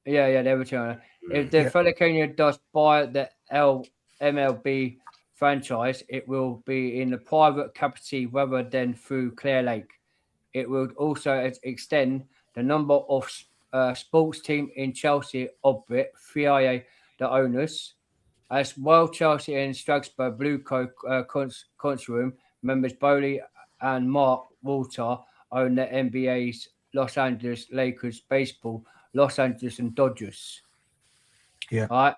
Yeah, the Everton owner. If the Feliciano does buy the MLB franchise, it will be in a private capacity rather than through Clear Lake. It will also extend the number of sports team in Chelsea orbit via the owners. As well, Chelsea and Strasbourg Blue Coat Room members Bowley and Mark Walter own the NBA's Los Angeles Lakers baseball, Los Angeles and Dodgers. Yeah. All right.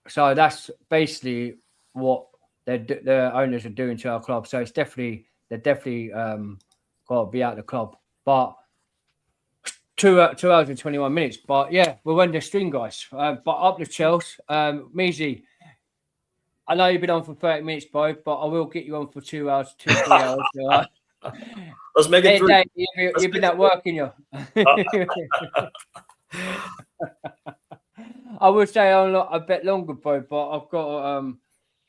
So that's basically what the owners are doing to our club. So it's they're definitely got to be out of the club. But 2 hours and 21 minutes. But yeah, we'll run the stream, guys. But up the Chels. Measy, I know you've been on for 30 minutes, bro, but I will get you on for 2 hours, 3 hours. Right? Let's make it 3. You've been at work, in you. I would say a bit longer, bro, but I've got to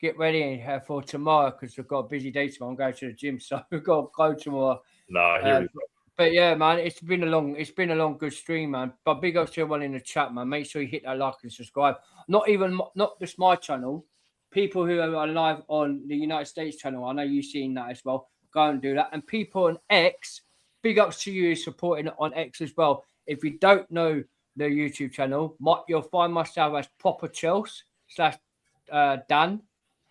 get ready for tomorrow because I've got a busy day tomorrow. I'm going to the gym, so I've got to go tomorrow. But yeah, man, it's been a long, good stream, man. But big ups to everyone in the chat, man. Make sure you hit that like and subscribe. Not just my channel. People who are live on the United States channel, I know you've seen that as well. Go and do that. And people on X, big ups to you supporting it on X as well. If you don't know the YouTube channel, you'll find myself as PROPERCHELS / Dan,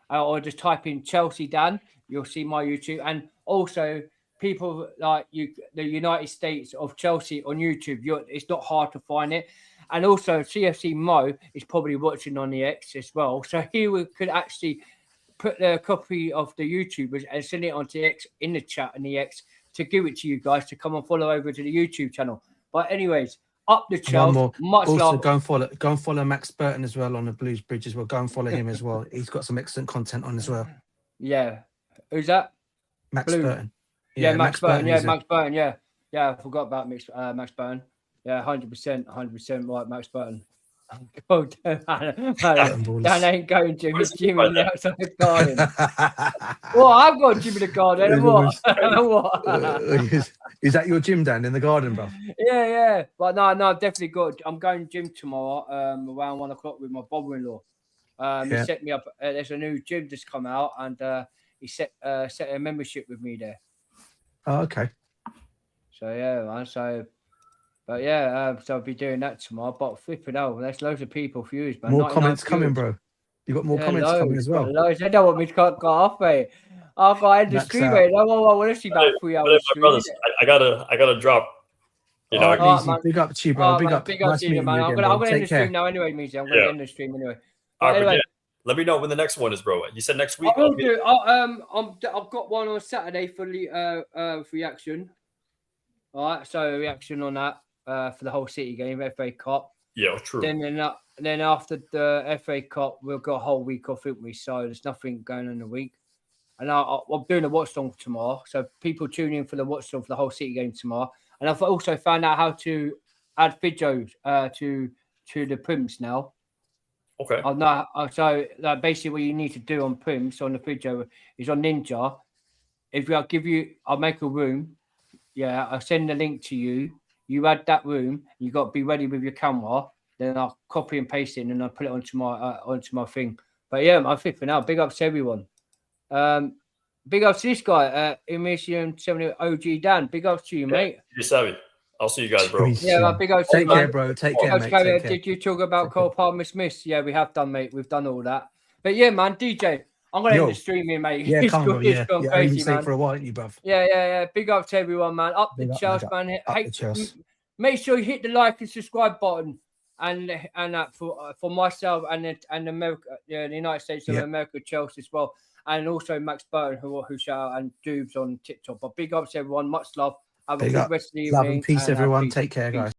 or just type in Chelsea Dan. You'll see my YouTube. And also, people like you, the United States of Chelsea on YouTube, it's not hard to find it. And also, CFC Mo is probably watching on the X as well. So he could actually put the copy of the YouTubers and send it onto the X in the chat and the X to give it to you guys to come and follow over to the YouTube channel. But anyways, up the Chelsea. Much also, love. Go and follow Max Burton as well on the Blues Bridge as well. Go and follow him as well. He's got some excellent content on as well. Yeah. Who's that? Max Burton. Yeah, Max Burton. Yeah, Max Burton. Yeah. Yeah, I forgot about Max Burton. Yeah, 100% right, Max Burton. Oh, Dan ain't going to his gym in the outside garden. Well, I've got a gym in the garden. What? Is that your gym, Dan, in the garden, bro? Yeah. But no, definitely good. I'm going to gym tomorrow around 1 o'clock with my brother-in-law. He set me up. There's a new gym just come out, and he set a membership with me there. Oh, okay. So yeah, man. So I'll be doing that tomorrow. But flipping out, there's loads of people views, man. More comments coming, bro. You got more comments coming as well. Loads. They don't want me to go off, mate. I've got to end the stream, mate. I want to see about 3 hours. Brothers, I gotta drop. You know, big up to you, bro. Big up to you, man. I'm gonna end the stream now, anyway, Measy. I'm gonna end the stream anyway. Anyway. Let me know when the next one is, bro. You said next week. I've got one on Saturday for the reaction. All right, so reaction on that for the whole City game, FA Cup. Yeah, true. Then after the FA Cup, we'll got a whole week off, haven't we? So there's nothing going on in the week. And I'm doing a watch song tomorrow, so people tune in for the watch song for the whole City game tomorrow. And I've also found out how to add videos to the Prims now. Okay. Oh no! So basically, what you need to do on Prims on the video is on Ninja. If I'll make a room. Yeah, I'll send the link to you. You add that room. You got to be ready with your camera. Then I'll copy and paste it, and I'll put it onto my thing. But yeah, I'm fit for now. Big ups to everyone. Big ups to this guy, Emission 70 OG Dan. Big ups to you, mate. You savvy. I'll see you guys, bro. Yeah, big ups to you, Take care, man. bro. Take care, mate. Take care. Take care. Did you talk about Cole Palmer Smith? Yeah, we have done, mate. We've done all that. But yeah, man, DJ, I'm gonna end the stream here, mate. Yeah, come on, it's gone crazy, stay man. for a while, ain't you, bruv? Yeah. Big up to everyone, man. Up the Chelsea, man. Make sure you hit the like and subscribe button, and that for myself and America, the United States of America, Chelsea as well, and also Max Burton who shout out, and Doobs on TikTok. But big up to everyone. Much love. Have a good rest of the evening. Love and peace, everyone. Take care, guys.